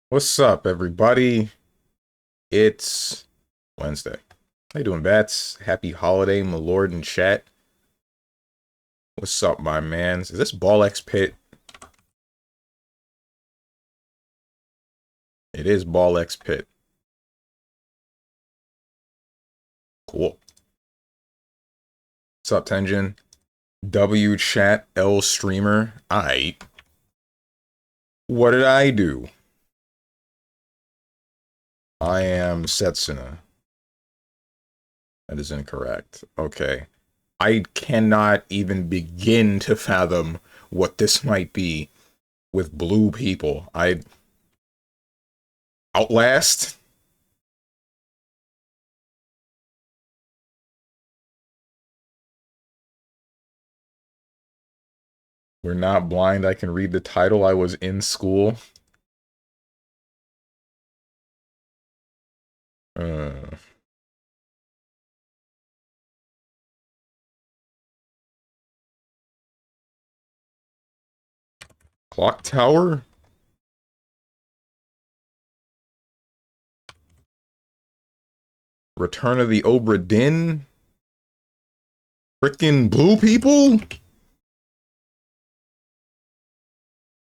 What's up, everybody? It's Wednesday. How you doing, Bats? Happy holiday, my lord in chat. What's up, my mans? Is this Ball X Pit? It is Ball X Pit. Cool. What's up, Tenjin? W chat L streamer. Aight. What did I do? I am Setsuna. That is incorrect. Okay. I cannot even begin to fathom what this might be with blue people. Outlast? We're not blind. I can read the title. I was in school. Uh, Clock Tower? Return of the Obra Dinn? Frickin' blue people?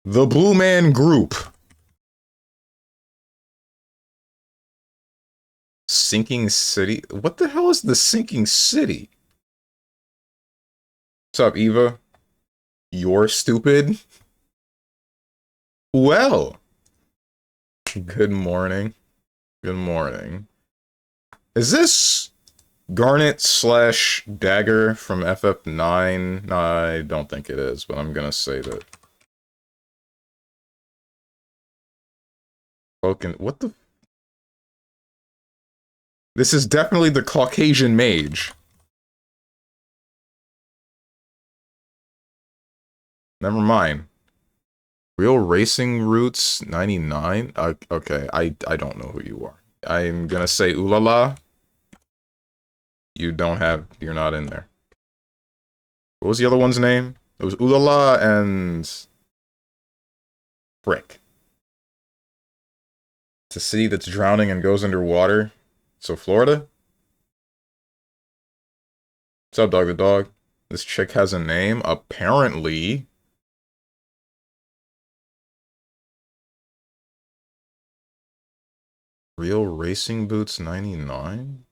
The Blue Man Group. Sinking City? What the hell is the Sinking City? What's up, Eva? You're stupid? Well. Good morning. Good morning. Is this Garnet slash Dagger from FF9? I don't think it is, but I'm gonna say that. What the? This is definitely the Caucasian mage. Never mind. Real Racing Roots 99? Okay, I don't know who you are. I'm gonna say Ulala. You're not in there. What was the other one's name? It was Ulala and Frick. It's a city that's drowning and goes underwater. So Florida? What's up, Dog the Dog? This chick has a name? Apparently. Real Racing Boots 99?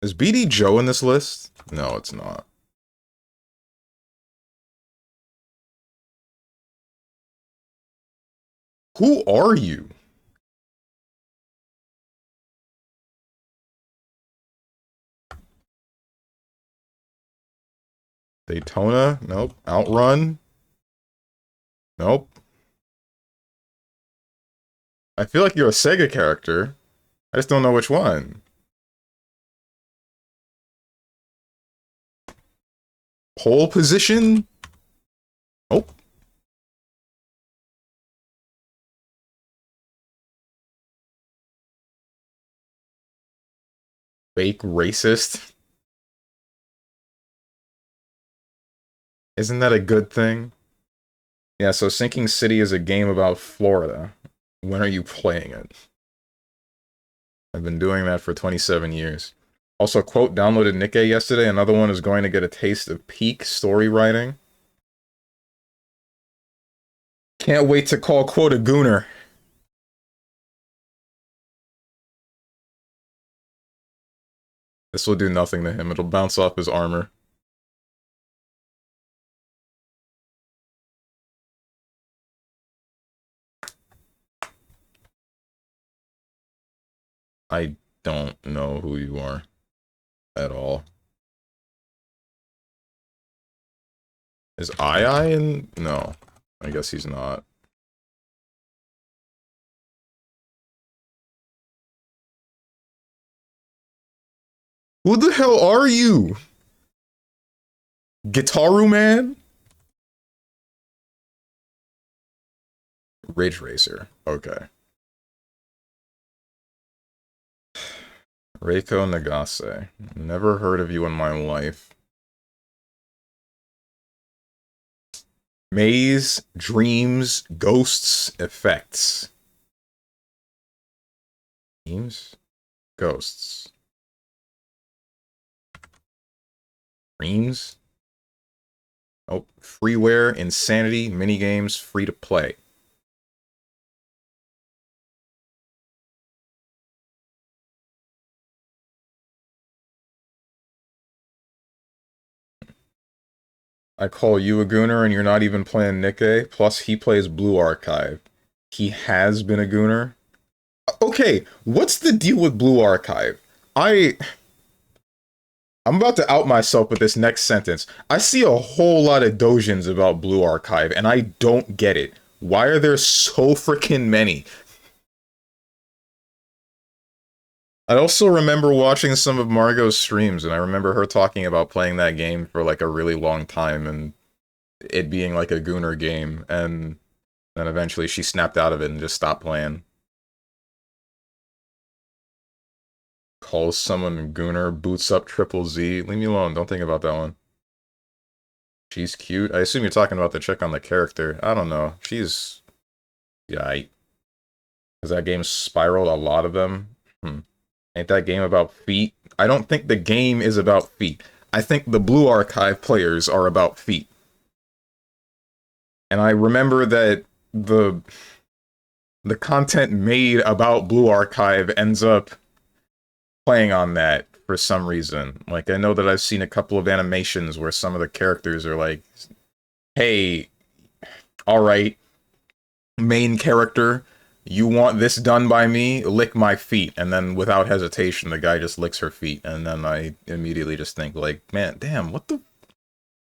Is BD Joe in this list? No, it's not. Who are you? Daytona? Nope. Outrun? Nope. I feel like you're a Sega character. I just don't know which one. Pole position? Nope. Fake racist? Isn't that a good thing? Yeah, so Sinking City is a game about Florida. When are you playing it? I've been doing that for 27 years. Also, quote, downloaded Nikkei yesterday. Another one is going to get a taste of peak story writing. Can't wait to call quote a gooner. This will do nothing to him. It'll bounce off his armor. I don't know who you are at all. Is I in? No. I guess he's not. Who the hell are you? Gitaru Man? Ridge Racer. Okay. Reiko Nagase. Never heard of you in my life. Maze, dreams, ghosts, effects. Dreams, ghosts. Dreams. Oh, freeware, insanity, minigames, free to play. I call you a gooner and you're not even playing Nikke. Plus, he plays Blue Archive. He has been a gooner. Okay, what's the deal with Blue Archive? I'm about to out myself with this next sentence. I see a whole lot of dojins about Blue Archive, and I don't get it. Why are there so freaking many? I also remember watching some of Margot's streams, and I remember her talking about playing that game for like a really long time, and it being like a gooner game, and then eventually she snapped out of it and just stopped playing. Calls someone gooner, boots up triple Z. Leave me alone, don't think about that one. She's cute. I assume you're talking about the chick on the character. I don't know. She's... yeah, has that game spiraled a lot of them? Ain't that game about feet? I don't think the game is about feet. I think the Blue Archive players are about feet. And I remember that the content made about Blue Archive ends up playing on that for some reason. Like, I know that I've seen a couple of animations where some of the characters are like, hey, alright, main character, you want this done by me? Lick my feet. And then without hesitation, the guy just licks her feet. And then I immediately just think, like, man, damn, what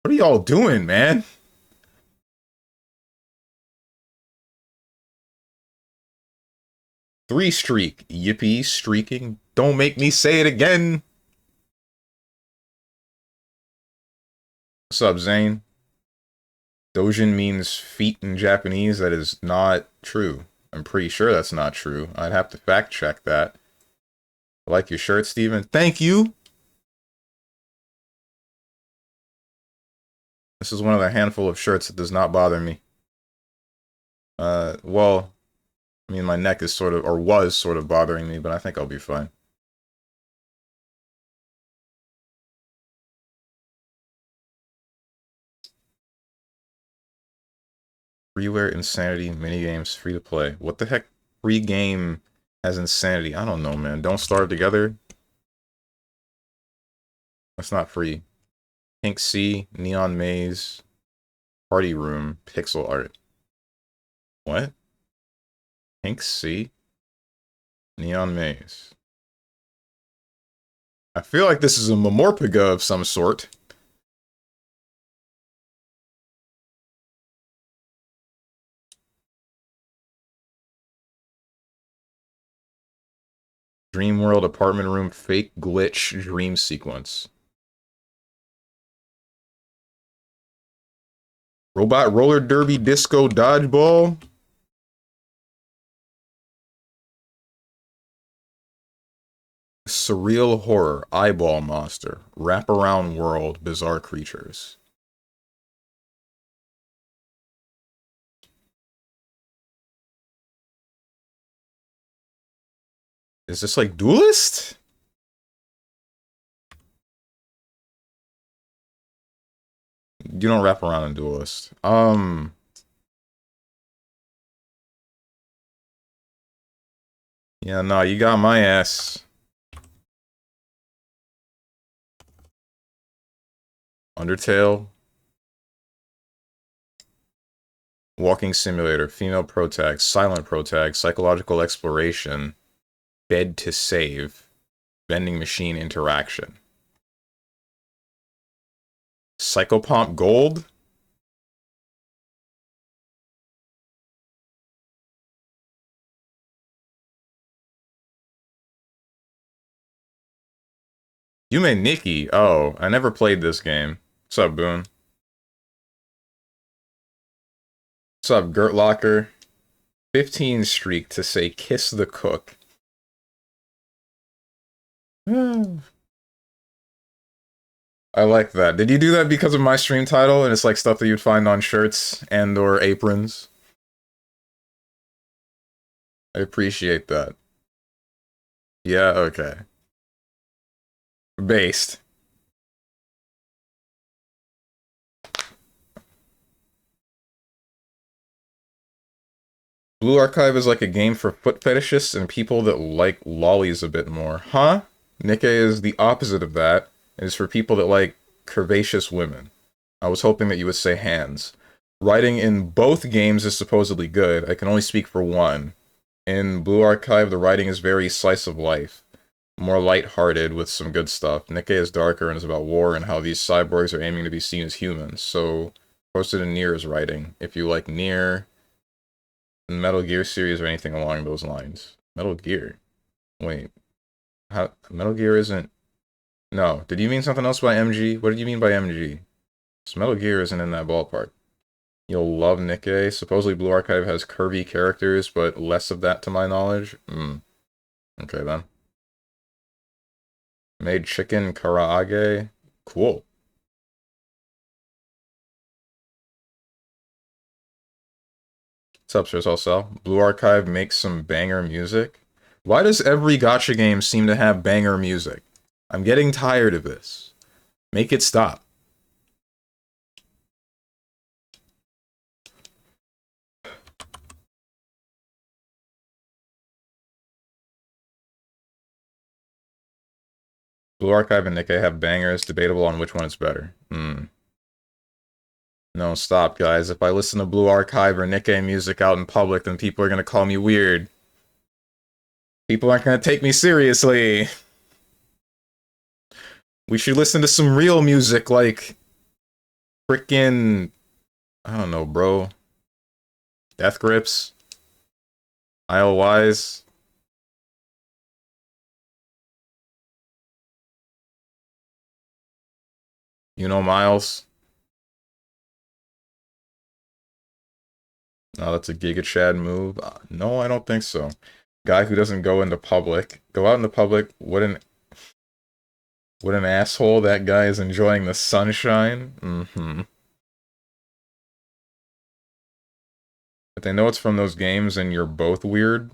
are y'all doing, man? Three streak. Yippee, streaking. Don't make me say it again. What's up, Zane? Dojin means feet in Japanese. That is not true. I'm pretty sure that's not true. I'd have to fact check that. I like your shirt, Steven. Thank you! This is one of the handful of shirts that does not bother me. Well, I mean, my neck is sort of, or was sort of bothering me, but I think I'll be fine. Freeware, Insanity, minigames, free to play. What the heck free game has Insanity? I don't know, man. Don't Starve Together? That's not free. Pink Sea, Neon Maze, Party Room, Pixel Art. What? Pink Sea? Neon Maze. I feel like this is a Memorpiga of some sort. Dream World Apartment Room Fake Glitch Dream Sequence. Robot Roller Derby Disco Dodgeball? Surreal Horror Eyeball Monster. Wraparound World Bizarre Creatures. Is this like Duelist? You don't wrap around in Duelist. Yeah, no, you got my ass. Undertale. Walking Simulator, Female Protag, Silent Protag, Psychological Exploration, Bed to Save, Vending Machine Interaction. Psychopomp Gold? Yume Nikki. Oh, I never played this game. What's up, Boone? What's up, Gert Locker? 15 streak to say kiss the cook. I like that. Did you do that because of my stream title and it's like stuff that you'd find on shirts and or aprons? I appreciate that. Yeah, okay. Based. Blue Archive is like a game for foot fetishists and people that like lollies a bit more. Huh? Nikke is the opposite of that. It is for people that like curvaceous women. I was hoping that you would say hands. Writing in both games is supposedly good. I can only speak for one. In Blue Archive, the writing is very slice of life. More light-hearted with some good stuff. Nikke is darker and is about war and how these cyborgs are aiming to be seen as humans. So, posted in Nier's writing. If you like Nier, Metal Gear series, or anything along those lines. Metal Gear? Wait. How? Metal Gear isn't... No. Did you mean something else by MG? What did you mean by MG? So Metal Gear isn't in that ballpark. You'll love Nikke. Supposedly Blue Archive has curvy characters, but less of that to my knowledge. Okay then. Made chicken karaage. Cool. What's up, Sirs Also? Blue Archive makes some banger music. Why does every gacha game seem to have banger music? I'm getting tired of this. Make it stop. Blue Archive and Nikke have bangers. Debatable on which one is better. No, stop, guys. If I listen to Blue Archive or Nikke music out in public, then people are gonna call me weird. People aren't gonna take me seriously. We should listen to some real music, like... frickin'... I don't know, bro. Death Grips. Isle Wise. You know Miles? No, that's a Giga Chad move. No, I don't think so. Guy who doesn't go into public. Go out into public. What an asshole. That guy is enjoying the sunshine. But they know it's from those games and you're both weird.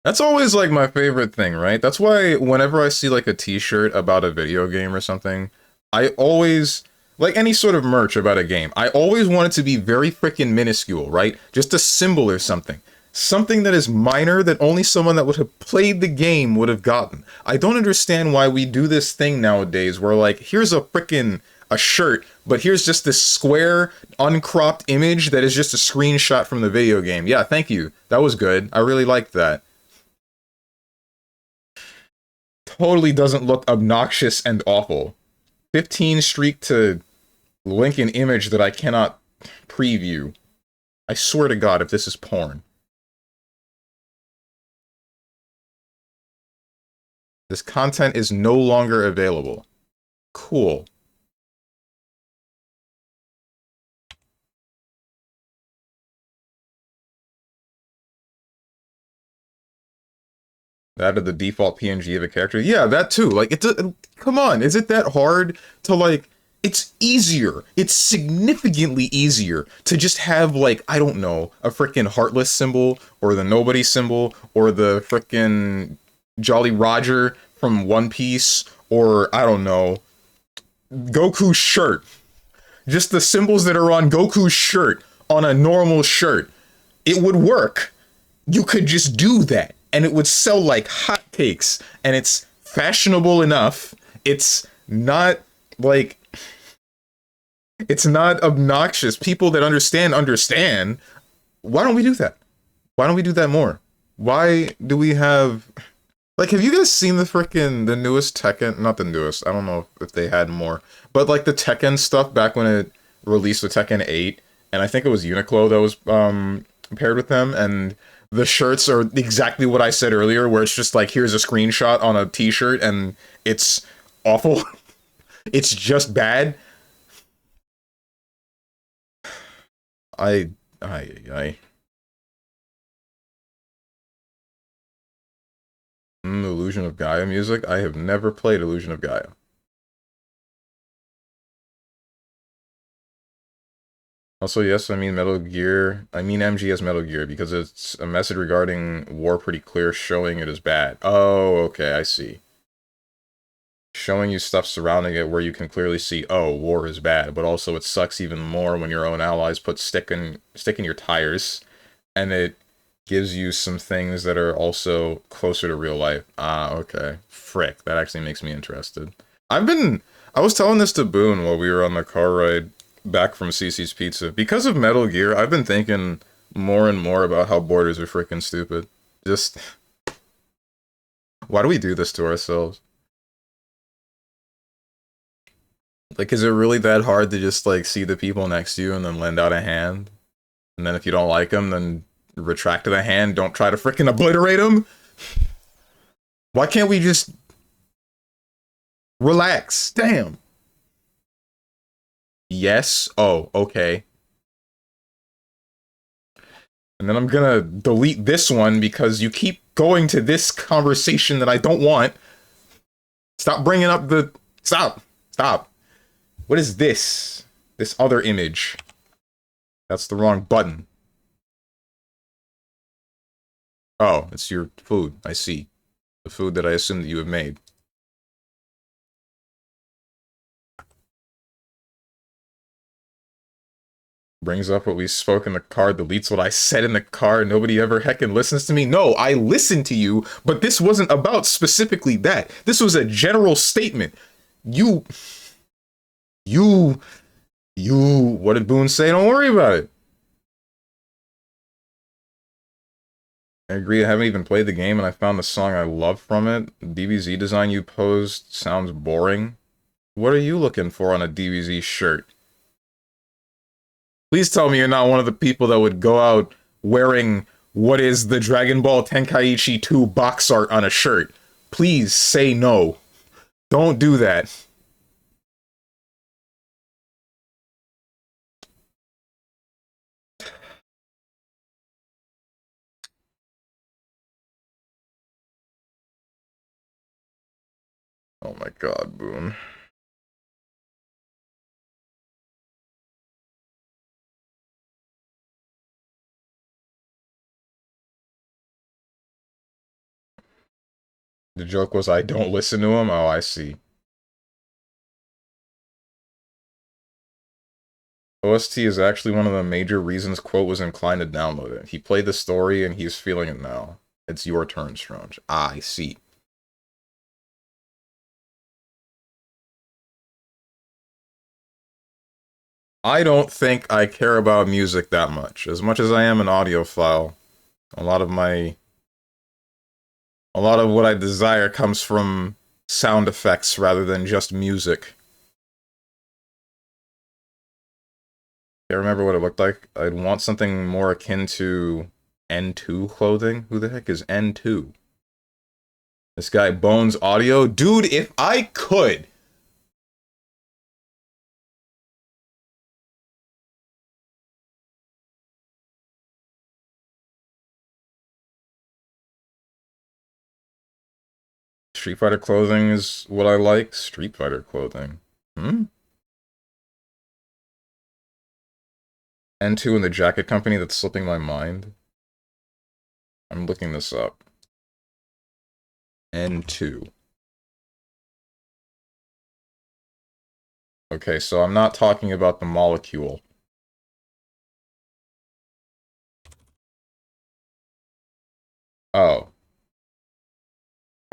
That's always like my favorite thing, right? That's why whenever I see like a t-shirt about a video game or something, I always, like any sort of merch about a game, I always want it to be very freaking minuscule, right? Just a symbol or something. Something that is minor that only someone that would have played the game would have gotten. I don't understand why we do this thing nowadays where like, here's a freaking a shirt, but here's just this square, uncropped image that is just a screenshot from the video game. Yeah, thank you. That was good. I really liked that. Totally doesn't look obnoxious and awful. 15 streak to link an image that I cannot preview. I swear to God if this is porn. This content is no longer available. Cool. That of the default PNG of a character. Yeah, that too. Like, come on, is it that hard to like... It's easier. It's significantly easier to just have, like, I don't know, a frickin' Heartless symbol, or the Nobody symbol, or the frickin' Jolly Roger from One Piece, or, I don't know, Goku's shirt. Just the symbols that are on Goku's shirt, on a normal shirt. It would work. You could just do that, and it would sell like hotcakes, and it's fashionable enough. It's not, like... It's not obnoxious. People that understand. Why don't we do that? Why don't we do that more? Why do we have... Like, have you guys seen the newest Tekken? Not the newest, I don't know if they had more. But, like, the Tekken stuff back when it released with Tekken 8, and I think it was Uniqlo that was, paired with them, and the shirts are exactly what I said earlier, where it's just like, here's a screenshot on a t-shirt, and it's awful. It's just bad. I Illusion of Gaia music? I have never played Illusion of Gaia. Also, yes, I mean Metal Gear. I mean MGS Metal Gear because it's a message regarding war pretty clear, showing it as bad. Oh, okay, I see. Showing you stuff surrounding it where you can clearly see, oh, war is bad, but also it sucks even more when your own allies put stick in your tires, and it gives you some things that are also closer to real life. Ah, okay. Frick, that actually makes me interested. I was telling this to Boone while we were on the car ride back from CC's Pizza. Because of Metal Gear, I've been thinking more and more about how borders are freaking stupid. Just, why do we do this to ourselves? Like, is it really that hard to just, like, see the people next to you and then lend out a hand? And then if you don't like them, then retract the hand, don't try to freaking obliterate them? Why can't we just relax? Damn. Yes. Oh, okay. And then I'm gonna delete this one because you keep going to this conversation that I don't want. Stop bringing up the... Stop. Stop. What is this? This other image. That's the wrong button. Oh, it's your food. I see. The food that I assume that you have made. Brings up what we spoke in the car, deletes what I said in the car, nobody ever heckin' listens to me. No, I listened to you, but this wasn't about specifically that. This was a general statement. You, what did Boone say? Don't worry about it. I agree, I haven't even played the game and I found the song I love from it. The DBZ design you posed sounds boring. What are you looking for on a DBZ shirt? Please tell me you're not one of the people that would go out wearing what is the Dragon Ball Tenkaichi 2 box art on a shirt. Please say no. Don't do that. Oh my god, Boone. The joke was I don't listen to him? Oh, I see. OST is actually one of the major reasons Quote was inclined to download it. He played the story and he's feeling it now. It's your turn, Strange. Ah, I see. I don't think I care about music that much. As much as I am an audiophile, a lot of my... A lot of what I desire comes from sound effects rather than just music. I remember what it looked like. I'd want something more akin to N2 clothing. Who the heck is N2? This guy Bones Audio? Dude, if I could! Street Fighter clothing is what I like. Street Fighter clothing. Hmm? N2 and the jacket company that's slipping my mind. I'm looking this up. N2. Okay, so I'm not talking about the molecule. Oh.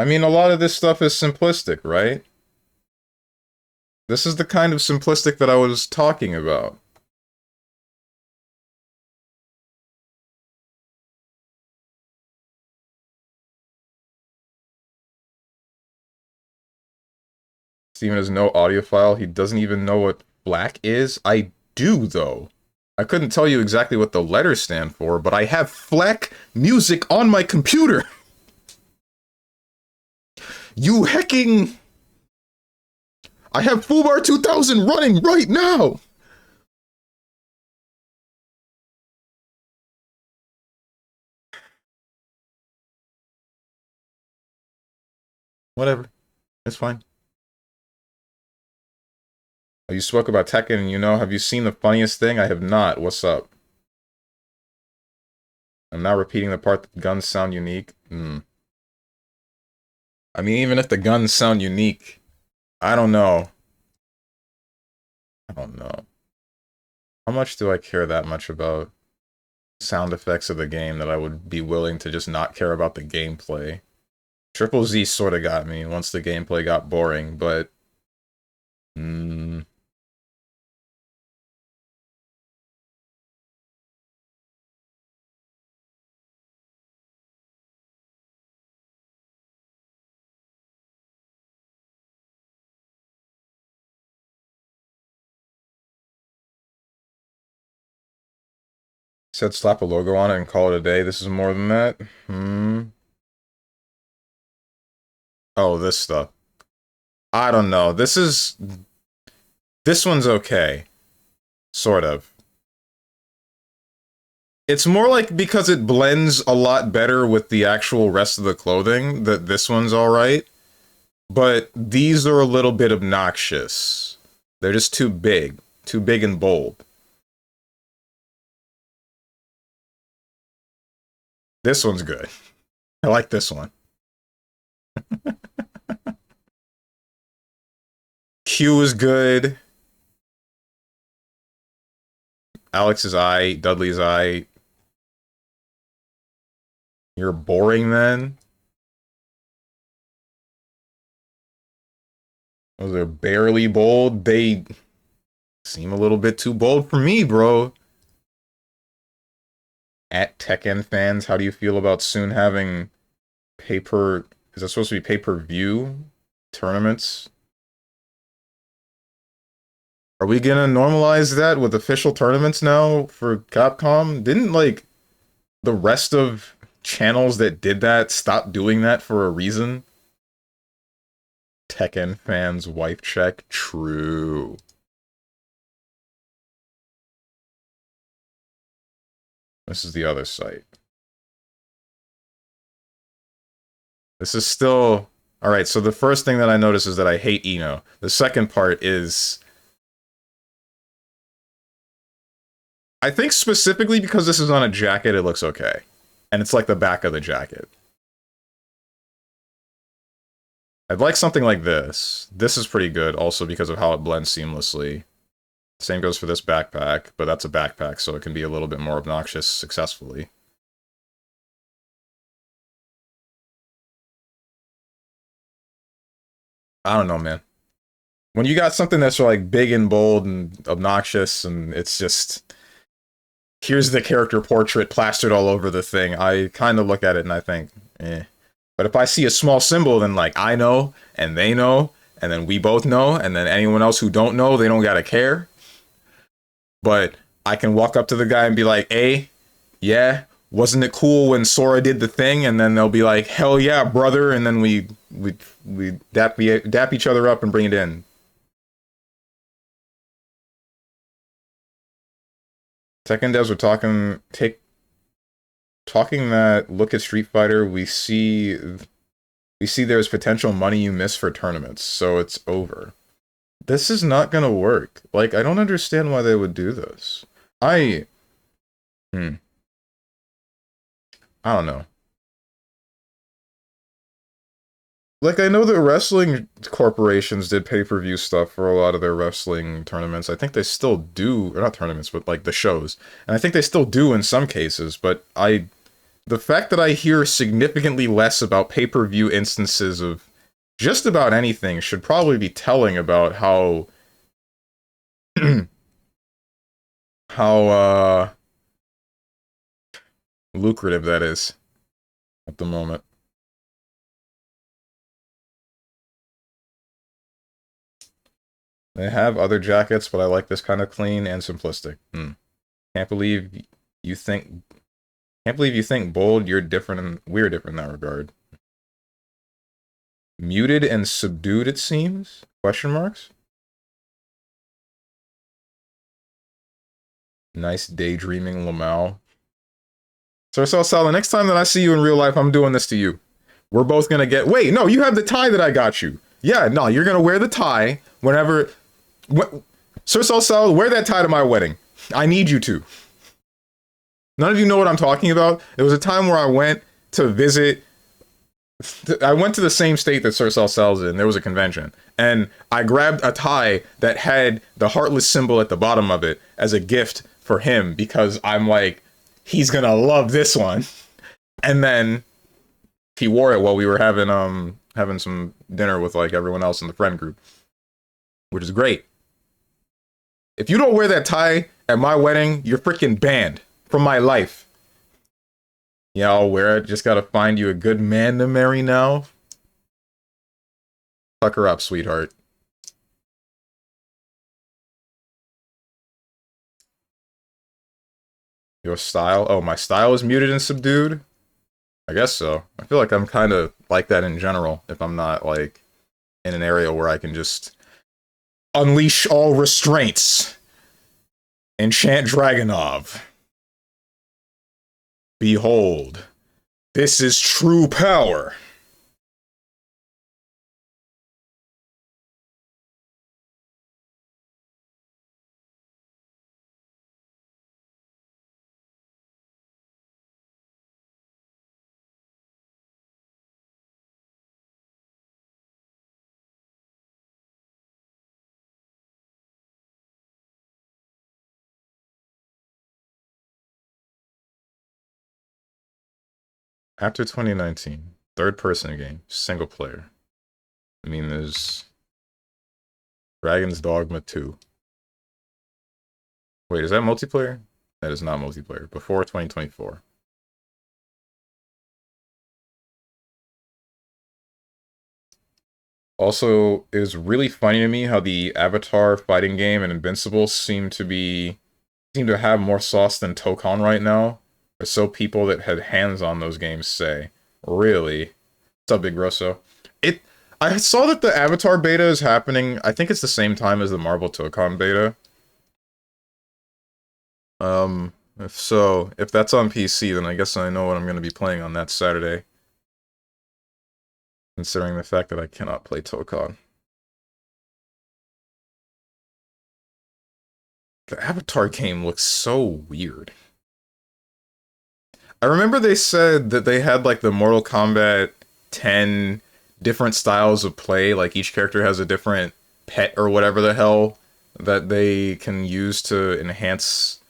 I mean, a lot of this stuff is simplistic, right? This is the kind of simplistic that I was talking about. Steven has no audiophile. He doesn't even know what black is. I do, though. I couldn't tell you exactly what the letters stand for, but I have FLAC music on my computer. You hecking... I have Fubar 2000 running right now! Whatever. It's fine. Oh, you spoke about Tekken, and have you seen the funniest thing? I have not. What's up? I'm not repeating the part that the guns sound unique. I mean, even if the guns sound unique, I don't know. I don't know. How much do I care that much about sound effects of the game that I would be willing to just not care about the gameplay? Triple Z sort of got me once the gameplay got boring, but... Said slap a logo on it and call it a day. This is more than that? Oh, this stuff. I don't know. This one's okay. Sort of. It's more like because it blends a lot better with the actual rest of the clothing that this one's alright. But these are a little bit obnoxious. They're just too big. Too big and bold. This one's good. I like this one. Q is good. Alex's eye, Dudley's eye. You're boring then? Those are barely bold. They seem a little bit too bold for me, bro. At Tekken fans, how do you feel about soon having is that supposed to be pay-per-view tournaments? Are we gonna normalize that with official tournaments now for Capcom? Didn't, like, the rest of channels that did that stop doing that for a reason? Tekken fans wife check? True. This is the other site. This is still... Alright, so the first thing that I notice is that I hate Eno. The second part is... I think specifically because this is on a jacket, it looks okay. And it's like the back of the jacket. I'd like something like this. This is pretty good, also because of how it blends seamlessly. Same goes for this backpack, but that's a backpack, so it can be a little bit more obnoxious successfully. I don't know, man. When you got something that's like big and bold and obnoxious, and it's just... Here's the character portrait plastered all over the thing, I kind of look at it and I think, eh. But if I see a small symbol, then like, I know, and they know, and then we both know, and then anyone else who don't know, they don't gotta care. But I can walk up to the guy and be like, hey, yeah, wasn't it cool when Sora did the thing? And then they'll be like, hell yeah, brother, and then we dap each other up and bring it in. Tekken devs were talking that look at Street Fighter, we see there's potential money you miss for tournaments, so it's over. This is not gonna work. Like, I don't understand why they would do this. I don't know. Like, I know that wrestling corporations did pay-per-view stuff for a lot of their wrestling tournaments. I think they still do, or not tournaments, but like the shows. And I think they still do in some cases, but the fact that I hear significantly less about pay-per-view instances of just about anything should probably be telling about how how lucrative that is at the moment. They have other jackets, but I like this kind of clean and simplistic. Can't believe you think bold. You're different and we're different in that regard. Muted and subdued, it seems? Question marks? Nice daydreaming, Lamau. So Sal, the next time that I see you in real life, I'm doing this to you. We're both gonna get. Wait, no, you have the tie that I got you. Yeah, no, you're gonna wear the tie whenever. What, Sir Salsal, wear that tie to my wedding. I need you to. None of you know what I'm talking about. There was a time where I went to visit. I went to the same state that Sir Salsal's in. There was a convention. And I grabbed a tie that had the heartless symbol at the bottom of it as a gift for him because I'm like, he's gonna love this one. And then he wore it while we were having some dinner with like everyone else in the friend group, which is great. If you don't wear that tie at my wedding, you're freaking banned from my life. Yeah, I'll wear it. Just gotta find you a good man to marry now. Fuck her up, sweetheart. Your style? Oh, my style is muted and subdued? I guess so. I feel like I'm kind of like that in general, if I'm not, like, in an area where I can just unleash all restraints. Enchant Dragonov. Behold, this is true power. After 2019, third-person game, single player. I mean, there's Dragon's Dogma 2. Wait, is that multiplayer? That is not multiplayer. Before 2024. Also, it was really funny to me how the Avatar fighting game and Invincible seem to have more sauce than Tokon right now. Or so people that had hands on those games say. Really? What's up, Big Rosso? I saw that the Avatar beta is happening. I think it's the same time as the Marvel Tokon beta. If that's on PC, then I guess I know what I'm going to be playing on that Saturday. Considering the fact that I cannot play Tokon. The Avatar game looks so weird. I remember they said that they had like the Mortal Kombat 10 different styles of play, like each character has a different pet or whatever the hell that they can use to enhance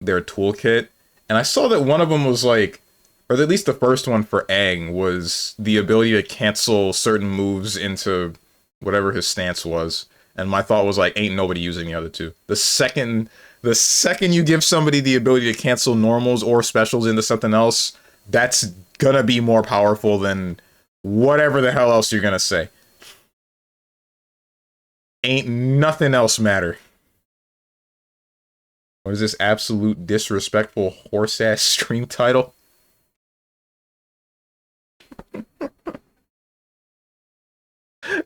their toolkit. And I saw that one of them was like, or at least the first one for Aang was the ability to cancel certain moves into whatever his stance was. And my thought was like, ain't nobody using the other two. The second you give somebody the ability to cancel normals or specials into something else, that's gonna be more powerful than whatever the hell else you're gonna say. Ain't nothing else matter. What is this absolute disrespectful horse-ass stream title?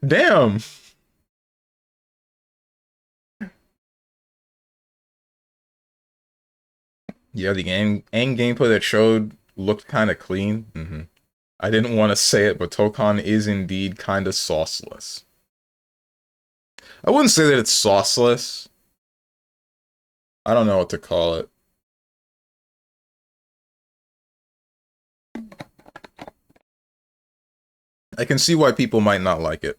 Damn! Yeah, the Aang gameplay that showed looked kind of clean. I didn't want to say it, but Tokon is indeed kind of sauceless. I wouldn't say that it's sauceless. I don't know what to call it. I can see why people might not like it.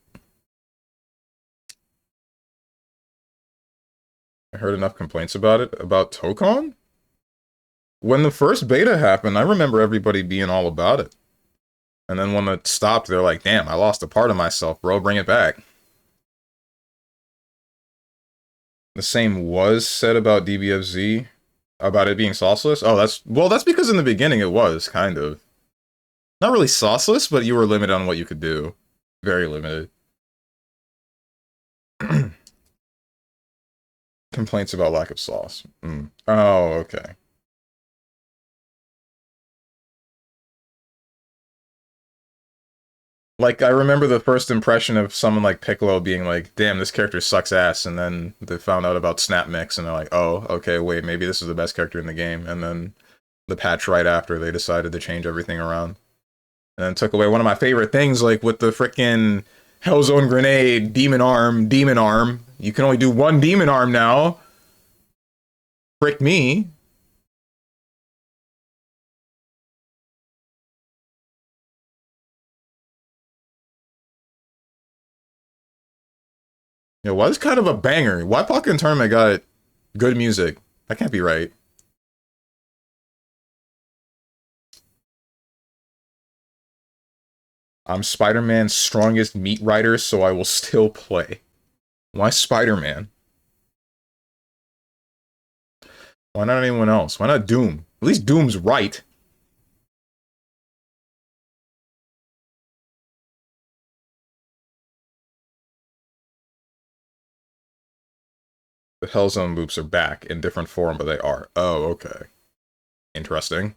I heard enough complaints about it. About Tokon? When the first beta happened, I remember everybody being all about it. And then when it stopped, they're like, damn, I lost a part of myself, bro, bring it back. The same was said about DBFZ, about it being sauceless. Oh, that's because in the beginning it was, kind of. Not really sauceless, but you were limited on what you could do. Very limited. Complaints about lack of sauce. Oh, okay. Like, I remember the first impression of someone like Piccolo being like, damn, this character sucks ass, and then they found out about Snap Mix, and they're like, oh, okay, wait, maybe this is the best character in the game, and then the patch right after, they decided to change everything around. and took away one of my favorite things, like with the frickin' Hellzone grenade, demon arm, demon arm. You can only do one demon arm now. Frick me. It was kind of a banger. Why Pocket Tournament got good music? That can't be right. I'm Spider-Man's strongest meat rider, so I will still play. Why Spider-Man? Why not anyone else? Why not Doom? At least Doom's right. The Hellzone loops are back in different form, but they are. Oh, okay. Interesting.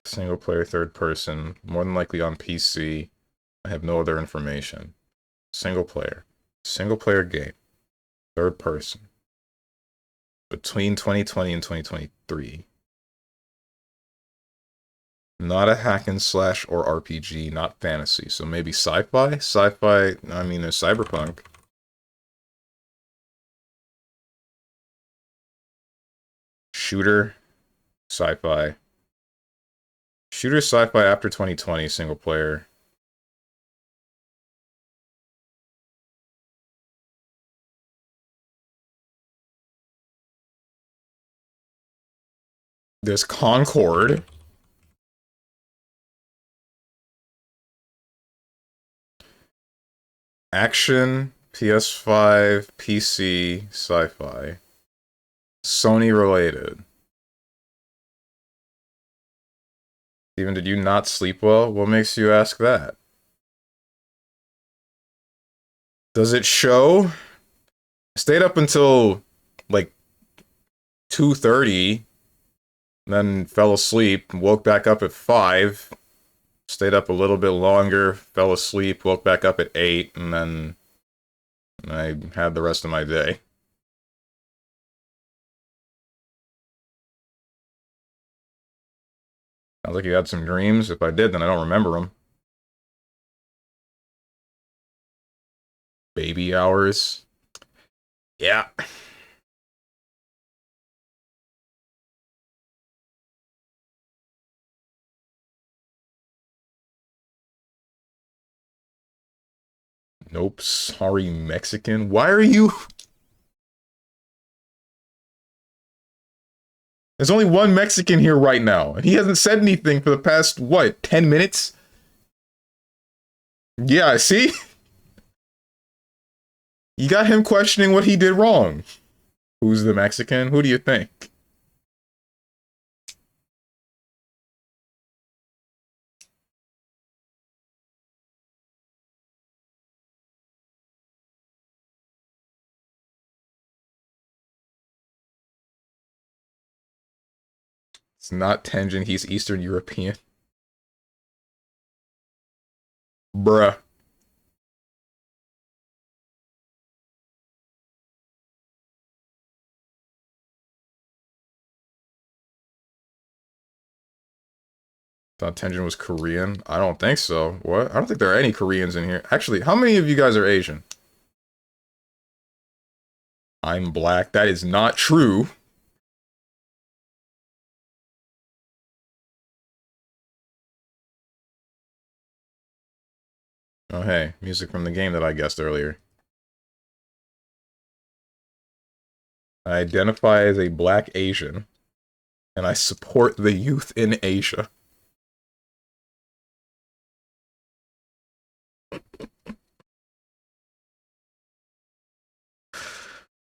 Single player, third person, more than likely on PC. I have no other information. Single player game, third person, between 2020 and 2023. Not a hack and slash or RPG, not fantasy. So maybe sci-fi? Sci-fi, I mean, there's cyberpunk. Shooter, sci-fi. Shooter sci-fi after 2020, single player. There's Concord. Action, PS5, PC, sci-fi. Sony related. Steven, did you not sleep well? What makes you ask that? Does it show? Stayed up until like 2:30, then fell asleep, woke back up at 5, stayed up a little bit longer, fell asleep, woke back up at 8, and then I had the rest of my day. Sounds like you had some dreams. If I did, then I don't remember them. Baby hours. Yeah. Nope. Sorry, Mexican. Why are you... There's only one Mexican here right now, and he hasn't said anything for the past, what, 10 minutes? Yeah, see? You got him questioning what he did wrong. Who's the Mexican? Who do you think? It's not Tenjin, he's Eastern European. Bruh. Thought Tenjin was Korean. I don't think so. What? I don't think there are any Koreans in here. Actually, how many of you guys are Asian? I'm black. That is not true. Oh, hey. Music from the game that I guessed earlier. I identify as a black Asian, and I support the youth in Asia.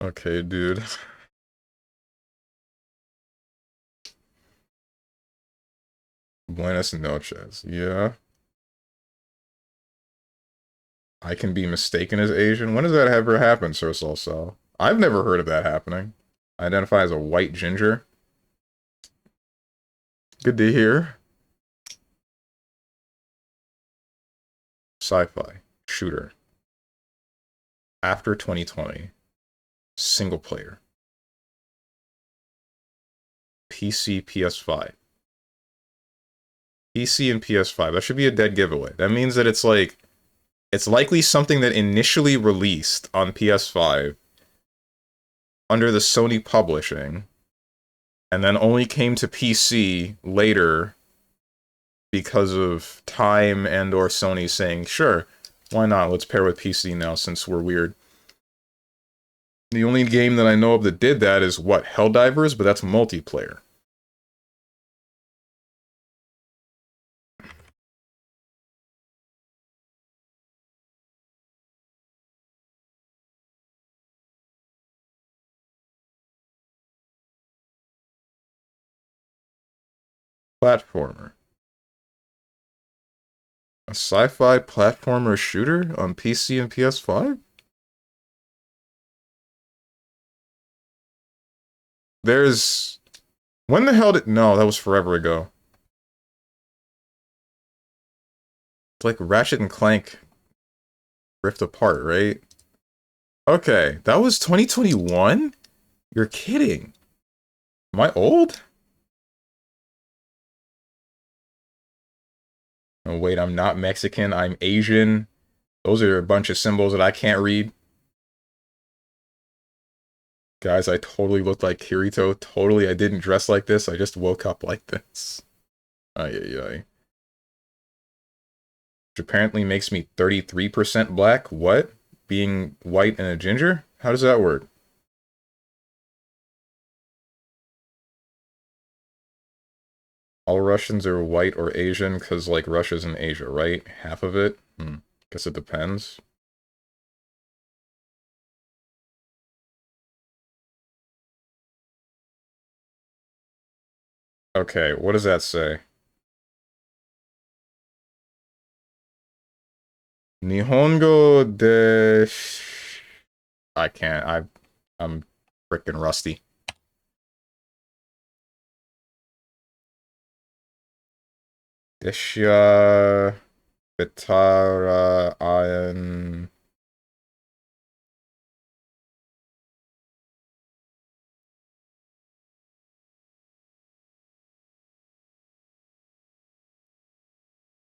Okay, dude. Buenas noches. Yeah. I can be mistaken as Asian. When does that ever happen, Sir Sol? I've never heard of that happening. I identify as a white ginger. Good to hear. Sci-fi. Shooter. After 2020. Single player. PC, PS5. PC and PS5. That should be a dead giveaway. That means that it's like... It's likely something that initially released on PS5 under the Sony publishing, and then only came to PC later because of time and or Sony saying, sure, why not? Let's pair with PC now since we're weird. The only game that I know of that did that is, what, Helldivers? But that's multiplayer. Platformer. A sci-fi platformer shooter on PC and PS5? There's... When the hell did... No, that was forever ago. It's like Ratchet and Clank Rift Apart, right? Okay, that was 2021? You're kidding. Am I old? Oh, wait, I'm not Mexican, I'm Asian. Those are a bunch of symbols that I can't read. Guys, I totally looked like Kirito. Totally, I didn't dress like this. I just woke up like this. Ay, ay, ay. Which apparently makes me 33% black. What? Being white and a ginger? How does that work? All Russians are white or Asian because, like, Russia's in Asia, right? Half of it? Guess it depends. Okay, what does that say? Nihongo de... I can't. I'm freaking rusty. Desha... Bitara... Iron...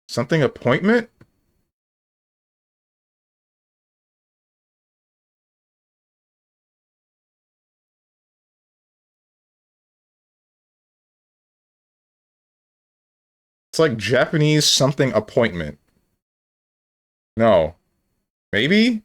Something appointment? It's like Japanese something appointment. No. Maybe?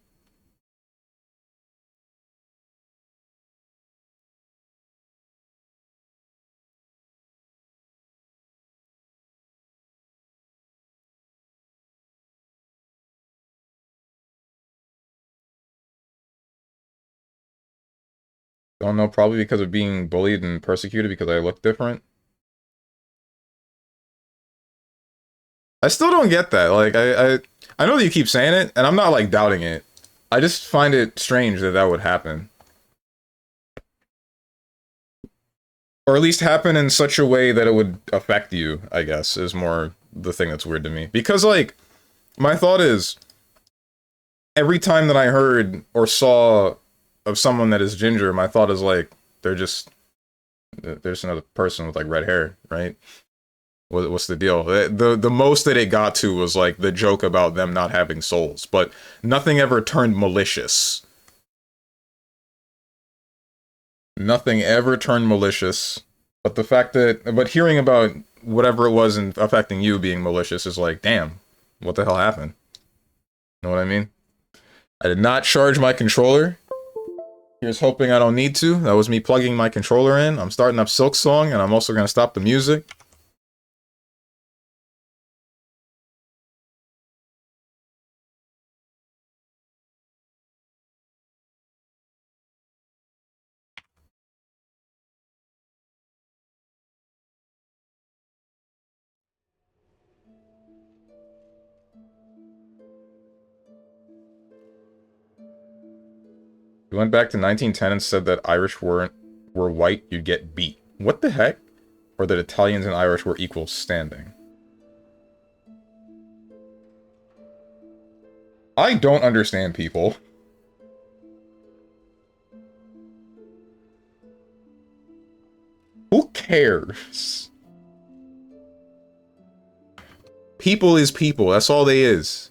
Don't know, probably because of being bullied and persecuted because I look different. I still don't get that. Like, I know that you keep saying it, and I'm not, like, doubting it. I just find it strange that that would happen. Or at least happen in such a way that it would affect you, I guess, is more the thing that's weird to me. Because, like, my thought is, every time that I heard or saw of someone that is ginger, my thought is, like, there's another person with, like, red hair, right? What's the deal? The most that it got to was, like, the joke about them not having souls, but nothing ever turned malicious. Nothing ever turned malicious. But the fact that, but hearing about whatever it was and affecting you being malicious is like, damn, what the hell happened? You know what I mean? I did not charge my controller. Here's hoping I don't need to. That was me plugging my controller in. I'm starting up Silksong, and I'm also going to stop the music. We went back to 1910 and said that Irish were white, you'd get beat. What the heck? Or that Italians and Irish were equal standing. I don't understand people. Who cares? People is people. That's all they is.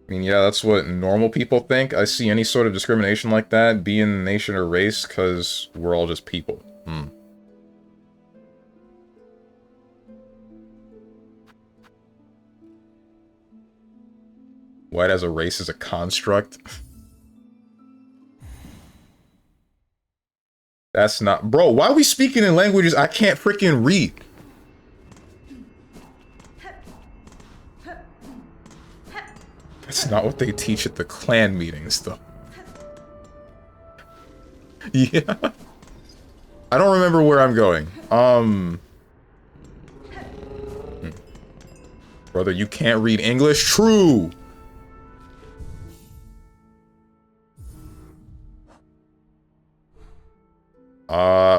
I mean, yeah, that's what normal people think. I see any sort of discrimination like that, be in nation or race, because we're all just people. White as a race is a construct. That's not... Bro, why are we speaking in languages I can't freaking read? That's not what they teach at the clan meetings, though. Yeah. I don't remember where I'm going. Brother, you can't read English? True!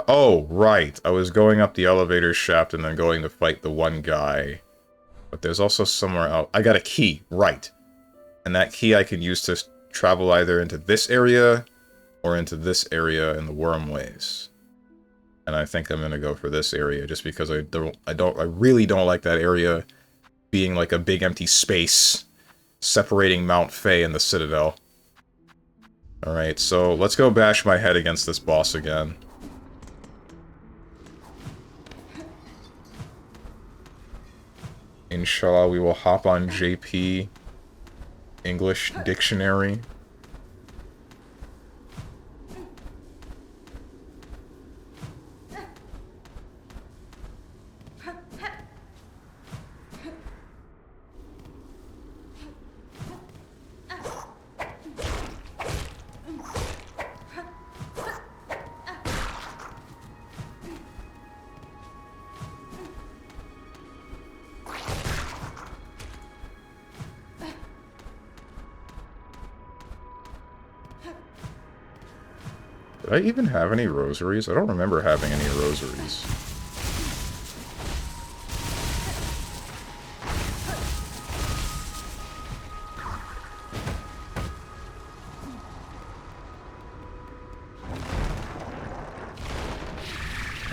Oh, right. I was going up the elevator shaft and then going to fight the one guy. But there's also somewhere else. I got a key, right. And that key I can use to travel either into this area or into this area in the wormways. And I think I'm gonna go for this area just because I really don't like that area being like a big empty space separating Mount Fay and the Citadel. Alright, so let's go bash my head against this boss again. Inshallah, we will hop on JP English Dictionary. Did I even have any rosaries? I don't remember having any rosaries.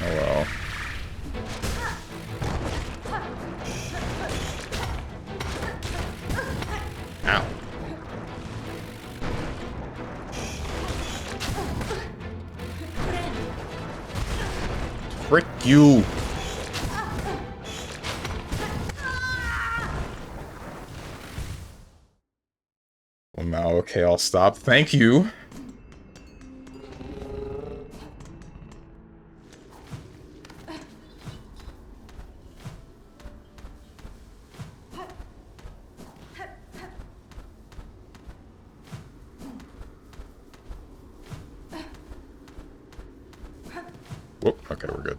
Oh well. Ow. Frick you! Well, now, okay, I'll stop. Thank you! Whoop, okay, we're good.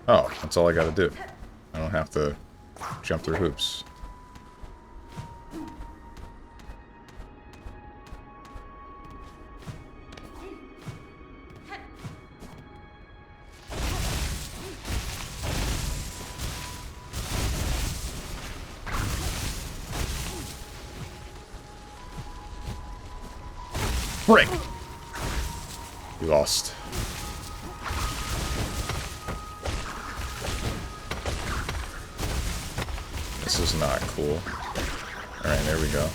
Oh, that's all I gotta do. I don't have to jump through hoops. Frick! You lost. This is not cool. Alright, there we go.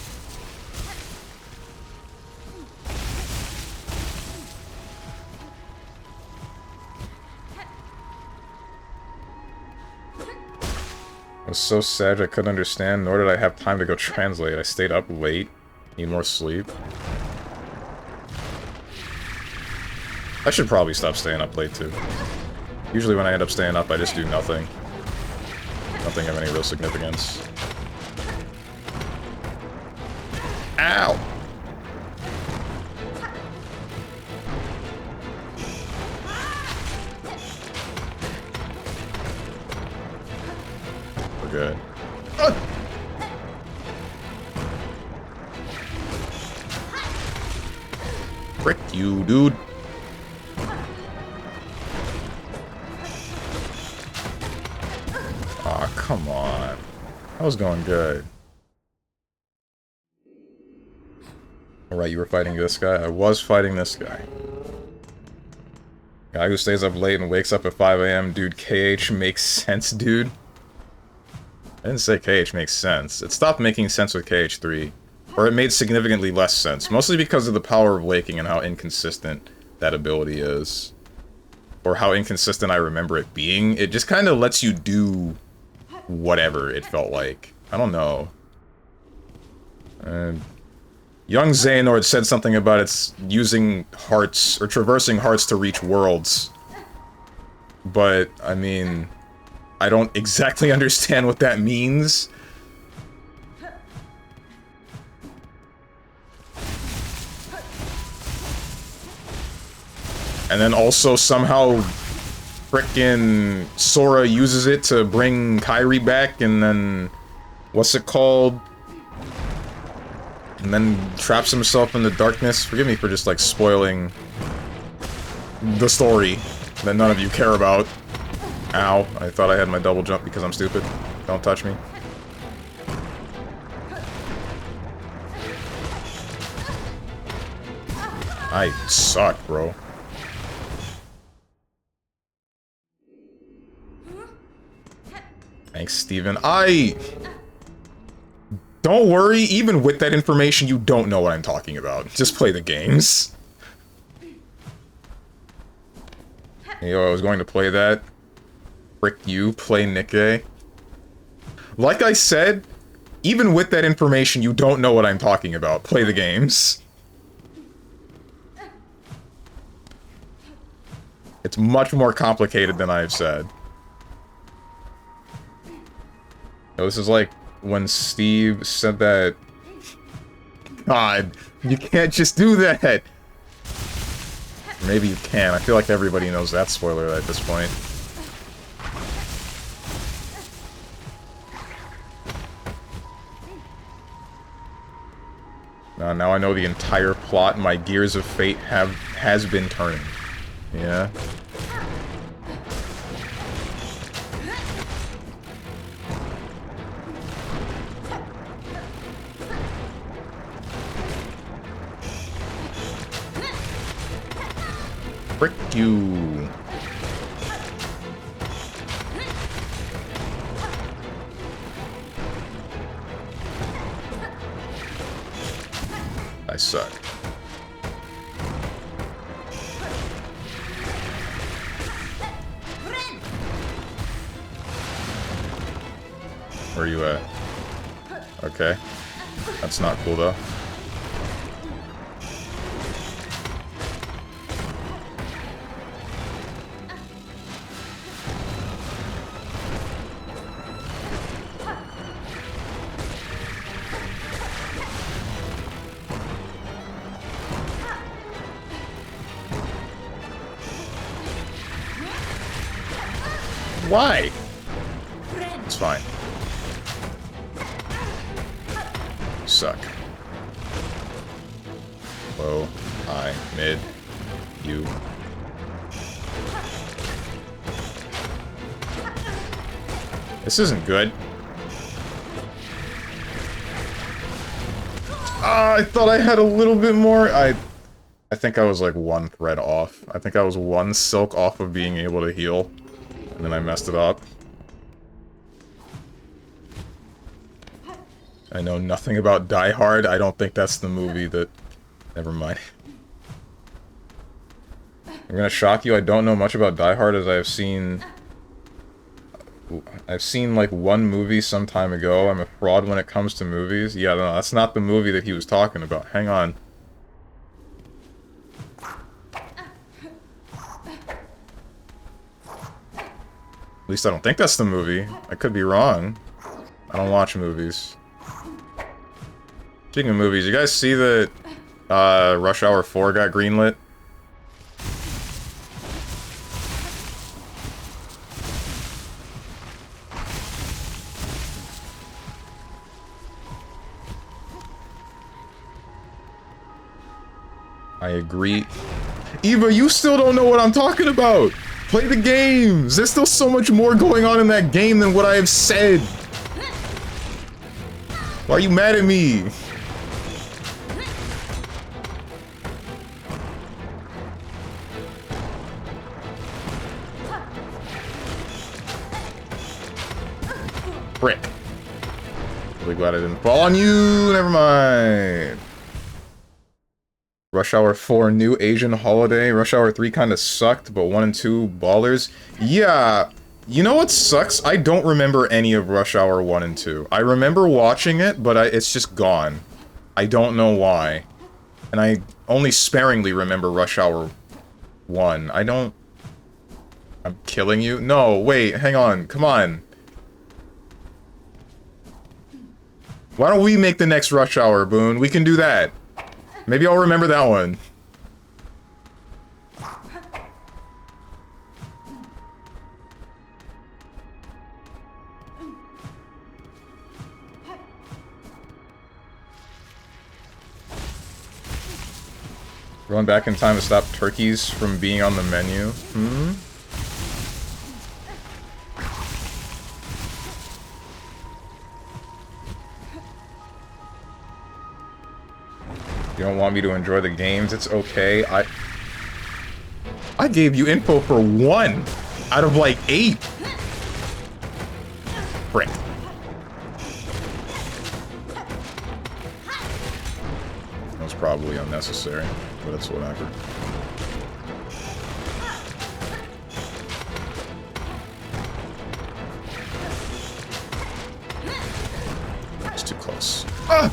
I was so sad I couldn't understand, nor did I have time to go translate. I stayed up late. Need more sleep. I should probably stop staying up late, too. Usually when I end up staying up, I just do nothing. Nothing of any real significance. Ow! We're good. Frick you, dude. Aw, come on. That was going good. Alright, you were fighting this guy? I was fighting this guy. Guy who stays up late and wakes up at 5 AM. Dude, KH makes sense, dude. I didn't say KH makes sense. It stopped making sense with KH3. Or it made significantly less sense. Mostly because of the power of waking and how inconsistent that ability is. Or how inconsistent I remember it being. It just kind of lets you do whatever it felt like. I don't know. Young Xehanort said something about it's using hearts, or traversing hearts to reach worlds. But, I mean, I don't exactly understand what that means. And then also somehow frickin' Sora uses it to bring Kairi back, and then what's it called? And then traps himself in the darkness. Forgive me for just like spoiling the story that none of you care about. Ow, I thought I had my double jump because I'm stupid. Don't touch me. I suck, bro. Thanks, Steven. Don't worry, even with that information, you don't know what I'm talking about. Just play the games. Yo, I was going to play that. Frick you, play Nikke. Like I said, even with that information, you don't know what I'm talking about. Play the games. It's much more complicated than I've said. Yo, this is like when Steve said that... God, you can't just do that! Maybe you can. I feel like everybody knows that spoiler at this point. Now I know the entire plot. My gears of fate has been turning. Yeah. Frick you. I suck. Where are you at? Okay. That's not cool though. Why? It's fine. You suck. Low, high, mid, you. This isn't good. I thought I had a little bit more. I think I was like one thread off. I think I was one silk off of being able to heal. And then I messed it up. I know nothing about Die Hard. I don't think that's the movie that... Never mind. I'm gonna shock you. I don't know much about Die Hard as I've seen like one movie some time ago. I'm a fraud when it comes to movies. Yeah, no, that's not the movie that he was talking about. Hang on. At least I don't think that's the movie. I could be wrong. I don't watch movies. Speaking of movies, you guys see that Rush Hour 4 got greenlit? I agree. Eva, you still don't know what I'm talking about! Play the games! There's still so much more going on in that game than what I have said! Why are you mad at me? Frick. Really glad I didn't fall on you! Never mind! Rush Hour 4, new Asian holiday. Rush Hour 3 kinda sucked, but 1 and 2, ballers. Yeah, you know what sucks? I don't remember any of Rush Hour 1 and 2. I remember watching it, but it's just gone. I don't know why. And I only sparingly remember Rush Hour 1. I'm killing you? No, wait, hang on, come on. Why don't we make the next Rush Hour, Boone? We can do that. Maybe I'll remember that one. Going back in time to stop turkeys from being on the menu. Hmm? You don't want me to enjoy the games? It's okay. I gave you info for 1 out of like 8. Frick. That was probably unnecessary, but it's whatever. It's too close. Ah!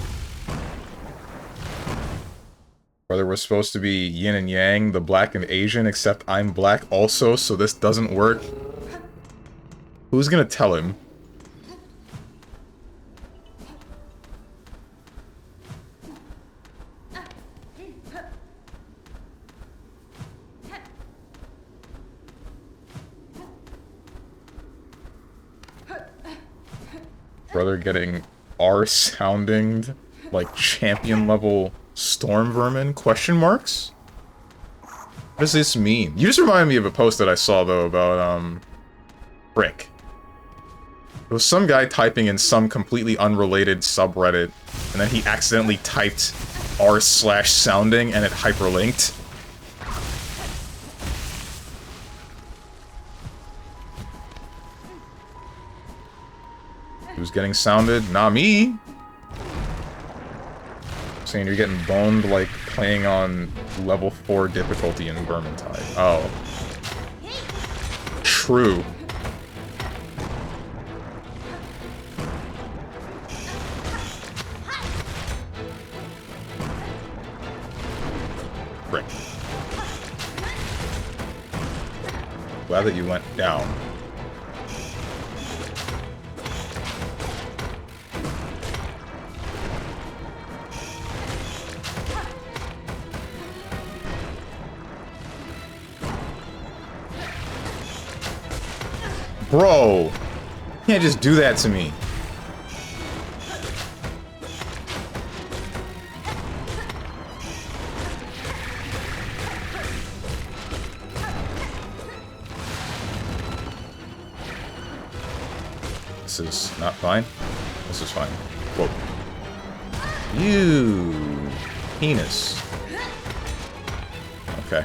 Brother, we're supposed to be yin and yang, the black and Asian, except I'm black also, so this doesn't work. Who's gonna tell him? Brother getting R-sounding, like, champion level storm vermin? Question marks? What does this mean? You just reminded me of a post that I saw, though, about, frick. There was some guy typing in some completely unrelated subreddit, and then he accidentally typed r/sounding, and it hyperlinked. Who's getting sounded? Not me! Saying you're getting boned like playing on level 4 difficulty in Vermintide. Oh. True. Frick. Glad that you went down. Bro, you can't just do that to me. This is not fine. This is fine. Whoa. You penis. Okay.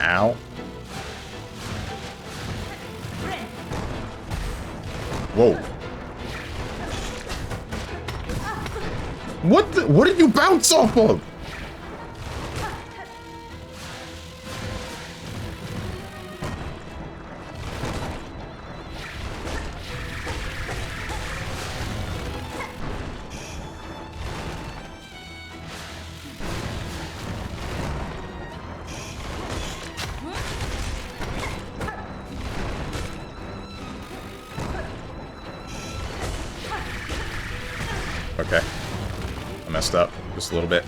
Ow. Whoa. What did you bounce off of? Okay. I messed up just a little bit.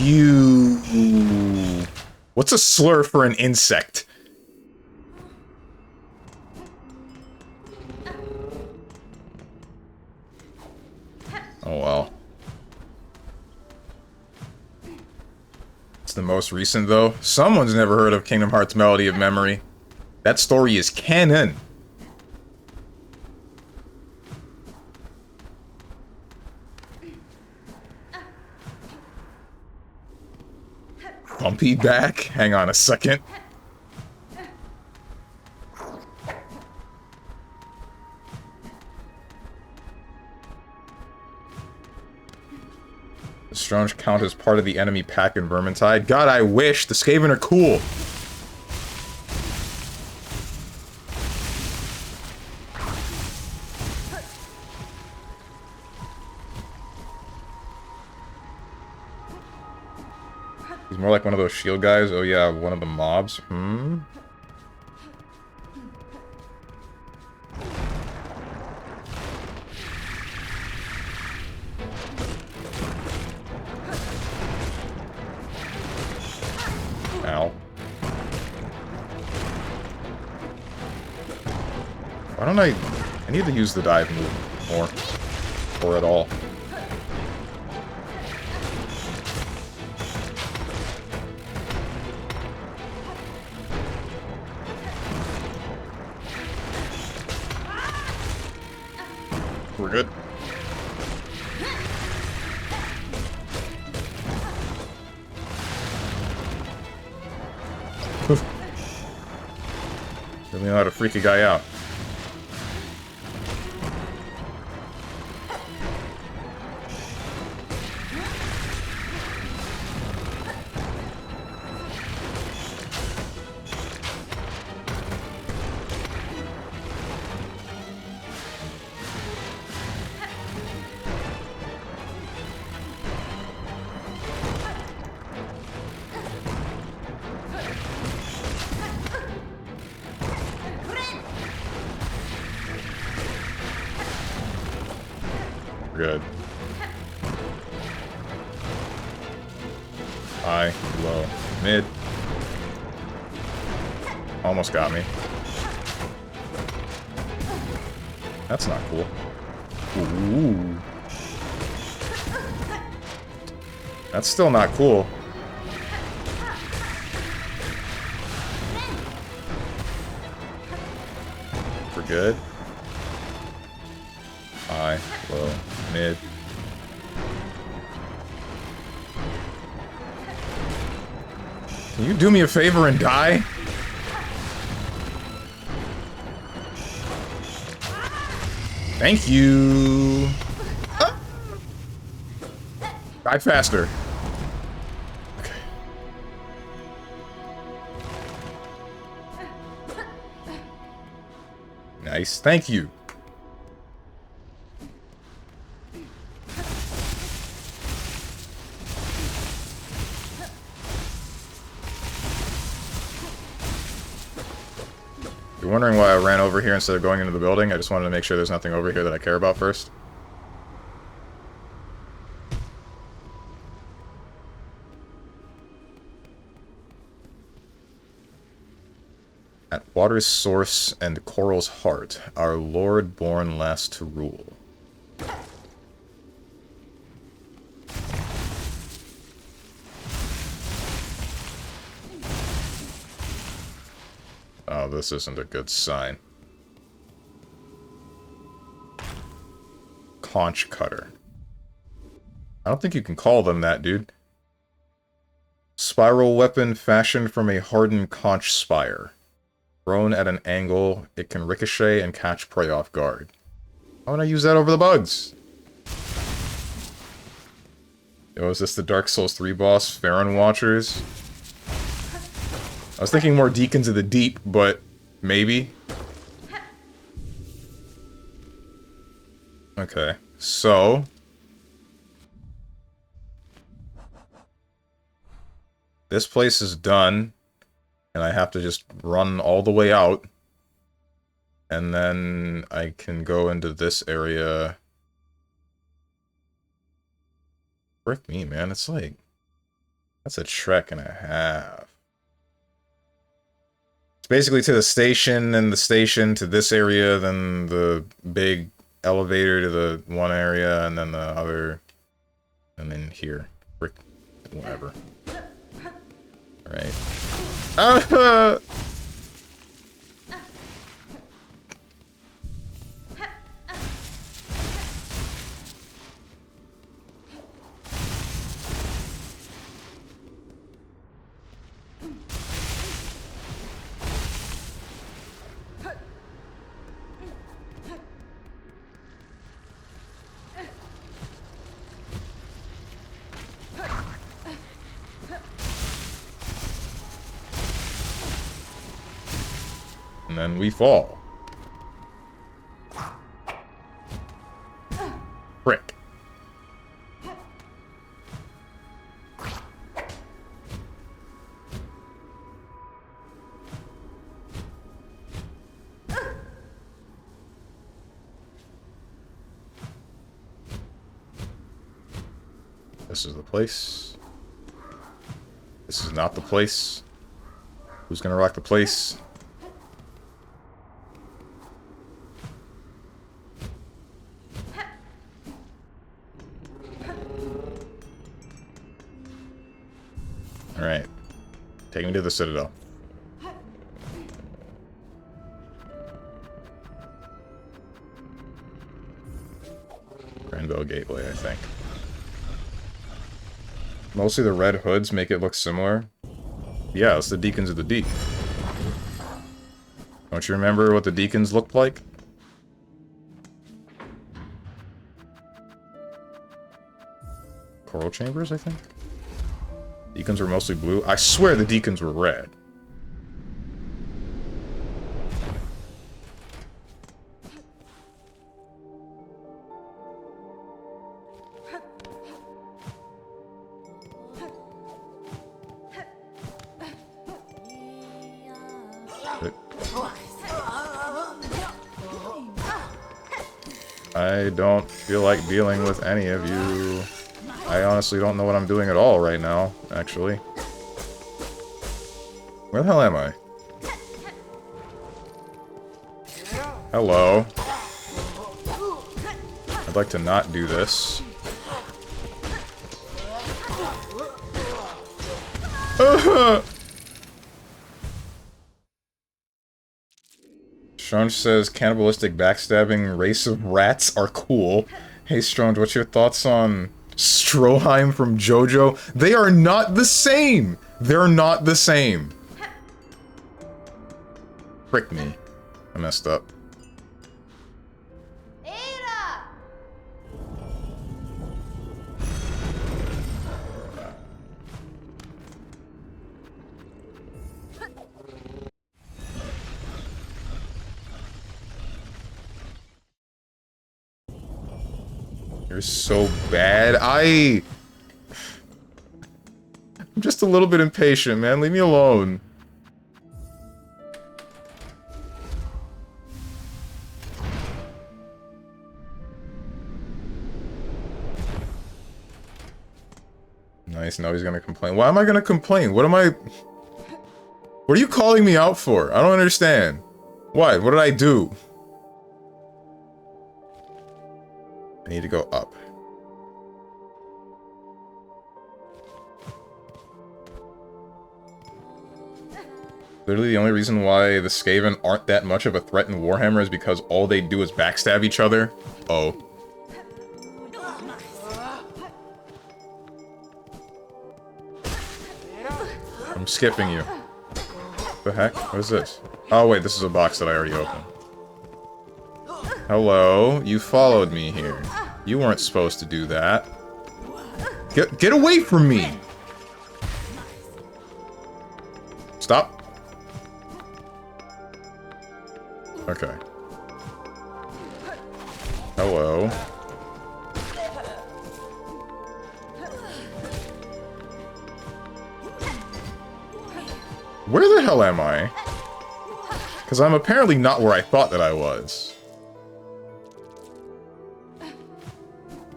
You... What's a slur for an insect? Oh well. It's the most recent, though. Someone's never heard of Kingdom Hearts Melody of Memory. That story is canon. Bumpy back? Hang on a second. The Strange count as part of the enemy pack in Vermintide. God, I wish! The Skaven are cool! He's more like one of those shield guys. Oh yeah, one of the mobs. Hmm? Ow. Why don't I need to use the dive move more. Or at all. We're good. Really know how to freak a guy out. Good. High, low, mid. Almost got me. That's not cool. Ooh. That's still not cool. We're good. High, low, mid. Can you do me a favor and die? Thank you. Ah. Die faster. Okay. Nice. Thank you. You're wondering why I ran over here instead of going into the building? I just wanted to make sure there's nothing over here that I care about first. At water's source and coral's heart, our lord born last to rule. Oh, this isn't a good sign. Conch cutter. I don't think you can call them that, dude. Spiral weapon fashioned from a hardened conch spire. Thrown at an angle, it can ricochet and catch prey off guard. Why would I use that over the bugs? Yo, is this the Dark Souls 3 boss? Farron Watchers? I was thinking more Deacons of the Deep, but maybe. Okay, so... this place is done, and I have to just run all the way out. And then I can go into this area. Frick me, man, it's like... That's a trek and a half. It's basically to the station, and the station to this area, then the big elevator to the one area, and then the other, and then here. Whatever. Alright. Ah! And then we fall. Frick. This is the place. This is not the place. Who's gonna rock the place? Alright. Take me to the Citadel. Granville Gateway, I think. Mostly the red hoods make it look similar. Yeah, it's the Deacons of the Deep. Don't you remember what the Deacons looked like? Coral Chambers, I think? Deacons were mostly blue. I swear the Deacons were red. I don't feel like dealing with any of you. I honestly don't know what I'm doing at all right now, actually. Where the hell am I? Hello. I'd like to not do this. Strange says cannibalistic backstabbing race of rats are cool. Hey Strange, what's your thoughts on Stroheim from JoJo? They are not the same! They're not the same. Frick me. I messed up. You're so bad. I'm just a little bit impatient, man. Leave me alone. Nice, now he's gonna complain. Why am I gonna complain? What are you calling me out for? I don't understand. What? What did I do? I need to go up. Literally the only reason why the Skaven aren't that much of a threat in Warhammer is because all they do is backstab each other. Oh. I'm skipping you. What the heck? What is this? Oh wait, this is a box that I already opened. Hello, you followed me here. You weren't supposed to do that. Get away from me! Stop. Okay. Hello. Where the hell am I? Because I'm apparently not where I thought that I was.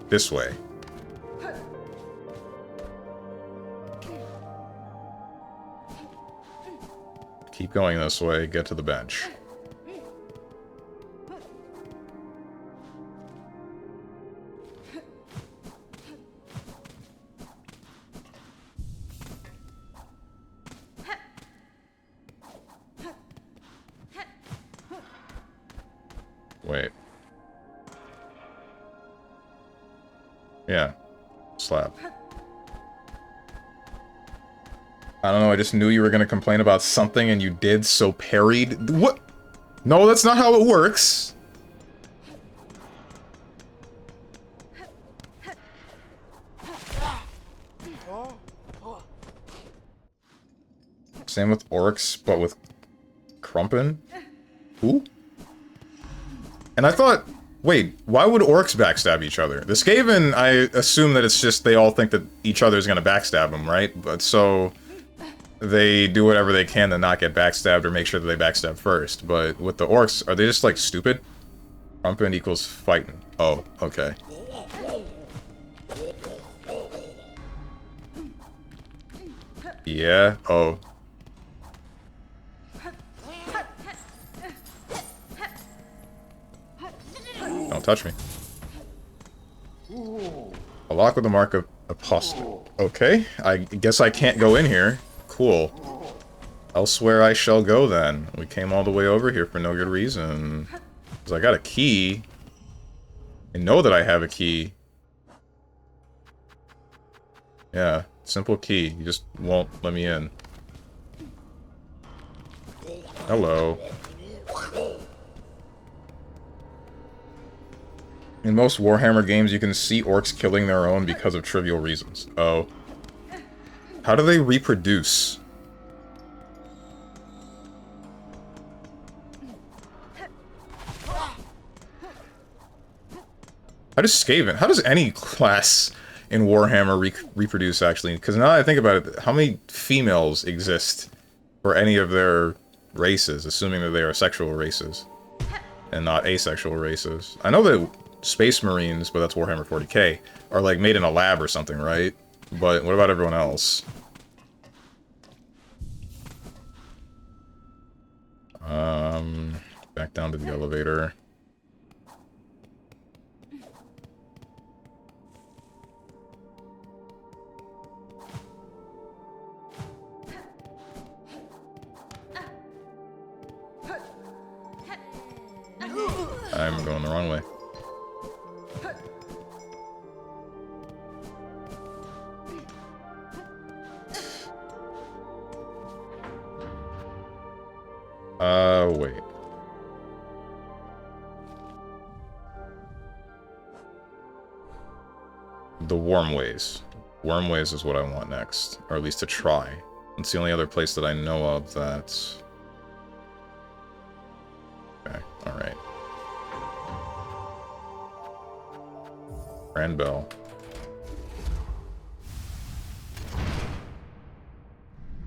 This way. Keep going this way, get to the bench. Wait. Yeah. Slap. I don't know, I just knew you were gonna complain about something and you did, so parried. What? No, that's not how it works! Same with orcs, but with Crumpin? Who? And I thought, wait, why would orcs backstab each other? The Skaven, I assume that it's just they all think that each other is gonna backstab them, right? But so they do whatever they can to not get backstabbed or make sure that they backstab first. But with the orcs, are they just like stupid? Crumpin equals fighting. Oh, okay. Yeah, oh. Don't touch me. A lock with the mark of apostate. Okay, I guess I can't go in here. Cool. Elsewhere I shall go then. We came all the way over here for no good reason. Because I got a key. I know that I have a key. Yeah, simple key. You just won't let me in. Hello. In most Warhammer games, you can see orcs killing their own because of trivial reasons. Oh. How do they reproduce? How does Skaven? How does any class in Warhammer reproduce, actually? Because now that I think about it, how many females exist for any of their races, assuming that they are sexual races, and not asexual races? I know that Space Marines, but that's Warhammer 40k, are like made in a lab or something, right? But what about everyone else? Back down to the elevator. I'm going the wrong way. Wait. The Wormways. Wormways is what I want next. Or at least to try. It's the only other place that I know of that's... Okay, alright. Grand Bell.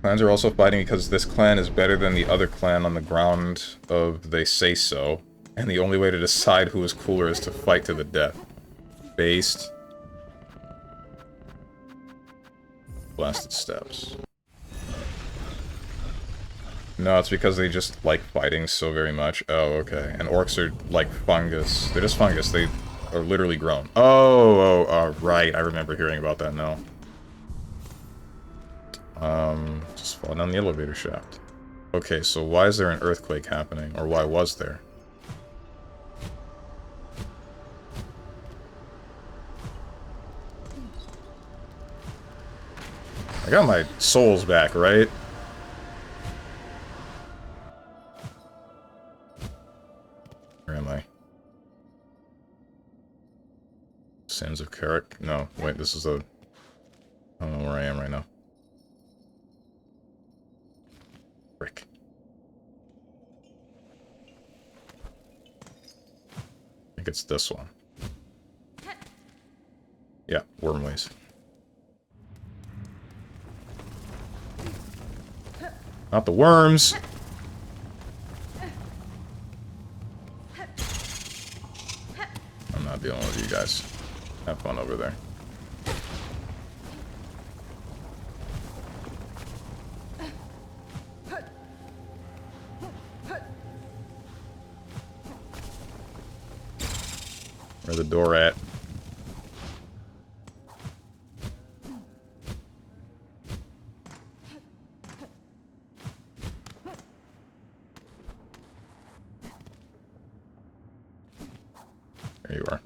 Clans are also fighting because this clan is better than the other clan on the ground of they say so, and the only way to decide who is cooler is to fight to the death. Based. Blasted steps. No, it's because they just like fighting so very much. Oh, okay. And orcs are like fungus. They're just fungus. They are literally grown. Oh, right. I remember hearing about that now. Just fall down the elevator shaft. Okay, so why is there an earthquake happening? Or why was there? I got my souls back, right? Where am I? Sands of Carrick? No, wait, this is a... I don't know where I am right now. Frick. I think it's this one. Yeah, Wormways. Not the worms! I'm not dealing with you guys. Have fun over there. Where's the door at? There you are.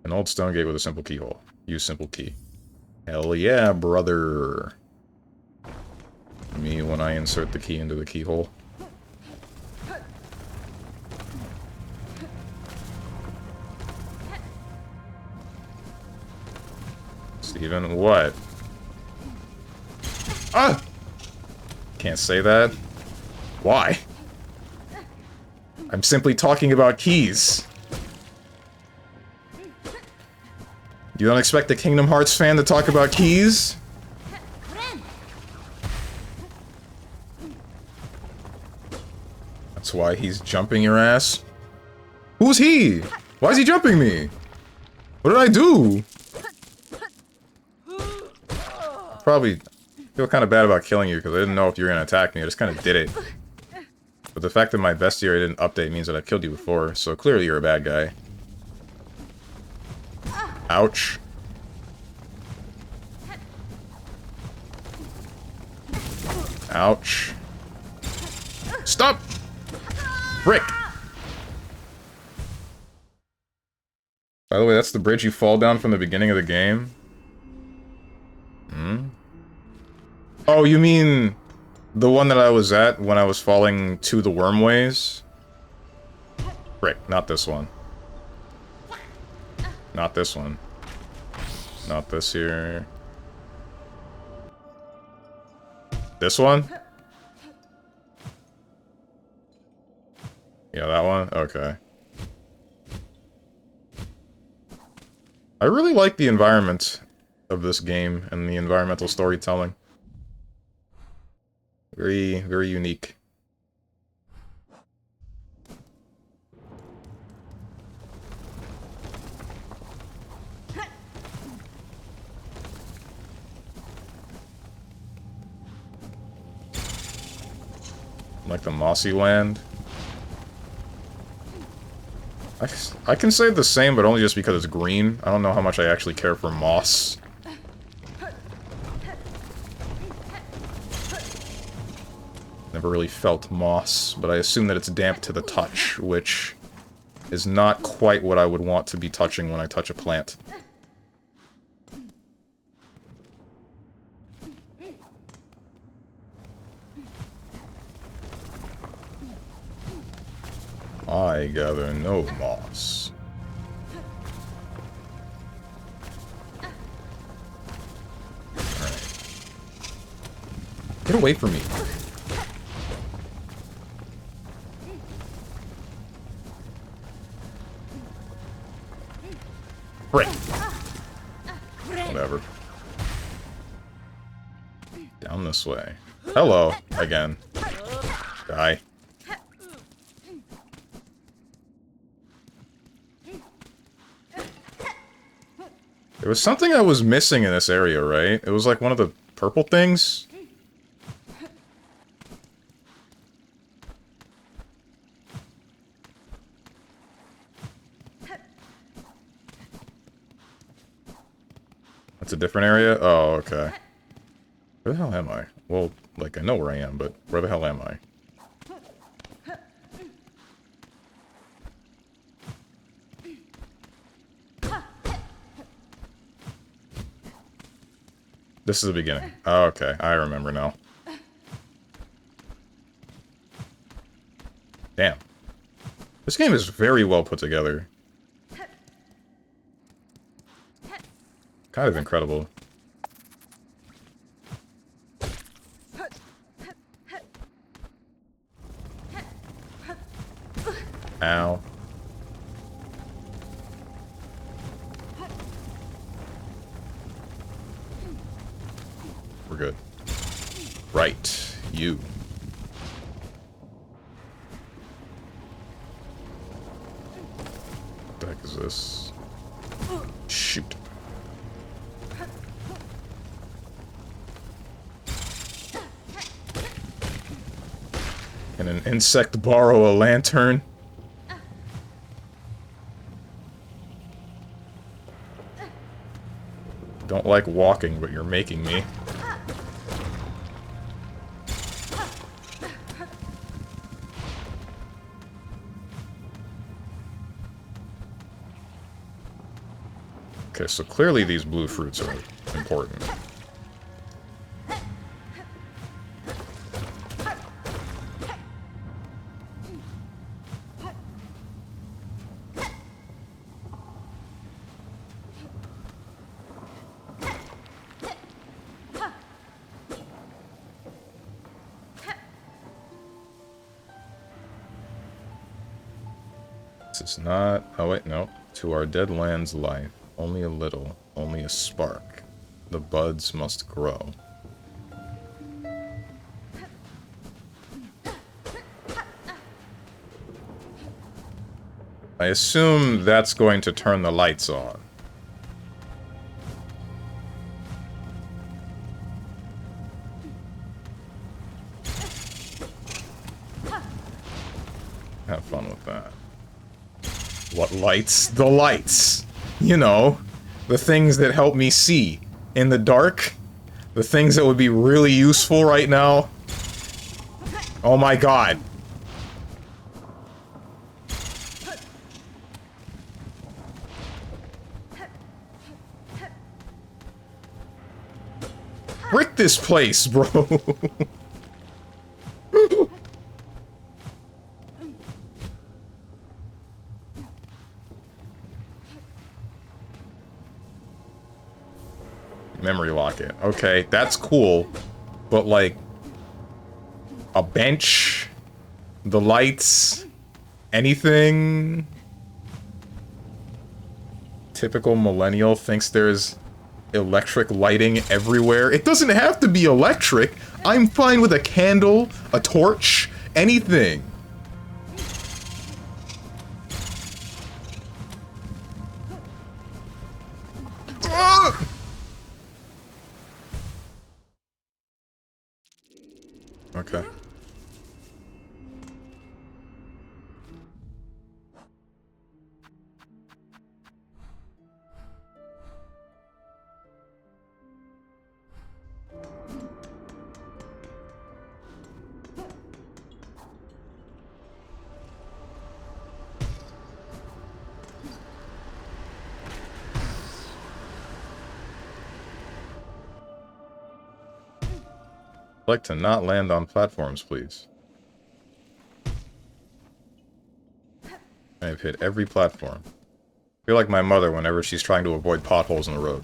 An old stone gate with a simple keyhole. Use simple key. Hell yeah, brother. Me when I insert the key into the keyhole. Steven, what? Ah! Can't say that. Why? I'm simply talking about keys. You don't expect a Kingdom Hearts fan to talk about keys? That's why he's jumping your ass. Who's he? Why is he jumping me? What did I do? I probably feel kind of bad about killing you because I didn't know if you were going to attack me. I just kind of did it. But the fact that my bestiary didn't update means that I've killed you before, so clearly you're a bad guy. Ouch. Ouch. Stop! Frick! By the way, that's the bridge you fall down from the beginning of the game? Hmm? Oh, you mean the one that I was at when I was falling to the wormways? Frick, not this one. Not this one. Not this here. This one? Yeah, that one? Okay. I really like the environment of this game and the environmental storytelling. Very, very unique. Like the mossy land. I can say the same, but only just because it's green. I don't know how much I actually care for moss. Never really felt moss, but I assume that it's damp to the touch, which is not quite what I would want to be touching when I touch a plant. I gather no moss. Alright. Get away from me. Frick. Whatever. Down this way. Hello, again. Die. There was something I was missing in this area, right? It was like one of the purple things? That's a different area? Oh, okay. Where the hell am I? Well, like, I know where I am, but where the hell am I? This is the beginning. Oh, okay, I remember now. Damn. This game is very well put together. Kind of incredible. Ow. We're good. Right. You. What the heck is this? Shoot. Can an insect borrow a lantern? Don't like walking, but you're making me. Okay, so clearly these blue fruits are important. This is not... Oh wait, no. To our dead land's life, only a little, only a spark. The buds must grow. I assume that's going to turn the lights on. Have fun with that. What lights? The lights! You know, the things that help me see in the dark. The things that would be really useful right now. Oh my god. Brick this place, bro! Memory lock it. Okay, that's cool. But, like... a bench? The lights? Anything? Typical millennial thinks there's electric lighting everywhere. It doesn't have to be electric. I'm fine with a candle, a torch, anything. Okay. I'd like to not land on platforms, please. I've hit every platform. I feel like my mother whenever she's trying to avoid potholes in the road.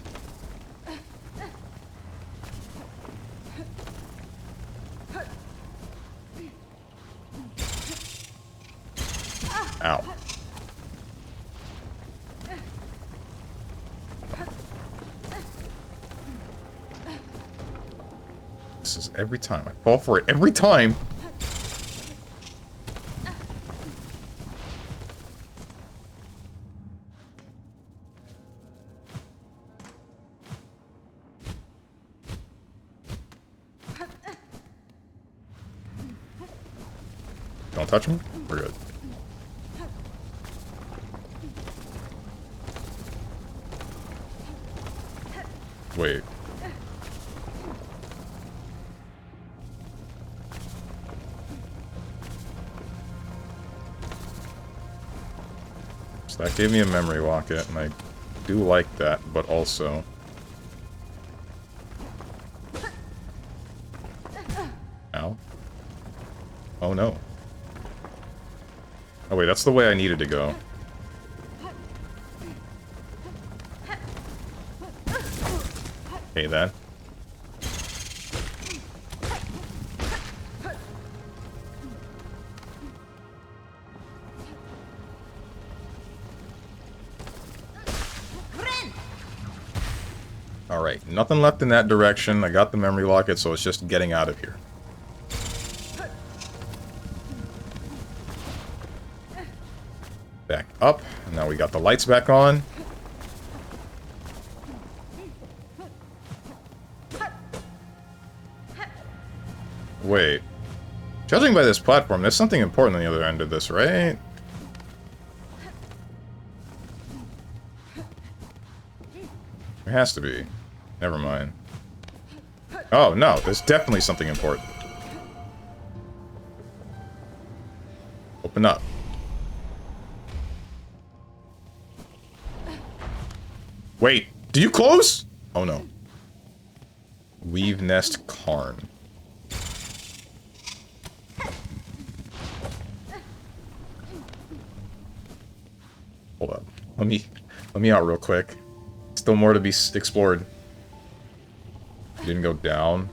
Ow. This is every time. I fall for it every time. Don't touch me? We're good. Wait. So that gave me a memory locket, and I do like that, but also... Ow. Oh no. Oh wait, that's the way I needed to go. Hey, that. Alright, nothing left in that direction. I got the memory locket, so it's just getting out of here. Back up. And now we got the lights back on. Wait. Judging by this platform, there's something important on the other end of this, right? There has to be. Never mind. Oh, no, there's definitely something important. Open up. Wait, do you close? Oh, no. Weave Nest Cairn. Hold up. Let me out real quick. Still more to be explored. You didn't go down.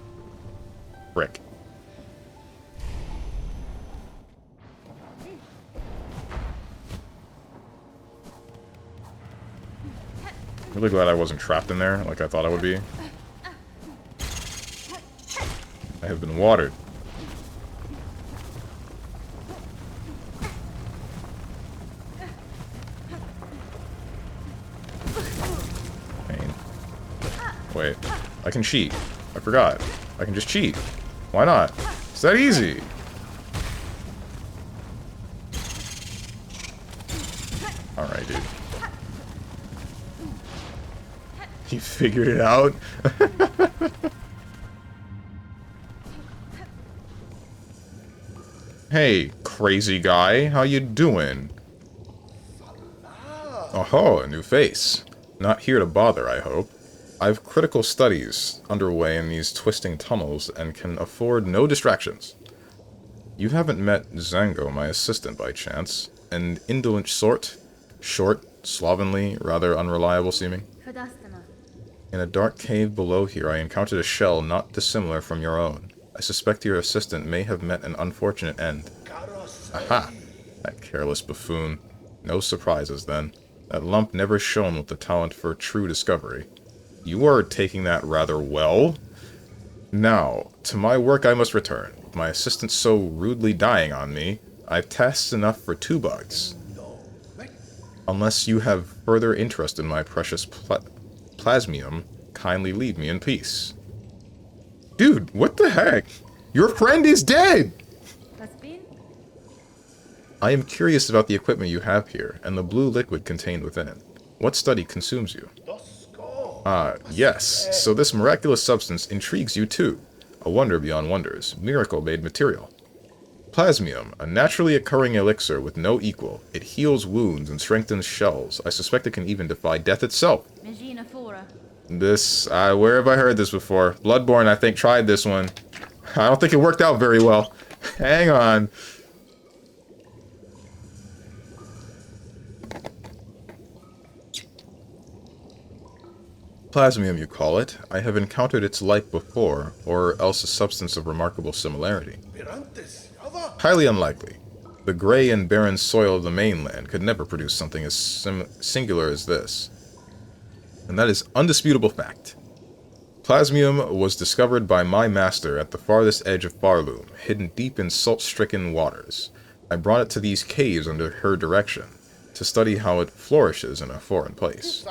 Frick. Really glad I wasn't trapped in there like I thought I would be. I have been watered. Pain. Wait. I can cheat. I forgot. I can just cheat. Why not? It's that easy. Alright, dude. You figured it out? Hey, crazy guy. How you doing? Oh, a new face. Not here to bother, I hope. I've critical studies underway in these twisting tunnels and can afford no distractions. You haven't met Zango, my assistant, by chance? An indolent sort? Short, slovenly, rather unreliable seeming? In a dark cave below here, I encountered a shell not dissimilar from your own. I suspect your assistant may have met an unfortunate end. Aha! That careless buffoon. No surprises, then. That lump never shone with the talent for true discovery. You are taking that rather well. Now, to my work I must return. With my assistant so rudely dying on me, I've tasks enough for 2 bugs. Unless you have further interest in my precious plasmium, kindly leave me in peace. Dude, what the heck? Your friend is dead! I am curious about the equipment you have here, and the blue liquid contained within it. What study consumes you? Ah, yes. So this miraculous substance intrigues you too. A wonder beyond wonders. Miracle-made material. Plasmium, a naturally occurring elixir with no equal. It heals wounds and strengthens shells. I suspect it can even defy death itself. This, where have I heard this before? Bloodborne, I think, tried this one. I don't think it worked out very well. Hang on. Plasmium, you call it. I have encountered its like before, or else a substance of remarkable similarity. Highly unlikely. The grey and barren soil of the mainland could never produce something as singular as this. And that is undisputable fact. Plasmium was discovered by my master at the farthest edge of Farloom, hidden deep in salt-stricken waters. I brought it to these caves under her direction, to study how it flourishes in a foreign place.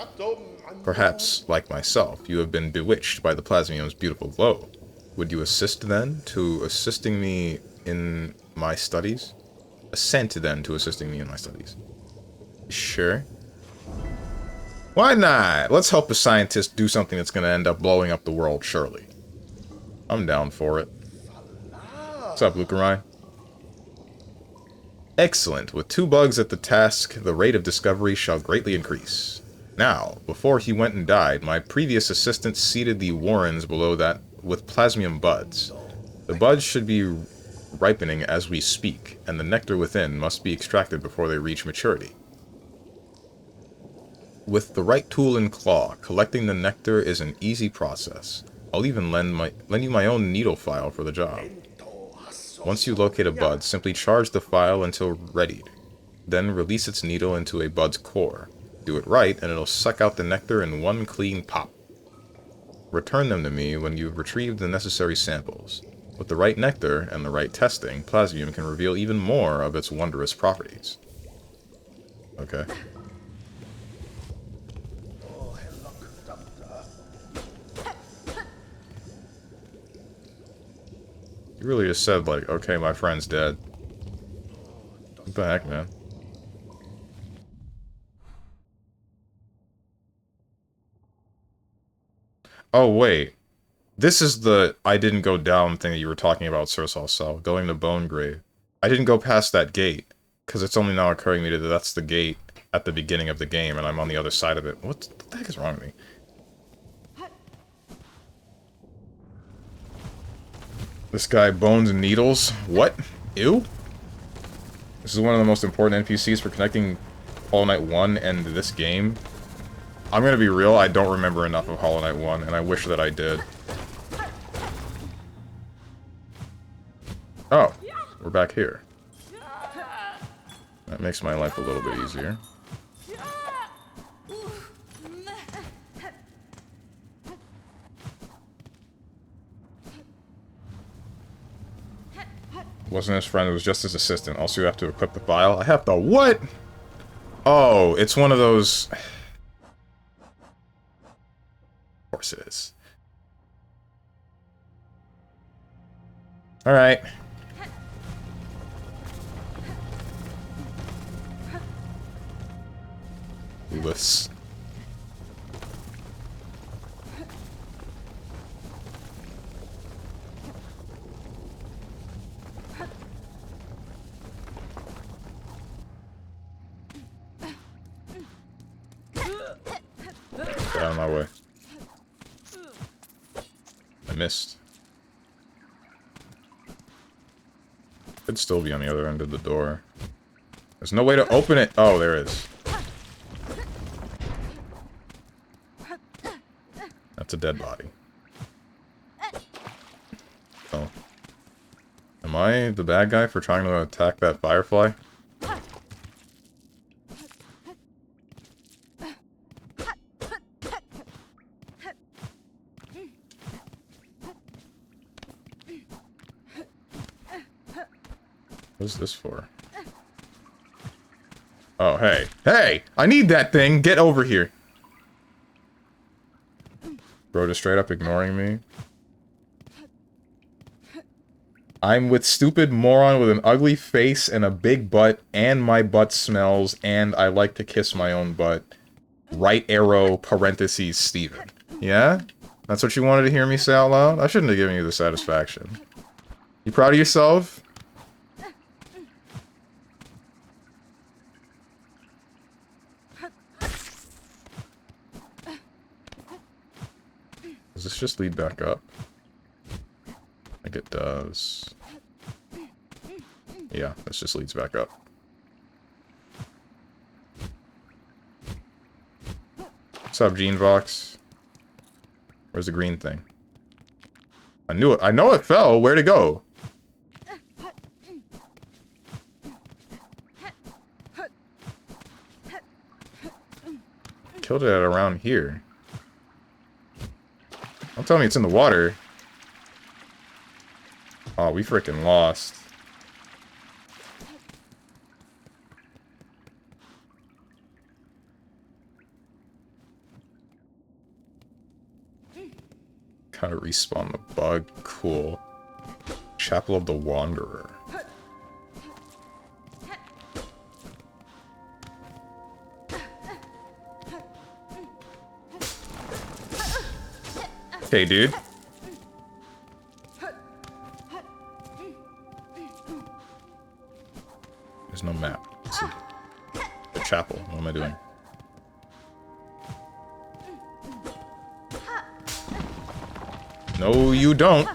Perhaps, like myself, you have been bewitched by the plasmium's beautiful glow. Would you assist, then, to assisting me in my studies? Assent, then, to assisting me in my studies. Sure. Why not? Let's help a scientist do something that's going to end up blowing up the world, surely. I'm down for it. What's up, Lucarai? Excellent. With 2 bugs at the task, the rate of discovery shall greatly increase. Now, before he went and died, my previous assistant seeded the warrens below that with plasmium buds. The buds should be ripening as we speak, and the nectar within must be extracted before they reach maturity. With the right tool and claw, collecting the nectar is an easy process. I'll even lend you my own needle file for the job. Once you locate a bud, simply charge the file until readied. Then release its needle into a bud's core. Do it right, and it'll suck out the nectar in one clean pop. Return them to me when you've retrieved the necessary samples. With the right nectar and the right testing, Plasmium can reveal even more of its wondrous properties. Okay. You really just said, like, okay, my friend's dead. What the heck, man? Oh, wait. This is the I didn't go down thing that you were talking about, Silksong, going to Bone Grave. I didn't go past that gate, because it's only now occurring to me that that's the gate at the beginning of the game, and I'm on the other side of it. What the heck is wrong with me? This guy, Bones and Needles? What? Ew? This is one of the most important NPCs for connecting Hollow Knight 1 and this game. I'm gonna be real, I don't remember enough of Hollow Knight 1, and I wish that I did. Oh, we're back here. That makes my life a little bit easier. Wasn't his friend, it was just his assistant. Also, you have to equip the file. I have to what? Oh, it's one of those... Of course it is. Alright. Lewis. Get out of my way. I missed. Could still be on the other end of the door. There's no way to open it. Oh, there is. That's a dead body. Oh. Am I the bad guy for trying to attack that firefly? What's this for? Oh, hey. Hey! I need that thing! Get over here! Bro, just straight up ignoring me. I'm with stupid moron with an ugly face and a big butt, and my butt smells, and I like to kiss my own butt. Right arrow, parentheses, Steven. Yeah? That's what you wanted to hear me say out loud? I shouldn't have given you the satisfaction. You proud of yourself? Does this just lead back up? I think it does. Yeah, this just leads back up. What's up, Gene Vox? Where's the green thing? I knew it. I know it fell. Where'd it go? Killed it at around here. Don't tell me it's in the water. Oh, we freaking lost. Kind of respawn the bug. Cool. Chapel of the Wanderer. Okay, dude. There's no map. Let's see. The chapel. What am I doing? No, you don't.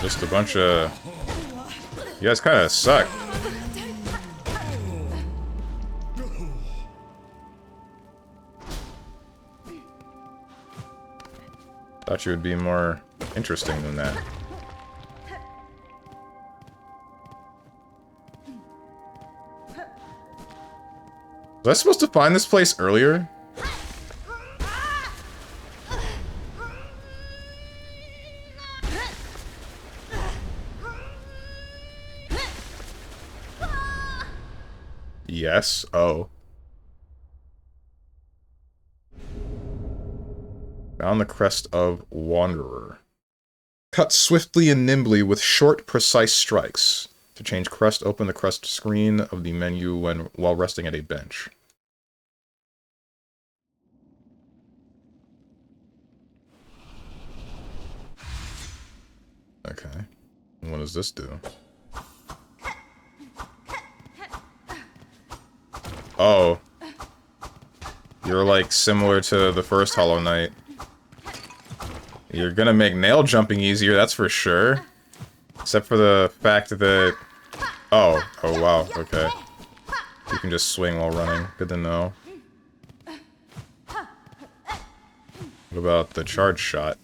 Just a bunch of... You guys kind of suck. Thought you would be more interesting than that. Was I supposed to find this place earlier? Yes. Oh. Found the crest of Wanderer. Cut swiftly and nimbly with short, precise strikes. To change crest, open the crest screen of the menu while resting at a bench. Okay. And what does this do? Oh. You're like similar to the first Hollow Knight. You're gonna make nail jumping easier, that's for sure. Except for the fact that... Oh. Oh, wow. Okay. You can just swing while running. Good to know. What about the charge shot?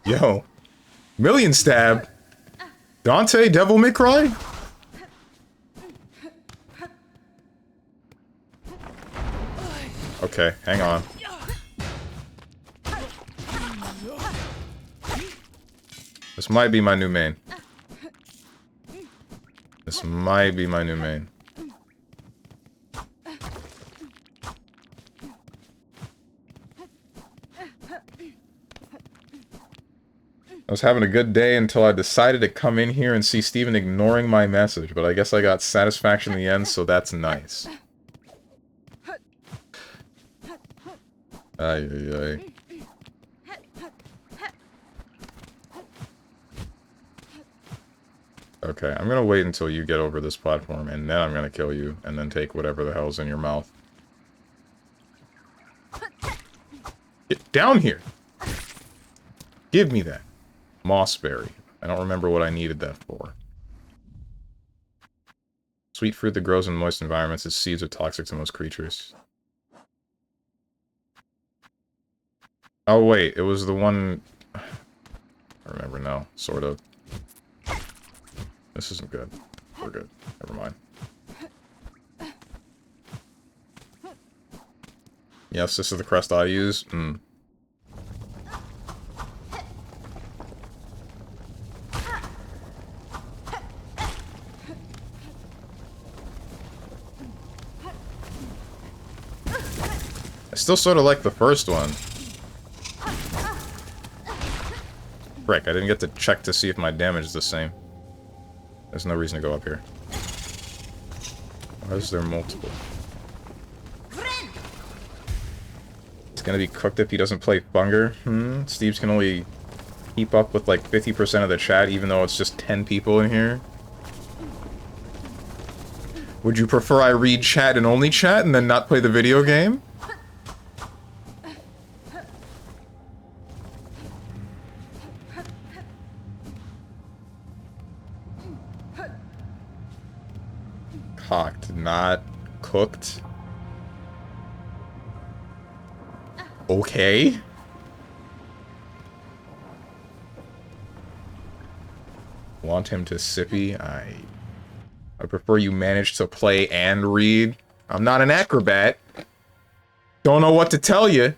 Yo. Million stab! Dante, Devil May Cry? Okay, hang on. This might be my new main. This might be my new main. I was having a good day until I decided to come in here and see Steven ignoring my message, but I guess I got satisfaction in the end, so that's nice. Ay, ay, ay. Okay, I'm gonna wait until you get over this platform, and then I'm gonna kill you, and then take whatever the hell's in your mouth. Get down here! Give me that. Mossberry. I don't remember what I needed that for. Sweet fruit that grows in moist environments. Its seeds are toxic to most creatures. Oh wait, it was the one... I remember now, sort of. This isn't good. We're good. Never mind. Yes, this is the crest I use. Hmm. I still sort of like the first one. Frick, I didn't get to check to see if my damage is the same. There's no reason to go up here. Why is there multiple? It's gonna be cooked if he doesn't play Funger. Steve's can only keep up with like 50% of the chat, even though it's just 10 people in here. Would you prefer I read chat and only chat and then not play the video game? Cocked, not cooked. Okay. Want him to sippy? I prefer you manage to play and read. I'm not an acrobat. Don't know what to tell you.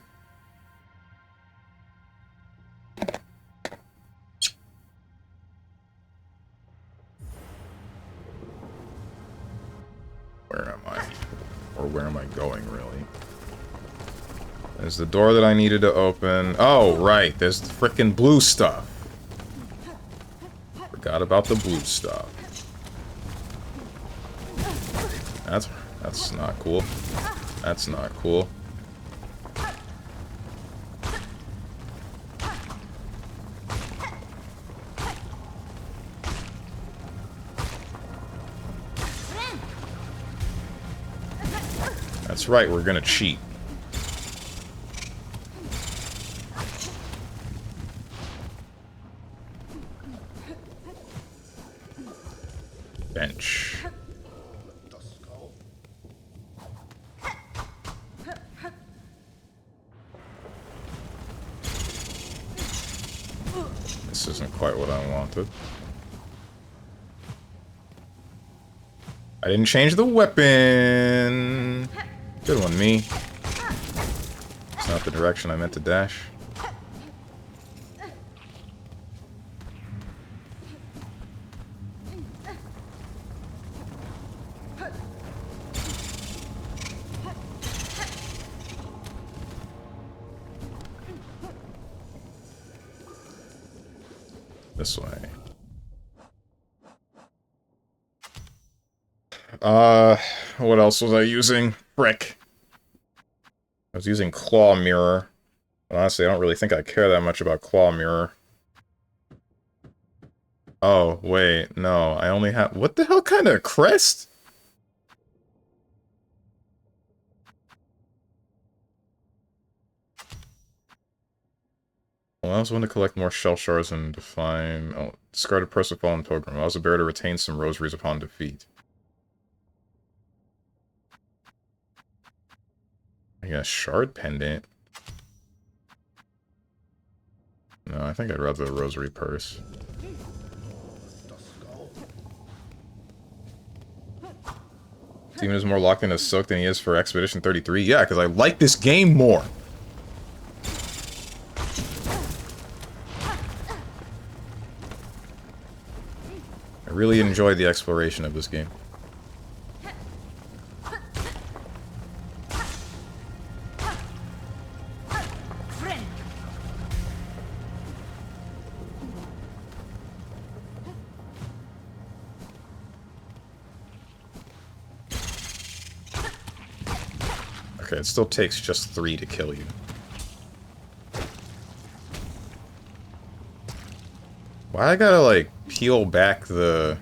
Where am I? Or where am I going, really? There's the door that I needed to open. Oh, right. There's the frickin' blue stuff. Forgot about the blue stuff. That's not cool. That's not cool. That's right, we're gonna cheat. Bench. This isn't quite what I wanted. I didn't change the weapon. Good one, me. It's not the direction I meant to dash. This way. What else was I using? Frick. I was using Claw Mirror. Honestly, I don't really think I care that much about Claw Mirror. Oh, wait, no, I only have... What the hell kind of crest? Well, I was one to collect more shell shards and define... Oh, discarded Persephonean Pilgrim. I was a bear to retain some rosaries upon defeat. I got a shard pendant. No, I think I'd rather the rosary purse. Steven is more locked into Silk than he is for Expedition 33. Yeah, because I like this game more. I really enjoyed the exploration of this game. Okay, it still takes just 3 to kill you. Why I gotta, like, peel back the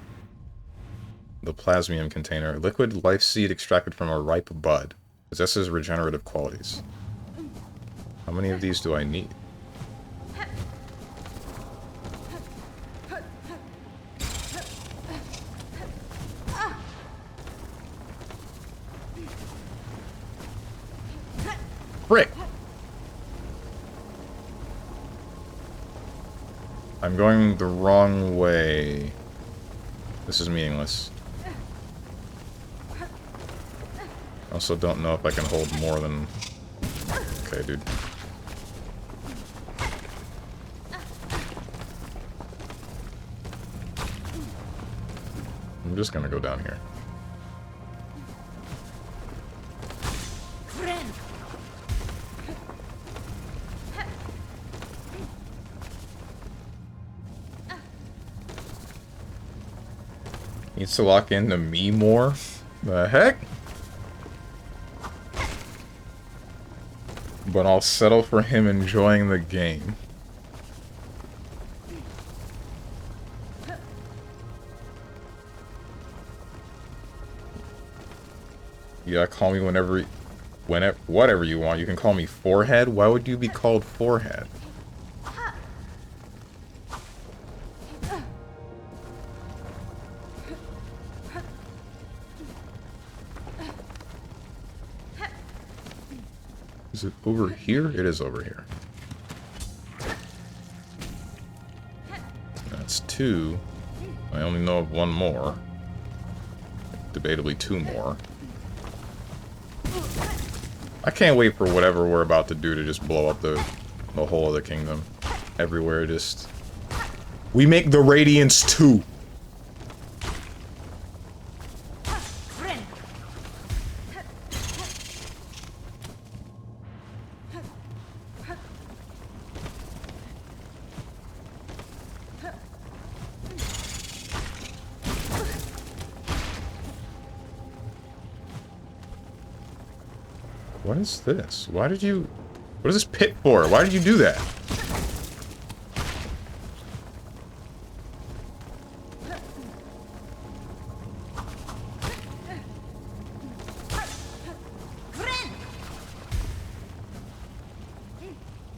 plasmium container? Liquid life seed extracted from a ripe bud. Possesses regenerative qualities. How many of these do I need? Frick! I'm going the wrong way. This is meaningless. I also don't know if I can hold more than... Okay, dude. I'm just gonna go down here. Needs to lock into me more? The heck? But I'll settle for him enjoying the game. Yeah, call me whenever, whatever you want. You can call me Forehead. Why would you be called Forehead? Is it over here? It is over here. That's 2. I only know of 1 more. Debatably 2 more. I can't wait for whatever we're about to do to just blow up the whole of the kingdom. Everywhere, just... We make the Radiance 2! What is this? Why did you... What is this pit for? Why did you do that?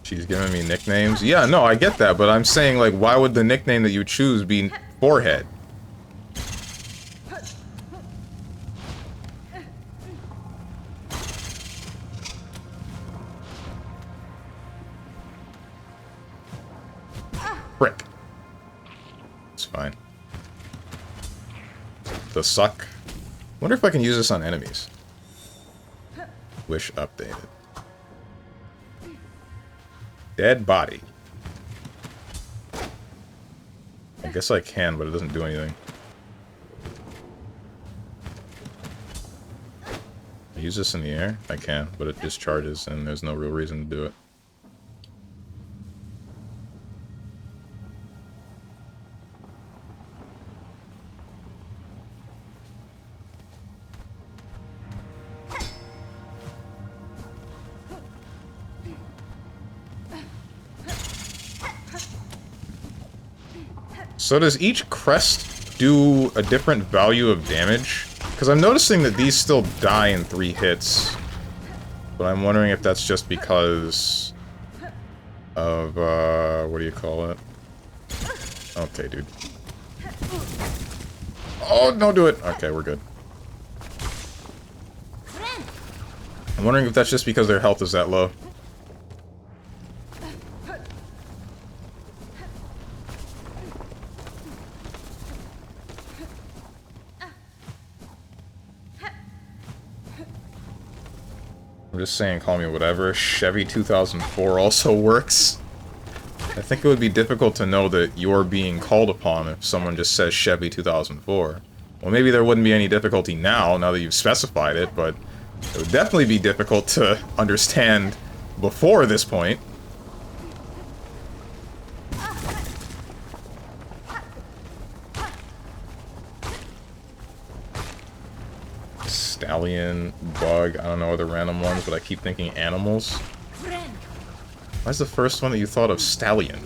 She's giving me nicknames? Yeah, no, I get that, but I'm saying, like, why would the nickname that you choose be Forehead? Frick. It's fine. The suck. Wonder if I can use this on enemies. Wish updated. Dead body. I guess I can, but it doesn't do anything. I use this in the air? I can, but it discharges and there's no real reason to do it. So does each crest do a different value of damage? Because I'm noticing that these still die in 3 hits. But I'm wondering if that's just because of, what do you call it? Okay, dude. Oh, don't do it! Okay, we're good. I'm wondering if that's just because their health is that low. I'm just saying, call me whatever. Chevy 2004 also works. I think it would be difficult to know that you're being called upon if someone just says Chevy 2004. Well, maybe there wouldn't be any difficulty now that you've specified it, but it would definitely be difficult to understand before this point. Stallion, bug, I don't know other random ones, but I keep thinking animals. Why's the first one that you thought of stallion?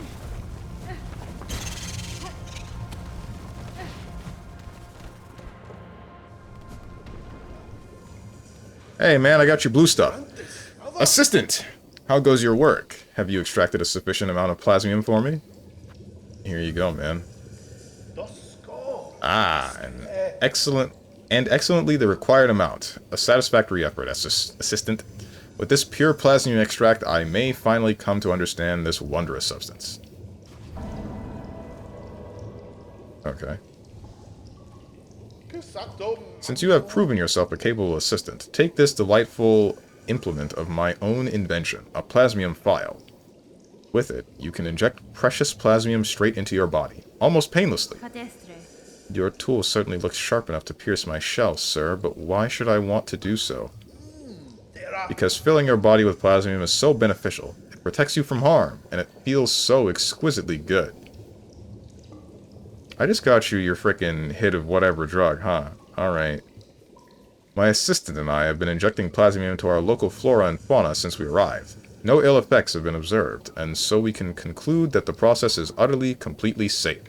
Hey man, I got your blue stuff. Assistant! How goes your work? Have you extracted a sufficient amount of plasmium for me? Here you go, man. Ah, an excellent... And excellently the required amount. A satisfactory effort, assistant. With this pure plasmium extract, I may finally come to understand this wondrous substance. Okay. Since you have proven yourself a capable assistant, take this delightful implement of my own invention, a plasmium file. With it, you can inject precious plasmium straight into your body, almost painlessly. Your tool certainly looks sharp enough to pierce my shell, sir, but why should I want to do so? Because filling your body with plasmium is so beneficial. It protects you from harm, and it feels so exquisitely good. I just got you your frickin' hit of whatever drug, huh? Alright. My assistant and I have been injecting plasmium into our local flora and fauna since we arrived. No ill effects have been observed, and so we can conclude that the process is utterly, completely safe.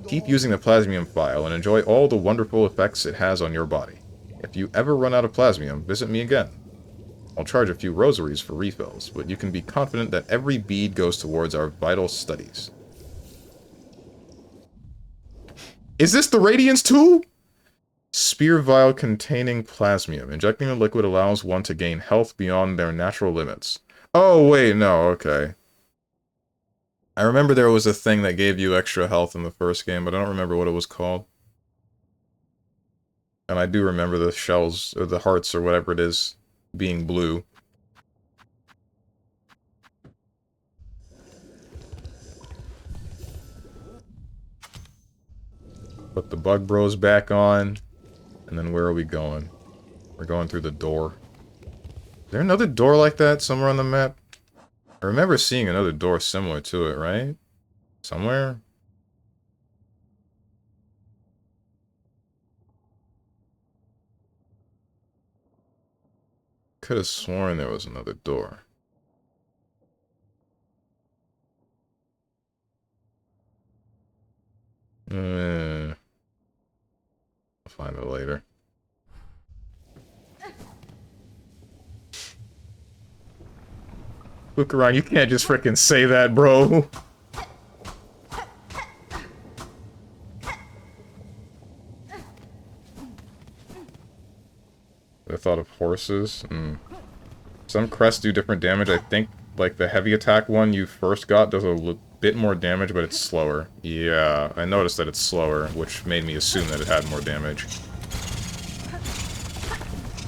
Keep using the plasmium file and enjoy all the wonderful effects it has on your body. If you ever run out of plasmium, visit me again. I'll charge a few rosaries for refills, but you can be confident that every bead goes towards our vital studies. Is this the Radiance tool? Spear vial containing plasmium. Injecting the liquid allows one to gain health beyond their natural limits. Oh, wait, no, okay. I remember there was a thing that gave you extra health in the first game, but I don't remember what it was called. And I do remember the shells, or the hearts, or whatever it is, being blue. Put the bug bros back on. And then where are we going? We're going through the door. Is there another door like that somewhere on the map? I remember seeing another door similar to it, right? Somewhere? Could have sworn there was another door. I'll find it later. Look around, you can't just frickin' say that, bro. I thought of horses. Some crests do different damage. I think, like, the heavy attack one you first got does a bit more damage, but it's slower. Yeah, I noticed that it's slower, which made me assume that it had more damage.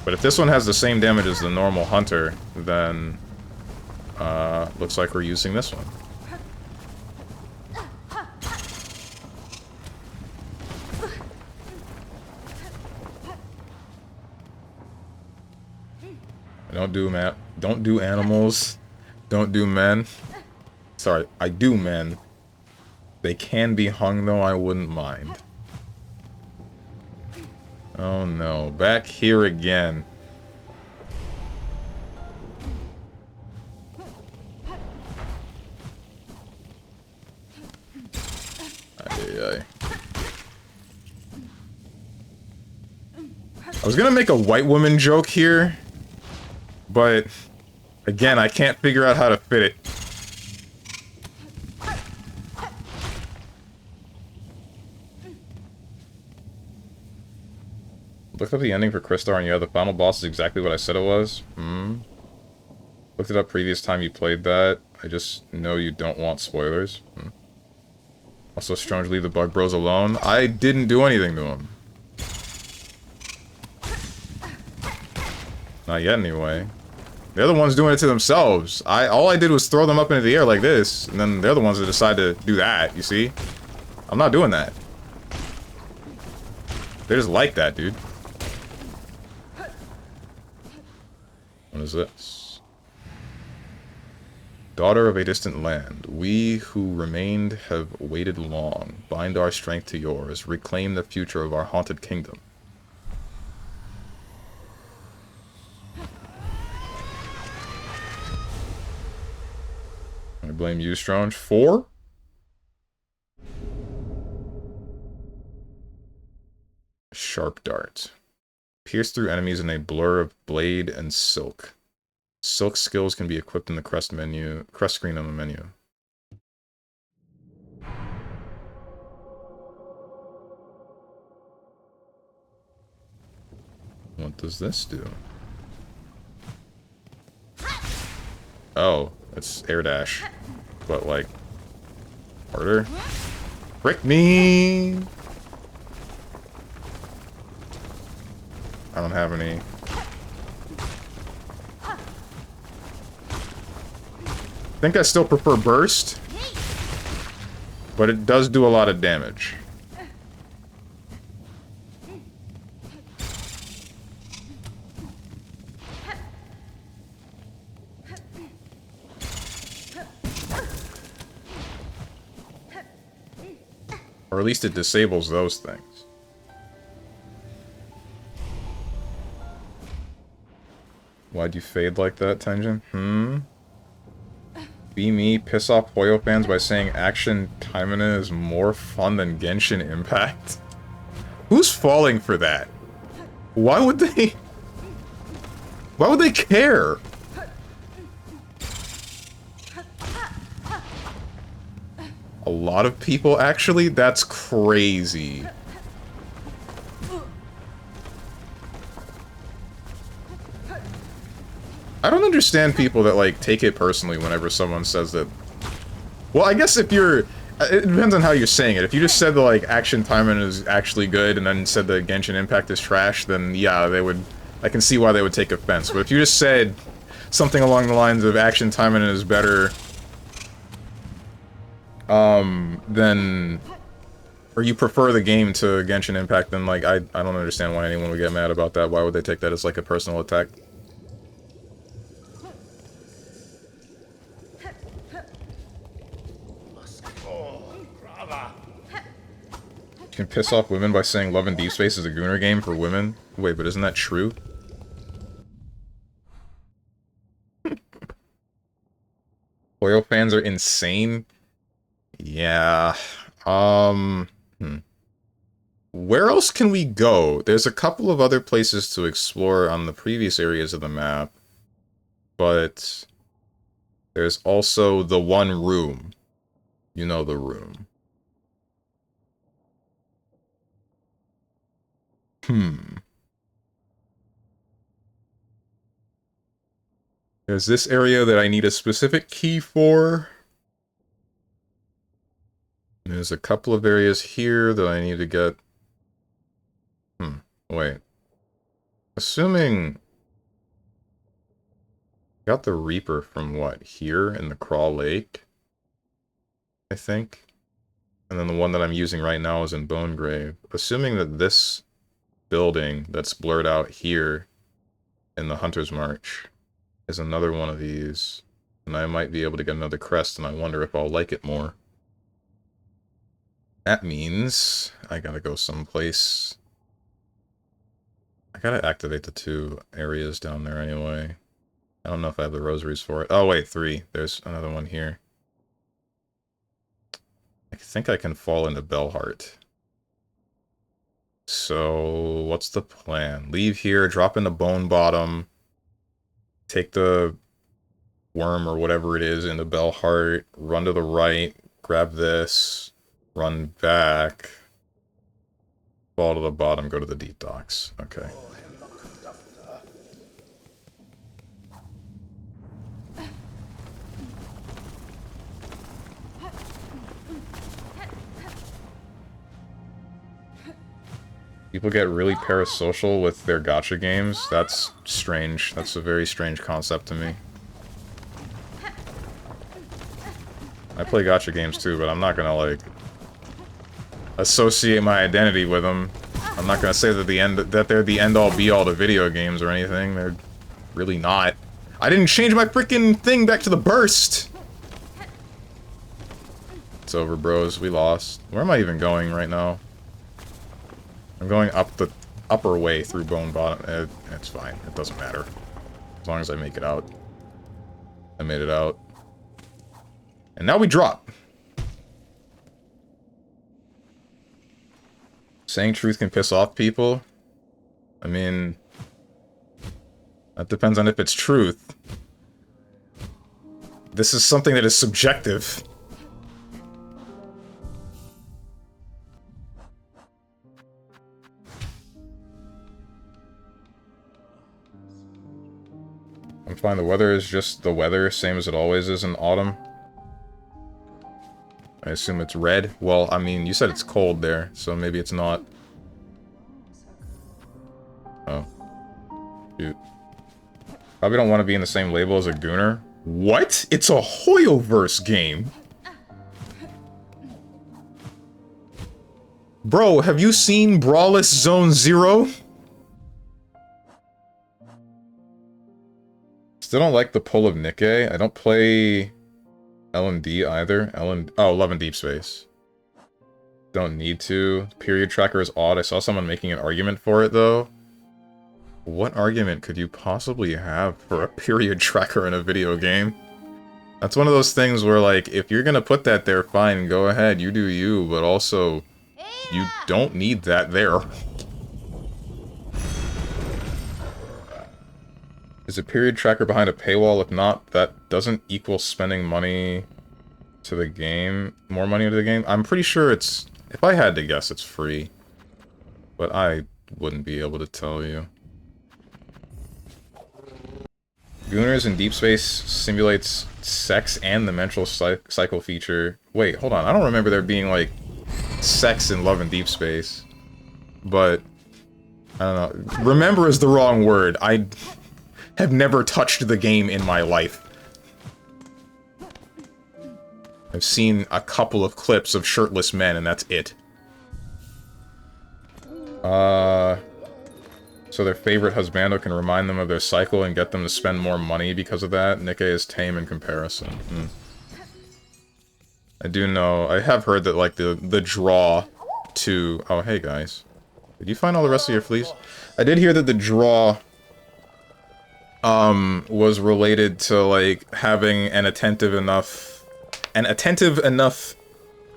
But if this one has the same damage as the normal hunter, then looks like we're using this one. Don't do animals. Don't do men. Sorry, I do men. They can be hung though, I wouldn't mind. Oh no, back here again. Ay. I was gonna make a white woman joke here, but again, I can't figure out how to fit it. Looked up the ending for Crystar, and yeah, the final boss is exactly what I said it was. Looked it up previous time you played that. I just know you don't want spoilers. Also, Strong, leave the bug bros alone. I didn't do anything to him. Not yet, anyway. They're the ones doing it to themselves. All I did was throw them up into the air like this, and then they're the ones that decide to do that, you see? I'm not doing that. They're just like that, dude. What is this? Daughter of a distant land, we who remained have waited long. Bind our strength to yours. Reclaim the future of our haunted kingdom. I blame you, Strange. 4? Sharp dart. Pierce through enemies in a blur of blade and silk. Silk skills can be equipped in the crest screen on the menu. What does this do? Oh, it's air dash. But like harder? Frick me! I don't have any. I think I still prefer burst, but it does do a lot of damage. Or at least it disables those things. Why'd you fade like that, Tenjin? Be me, piss off Hoyo fans by saying Action Taimana is more fun than Genshin Impact? Who's falling for that? Why would they... Why would they care? A lot of people, actually? That's crazy. I don't understand people that, like, take it personally whenever someone says that... Well, I guess if you're... It depends on how you're saying it. If you just said that, like, Action Timing is actually good, and then said that Genshin Impact is trash, then, yeah, they would... I can see why they would take offense. But if you just said something along the lines of Action Timing is better... then... Or you prefer the game to Genshin Impact, then, like, I don't understand why anyone would get mad about that. Why would they take that as, like, a personal attack? You can piss off women by saying Love and Deep Space is a Gooner game for women? Wait, but isn't that true? Oil fans are insane? Yeah. Where else can we go? There's a couple of other places to explore on the previous areas of the map. But... there's also the one room. You know the room. There's this area that I need a specific key for. There's a couple of areas here that I need to get... wait. Assuming... Got the Reaper from what? Here in the Crawl Lake? I think. And then the one that I'm using right now is in Bone Grave. Assuming that this building that's blurred out here in the Hunter's March is another one of these, and I might be able to get another crest, and I wonder if I'll like it more. That means I gotta go someplace. I gotta activate the 2 areas down there anyway. I don't know if I have the rosaries for it. Oh wait, 3. There's another one here. I think I can fall into Bellheart. So, what's the plan? Leave here, drop into Bone Bottom, take the worm or whatever it is into Bellheart, run to the right, grab this, run back, fall to the bottom, go to the deep docks. Okay. People get really parasocial with their gacha games. That's strange. That's a very strange concept to me. I play gacha games too, but I'm not gonna, like, associate my identity with them. I'm not gonna say that they're the end-all be-all to video games or anything. They're really not. I didn't change my freaking thing back to the burst! It's over, bros. We lost. Where am I even going right now? I'm going up the upper way through Bone Bottom. It's fine. It doesn't matter. As long as I make it out. I made it out. And now we drop. Saying truth can piss off people? I mean... that depends on if it's truth. This is something that is subjective. I'm fine, the weather is just the weather, same as it always is in autumn. I assume it's red. Well, I mean, you said it's cold there, so maybe it's not. Oh. Shoot. Probably don't want to be in the same label as a Gooner. What? It's a Hoyoverse game! Bro, have you seen Brawless Zone Zero? Still don't like the pull of Nikkei. I don't play L&D either. Oh, Love and Deep Space. Don't need to. Period tracker is odd. I saw someone making an argument for it, though. What argument could you possibly have for a period tracker in a video game? That's one of those things where, like, if you're gonna put that there, fine, go ahead, you do you, but also, you don't need that there. Is a period tracker behind a paywall? If not, that doesn't equal spending money to the game. More money to the game? I'm pretty sure it's... if I had to guess, it's free. But I wouldn't be able to tell you. Gooners in Deep Space simulates sex and the menstrual cycle feature. Wait, hold on. I don't remember there being, like, sex in Love and Deep Space. But, I don't know. Remember is the wrong word. I have never touched the game in my life. I've seen a couple of clips of shirtless men, and that's it. So their favorite husbando can remind them of their cycle and get them to spend more money because of that? Nikkei is tame in comparison. I do know, I have heard that, like, the draw to... oh, hey, guys. Did you find all the rest of your fleas? I did hear that the draw... was related to, like, having an attentive enough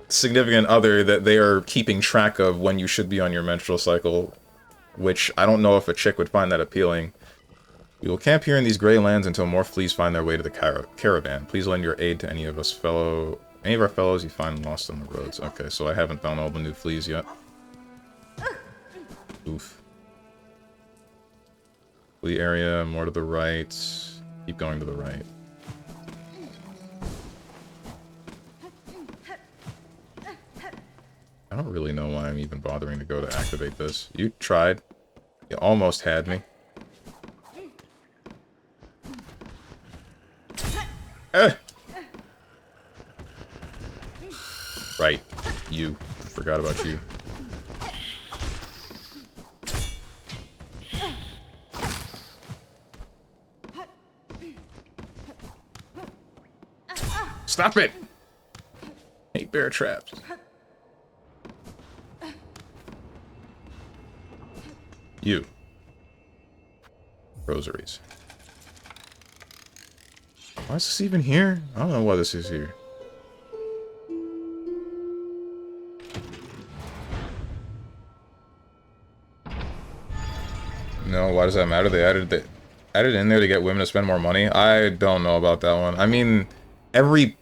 significant other that they are keeping track of when you should be on your menstrual cycle, which I don't know if a chick would find that appealing. We will camp here in these gray lands until more fleas find their way to the caravan. Please lend your aid to any of our fellows you find lost on the roads. Okay, so I haven't found all the new fleas yet. Oof. Flea area, more to the right. Keep going to the right. I don't really know why I'm even bothering to go to activate this. You tried. You almost had me. Eh. Right. You. Forgot about you. Stop it! Hate bear traps. You. Rosaries. Why is this even here? I don't know why this is here. No, why does that matter? They added in there to get women to spend more money? I don't know about that one. I mean, every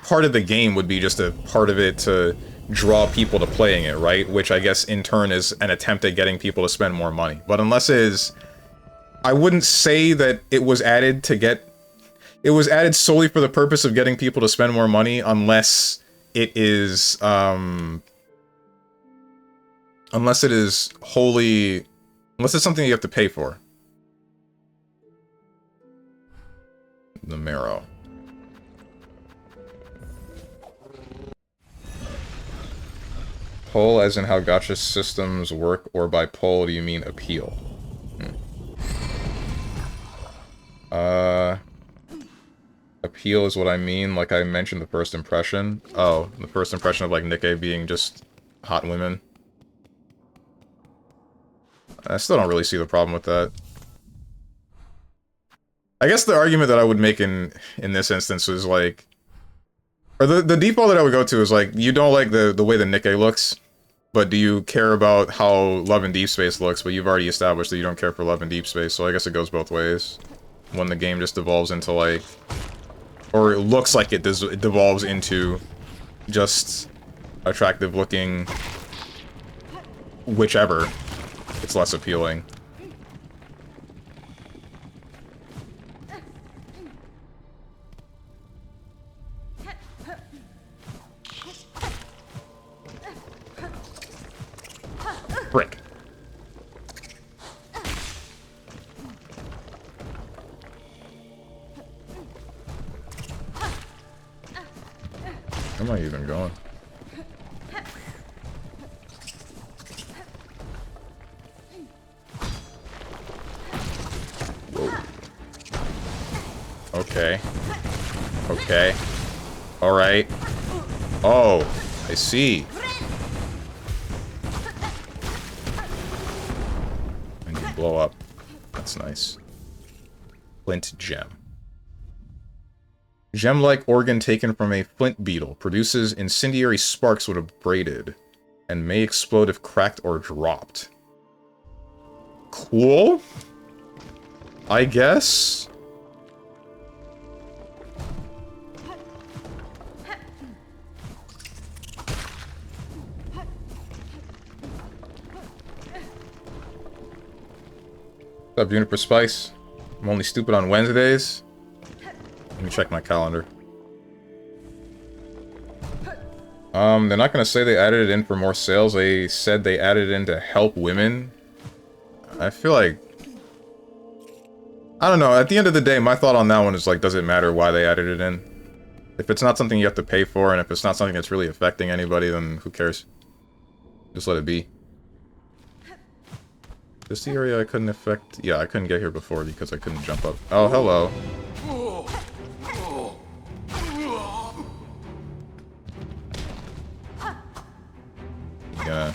part of the game would be just a part of it to draw people to playing it, right? Which I guess in turn is an attempt at getting people to spend more money. But unless it is... I wouldn't say that it was added to get... It was added solely for the purpose of getting people to spend more money, unless it is, unless it is wholly... Unless it's something you have to pay for. The marrow. Pull as in how gacha systems work, or by pull do you mean appeal? Appeal is what I mean, like I mentioned the first impression. Oh, the first impression of like Nikkei being just hot women. I still don't really see the problem with that. I guess the argument that I would make in this instance is like... Or the default that I would go to is like, you don't like the way the Nikkei looks, but do you care about how Love in Deep Space looks, but you've already established that you don't care for Love in Deep Space, so I guess it goes both ways. When the game just devolves into like... Or it looks like it devolves into just attractive looking... Whichever. It's less appealing. Frick. Where am I even going? Whoa. Okay. Okay. Alright. Oh, I see. And you blow up. That's nice. Flint gem. Gem-like organ taken from a flint beetle. Produces incendiary sparks when abraded. And may explode if cracked or dropped. Cool? I guess? What's up, Juniper Spice? I'm only stupid on Wednesdays. Let me check my calendar. They're not gonna say they added it in for more sales. They said they added it in to help women. I feel like... I don't know, at the end of the day, my thought on that one is like, does it matter why they added it in? If it's not something you have to pay for, and if it's not something that's really affecting anybody, then who cares? Just let it be. This the area I couldn't affect? Yeah, I couldn't get here before because I couldn't jump up. Oh, hello. Gonna...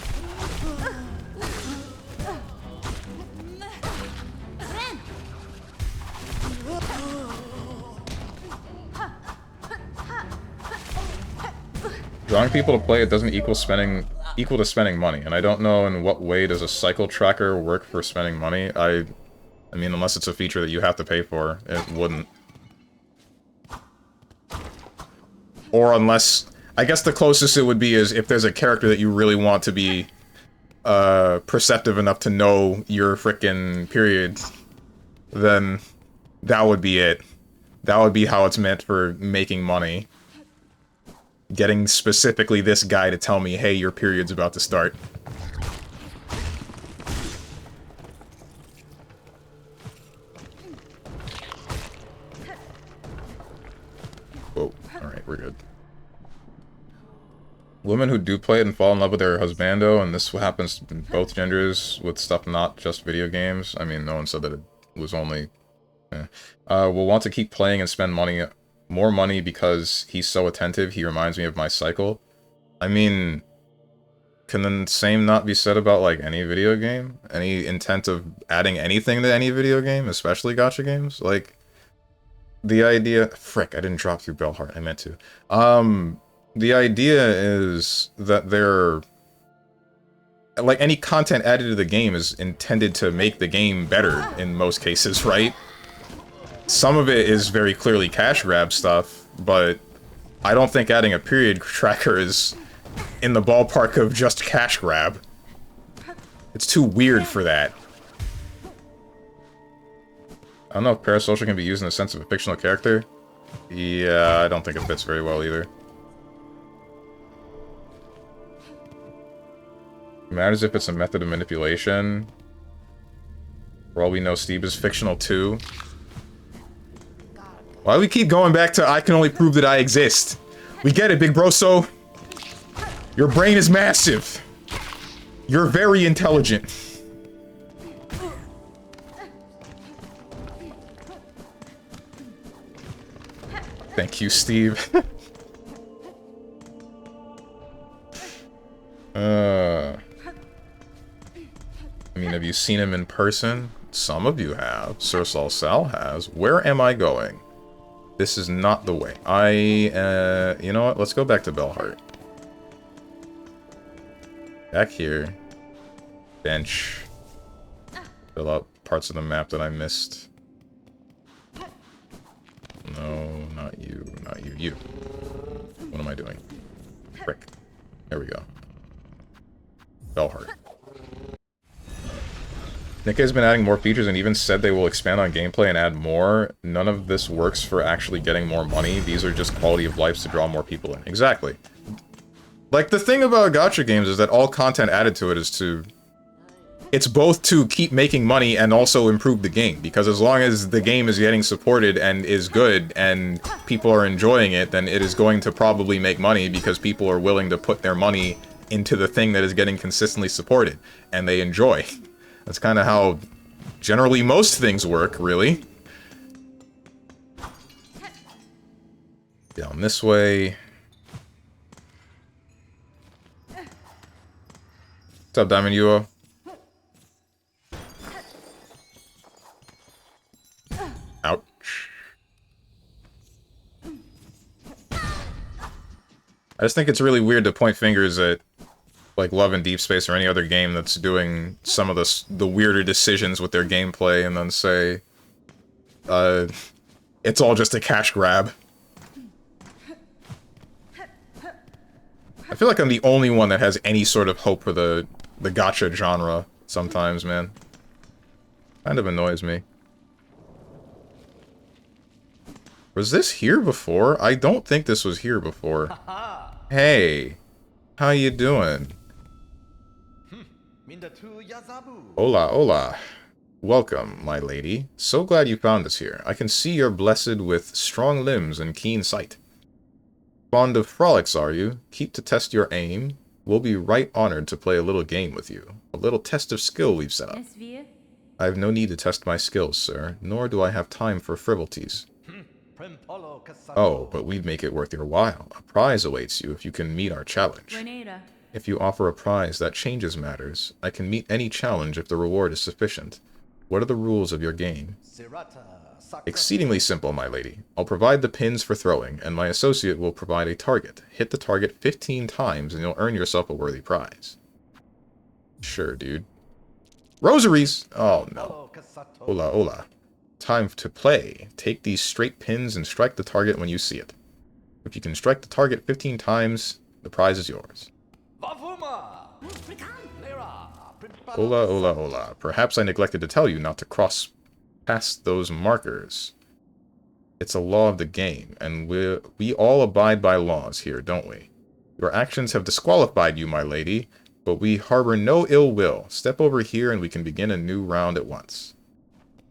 Drawing people to play it doesn't equal to spending money, and I don't know in what way does a cycle tracker work for spending money. I mean, unless it's a feature that you have to pay for, it wouldn't. Or unless... I guess the closest it would be is if there's a character that you really want to be perceptive enough to know your frickin' period, then that would be it. That would be how it's meant for making money. Getting specifically this guy to tell me, hey, your period's about to start. we're good. Women who do play it and fall in love with their husbando, and this happens in both genders with stuff not just video games. I mean, no one said that it was only... will want to keep playing and spend more money because he's so attentive. He reminds me of my cycle. I mean, can the same not be said about, like, any video game? Any intent of adding anything to any video game, especially gacha games? Like, the idea... Frick, I didn't drop through Bellheart. I meant to. The idea is that they're... Like, any content added to the game is intended to make the game better in most cases, right? Some of it is very clearly cash grab stuff, but I don't think adding a period tracker is in the ballpark of just cash grab. It's too weird for that. I don't know if parasocial can be used in the sense of a fictional character. Yeah, I don't think it fits very well either. It matters if it's a method of manipulation. For all we know, Steve is fictional too. Why do we keep going back to I can only prove that I exist? We get it, big bro, so... Your brain is massive. You're very intelligent. Thank you, Steve. I mean, have you seen him in person? Some of you have. Sir Sal has. Where am I going? This is not the way. You know what? Let's go back to Bellheart. Back here. Bench. Fill out parts of the map that I missed. No, not you. Not you. You. What am I doing? Frick. There we go. Bellheart. Nikkei has been adding more features and even said they will expand on gameplay and add more. None of this works for actually getting more money. These are just quality of life to draw more people in. Exactly. Like, the thing about gacha games is that all content added to it is to... It's both to keep making money and also improve the game. Because as long as the game is getting supported and is good and people are enjoying it, then it is going to probably make money because people are willing to put their money into the thing that is getting consistently supported. And they enjoy. That's kind of how generally most things work, really. Down this way. What's up, Diamond Yuo? Ouch. I just think it's really weird to point fingers at like Love and Deep Space or any other game that's doing some of the weirder decisions with their gameplay and then say, it's all just a cash grab. I feel like I'm the only one that has any sort of hope for the gacha genre sometimes, man. Kind of annoys me. Was this here before? I don't think this was here before. Hey, how you doing? Hola, hola. Welcome, my lady. So glad you found us here. I can see you're blessed with strong limbs and keen sight. Fond of frolics, are you? Keep to test your aim. We'll be right honored to play a little game with you. A little test of skill we've set up. I have no need to test my skills, sir, nor do I have time for frivolities. Oh, but we'd make it worth your while. A prize awaits you if you can meet our challenge. If you offer a prize, that changes matters. I can meet any challenge if the reward is sufficient. What are the rules of your game? Exceedingly simple, my lady. I'll provide the pins for throwing, and my associate will provide a target. Hit the target 15 times, and you'll earn yourself a worthy prize. Sure, dude. Rosaries! Oh, no. Hola, hola. Time to play. Take these straight pins and strike the target when you see it. If you can strike the target 15 times, the prize is yours. Hola, hola, hola. Perhaps I neglected to tell you not to cross past those markers. It's a law of the game, and we all abide by laws here, don't we? Your actions have disqualified you, my lady, but we harbor no ill will. Step over here and we can begin a new round at once.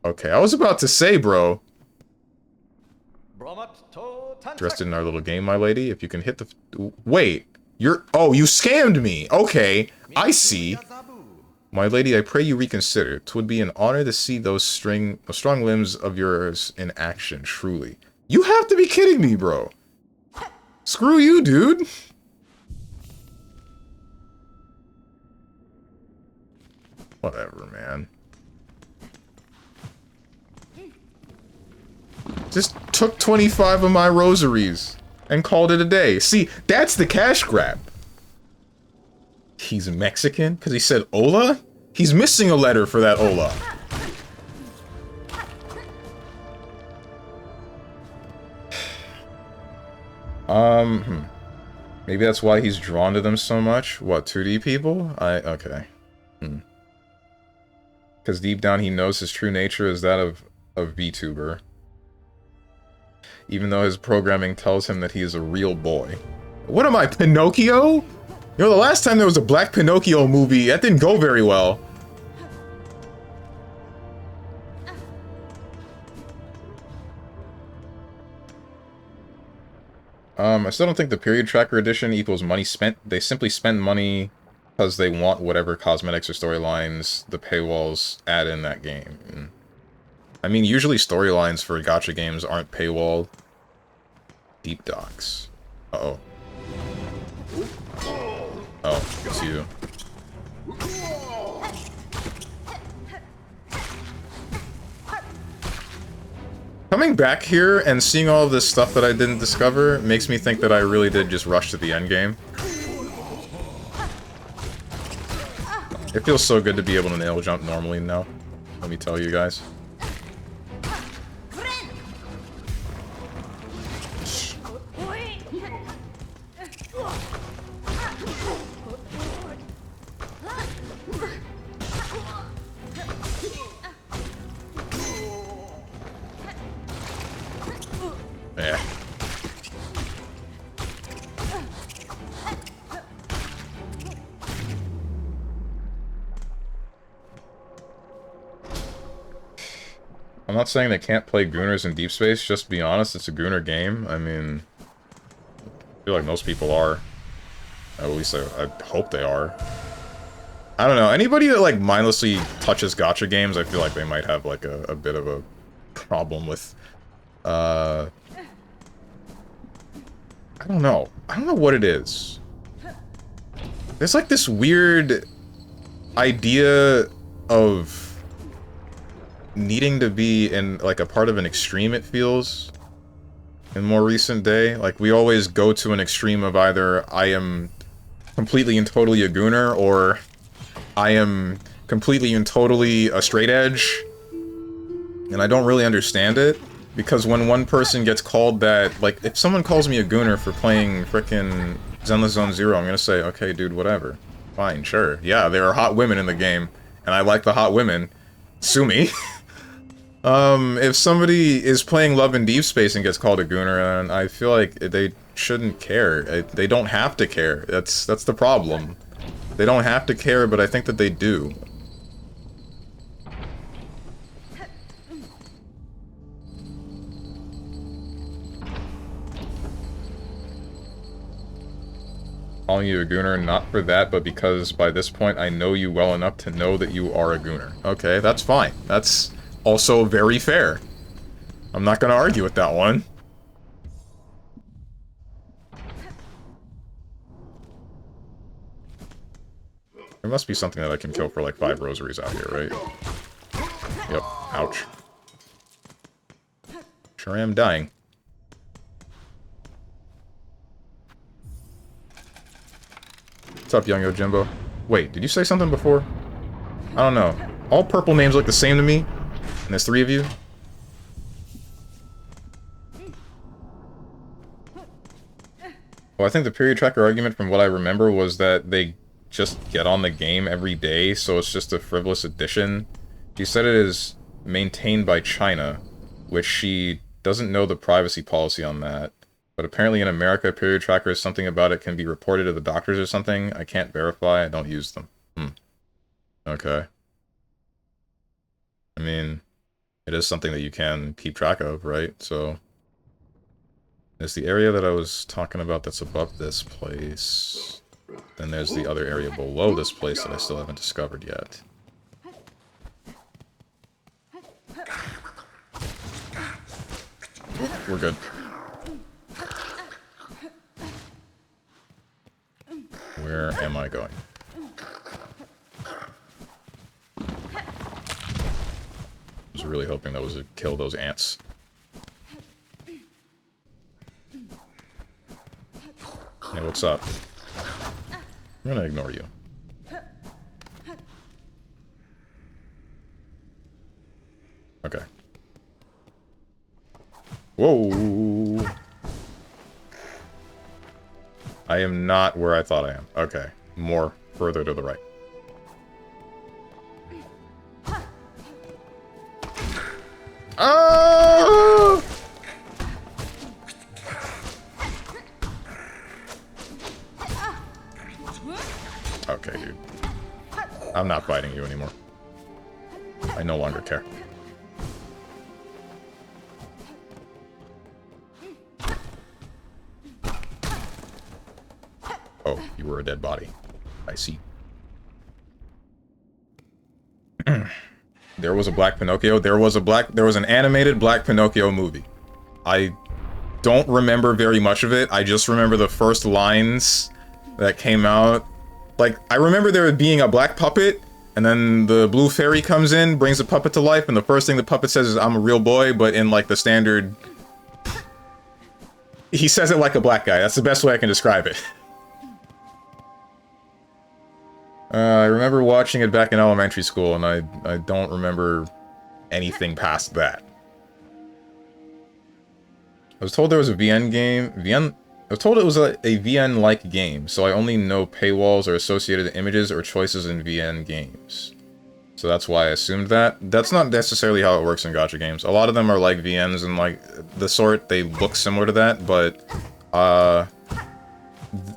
Okay, I was about to say, bro. Interested in our little game, my lady? If you can hit the... Wait, you're... Oh, you scammed me! Okay, I see. My lady, I pray you reconsider. 'Twould be an honor to see those strong limbs of yours in action, truly. You have to be kidding me, bro. Screw you, dude. Whatever, man. Just took 25 of my rosaries and called it a day. See, that's the cash grab. He's Mexican? Because he said hola? He's missing a letter for that hola. Maybe that's why he's drawn to them so much. What, 2D people? Okay. Because deep down he knows his true nature is that of VTuber. Even though his programming tells him that he is a real boy. What am I, Pinocchio? You know, the last time there was a Black Pinocchio movie, that didn't go very well. I still don't think the period tracker edition equals money spent. They simply spend money because they want whatever cosmetics or storylines the paywalls add in that game. I mean, usually storylines for gacha games aren't paywalled. Deep docks. Uh-oh. Oh, it's you. Coming back here and seeing all of this stuff that I didn't discover makes me think that I really did just rush to the end game. It feels so good to be able to nail jump normally now. Let me tell you guys. Yeah. I'm not saying they can't play Gooners in Deep Space, just to be honest, it's a Gooner game. I mean, I feel like most people are. At least I hope they are. I don't know, anybody that like mindlessly touches gacha games, I feel like they might have like a bit of a problem with, I don't know. I don't know what it is. There's like this weird idea of needing to be in like a part of an extreme, it feels, in more recent day. Like we always go to an extreme of either I am completely and totally a gooner or I am completely and totally a straight edge. And I don't really understand it. Because when one person gets called that, like, if someone calls me a gooner for playing frickin' Zenless Zone Zero, I'm gonna say, okay, dude, whatever. Fine, sure. Yeah, there are hot women in the game, and I like the hot women. Sue me. If somebody is playing Love in Deep Space and gets called a gooner, and I feel like they shouldn't care. They don't have to care. That's the problem. They don't have to care, but I think that they do. Calling you a gooner, not for that, but because by this point I know you well enough to know that you are a gooner. Okay, that's fine. That's also very fair. I'm not gonna argue with that one. There must be something that I can kill for like 5 rosaries out here, right? Yep. Ouch. Sure am dying. What's up, Young Yojimbo? Wait, did you say something before? I don't know. All purple names look the same to me, and there's 3 of you. Well, I think the period tracker argument, from what I remember, was that they just get on the game every day, so it's just a frivolous addition. She said it is maintained by China, which she doesn't know the privacy policy on that. But apparently in America, period trackers, something about it can be reported to the doctors or something. I can't verify, I don't use them. Okay. I mean, it is something that you can keep track of, right? So There's the area that I was talking about that's above this place. Then there's the other area below this place that I still haven't discovered yet. We're good. Where am I going? I was really hoping that was to kill those ants. Hey, what's up? I'm gonna ignore you. Okay. Whoa! I am not where I thought I am. Okay. More further to the right. Oh! Okay, dude. I'm not fighting you anymore. I no longer care. Oh, you were a dead body. I see. There was a Black Pinocchio. There was an animated Black Pinocchio movie. I don't remember very much of it. I just remember the first lines that came out. Like, I remember there being a black puppet, and then the blue fairy comes in, brings the puppet to life, and the first thing the puppet says is, "I'm a real boy," but in, like, the standard... He says it like a black guy. That's the best way I can describe it. I remember watching it back in elementary school, and I don't remember anything past that. I was told there was a VN game. I was told it was a VN-like game, so I only know paywalls are associated to images or choices in VN games. So that's why I assumed that. That's not necessarily how it works in gacha games. A lot of them are like VNs and like the sort, they look similar to that, but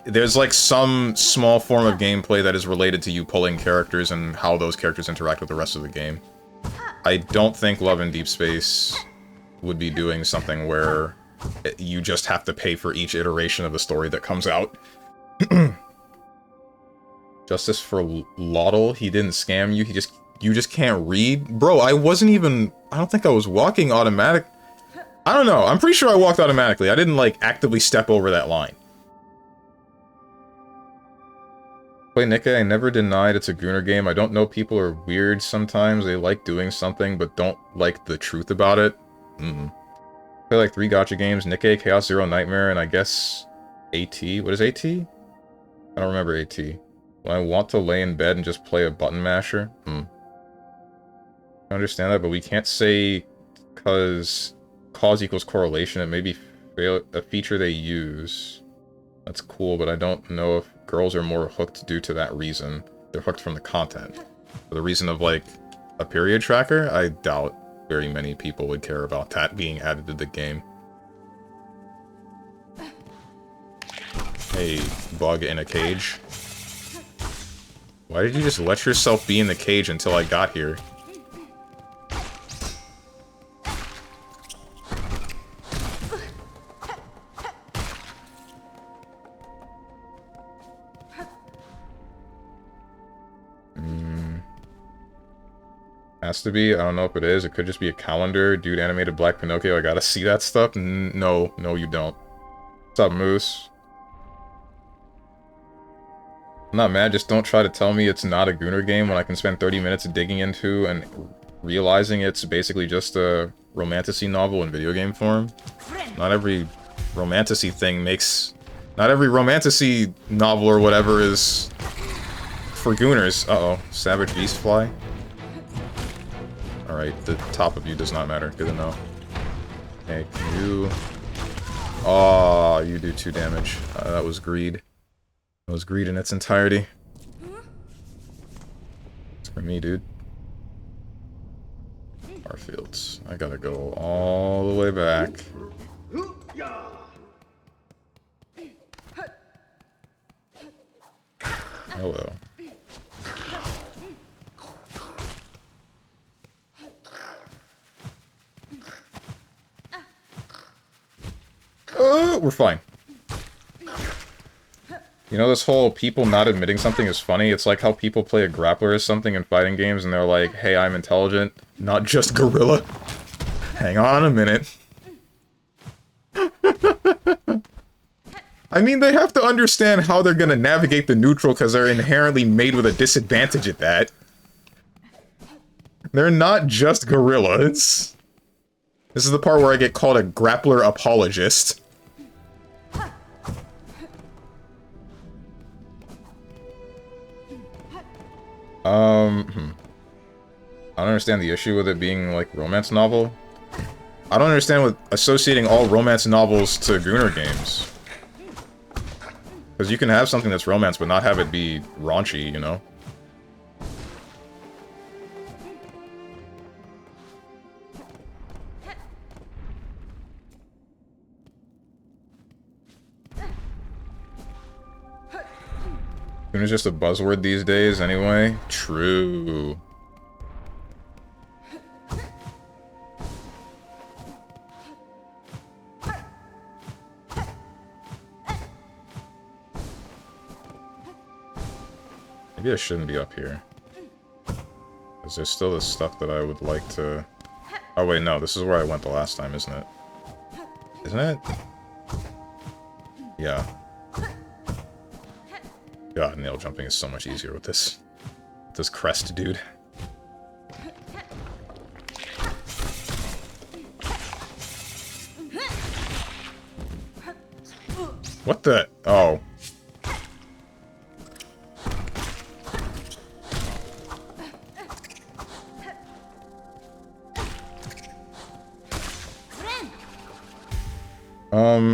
there's like some small form of gameplay that is related to you pulling characters and how those characters interact with the rest of the game. I don't think Love in Deep Space would be doing something where you just have to pay for each iteration of the story that comes out. Justice for Laudel, he didn't scam you, you just can't read? Bro, I don't think I was walking automatic. I don't know, I'm pretty sure I walked automatically. I didn't, like, actively step over that line. Play Nikkei, I never denied it's a Gooner game. I don't know, people are weird sometimes. They like doing something, but don't like the truth about it. Play like 3 gacha games, Nikkei, Chaos Zero, Nightmare, and I guess AT? What is AT? I don't remember AT. When I want to lay in bed and just play a button masher? I understand that, but we can't say because cause equals correlation. It may be a feature they use. That's cool, but I don't know if girls are more hooked due to that reason. They're hooked from the content. For the reason of, like, a period tracker, I doubt very many people would care about that being added to the game. Hey, bug in a cage. Why did you just let yourself be in the cage until I got here? Has to be. I don't know if it is. It could just be a calendar. Dude, animated Black Pinocchio. I gotta see that stuff? No, you don't. What's up, Moose? I'm not mad. Just don't try to tell me it's not a Gooner game when I can spend 30 minutes digging into and realizing it's basically just a romantasy novel in video game form. Not every romantasy thing makes... Not every romantasy novel or whatever is for Gooners. Uh-oh. Savage Beast Fly? Alright, the top of you does not matter. Good to know. Okay, can you... Oh, you do 2 damage. That was greed. That was greed in its entirety. It's for me, dude. Farfields. I gotta go all the way back. Hello. We're fine. You know this whole people not admitting something is funny? It's like how people play a grappler or something in fighting games and they're like, hey, I'm intelligent, not just gorilla. Hang on a minute. I mean, they have to understand how they're gonna navigate the neutral because they're inherently made with a disadvantage at that. They're not just gorillas. This is the part where I get called a grappler apologist. I don't understand the issue with it being, like, romance novel. I don't understand with associating all romance novels to Gooner games. Because you can have something that's romance, but not have it be raunchy, you know? Gooner's just a buzzword these days, anyway. True. Maybe I shouldn't be up here. Because there's still this stuff that I would like to... Oh wait, no, this is where I went the last time, isn't it? Isn't it? Yeah. God, nail jumping is so much easier with this crest dude. What the? Oh.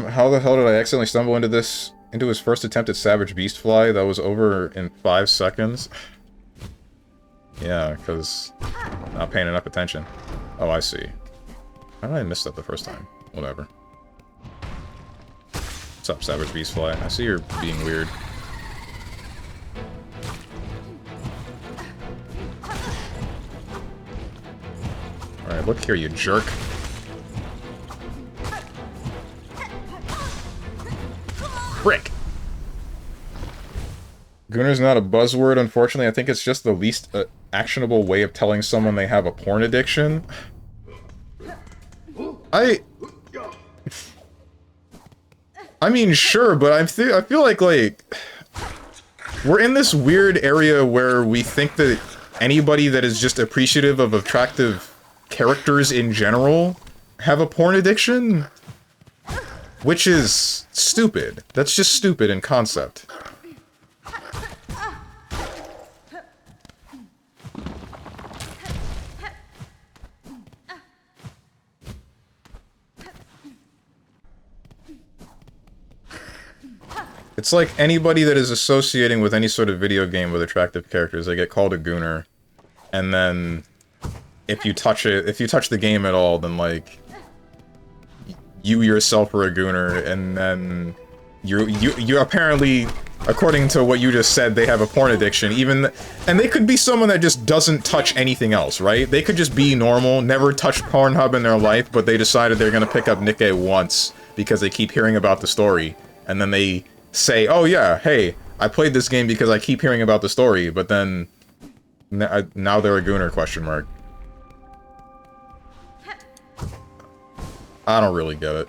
How the hell did I accidentally stumble into his first attempt at Savage Beastfly? That was over in 5 seconds. Yeah, because not paying enough attention. Oh, I see. How did I miss that the first time? Whatever. What's up, Savage Beastfly? I see you're being weird. Alright, look here, you jerk. Frick! Gooner's not a buzzword, unfortunately. I think it's just the least actionable way of telling someone they have a porn addiction. I mean, sure, but I feel like, we're in this weird area where we think that anybody that is just appreciative of attractive characters in general have a porn addiction. Which is stupid. That's just stupid in concept. It's like anybody that is associating with any sort of video game with attractive characters, they get called a gooner. And then if you touch the game at all, then like you yourself are a gooner, and then you apparently, according to what you just said, they have a porn addiction, and they could be someone that just doesn't touch anything else, right? They could just be normal, never touch Pornhub in their life, but they decided they're gonna pick up Nikkei once because they keep hearing about the story, and then they say, oh yeah, hey, I played this game because I keep hearing about the story, but then now they're a gooner, question mark. I don't really get it.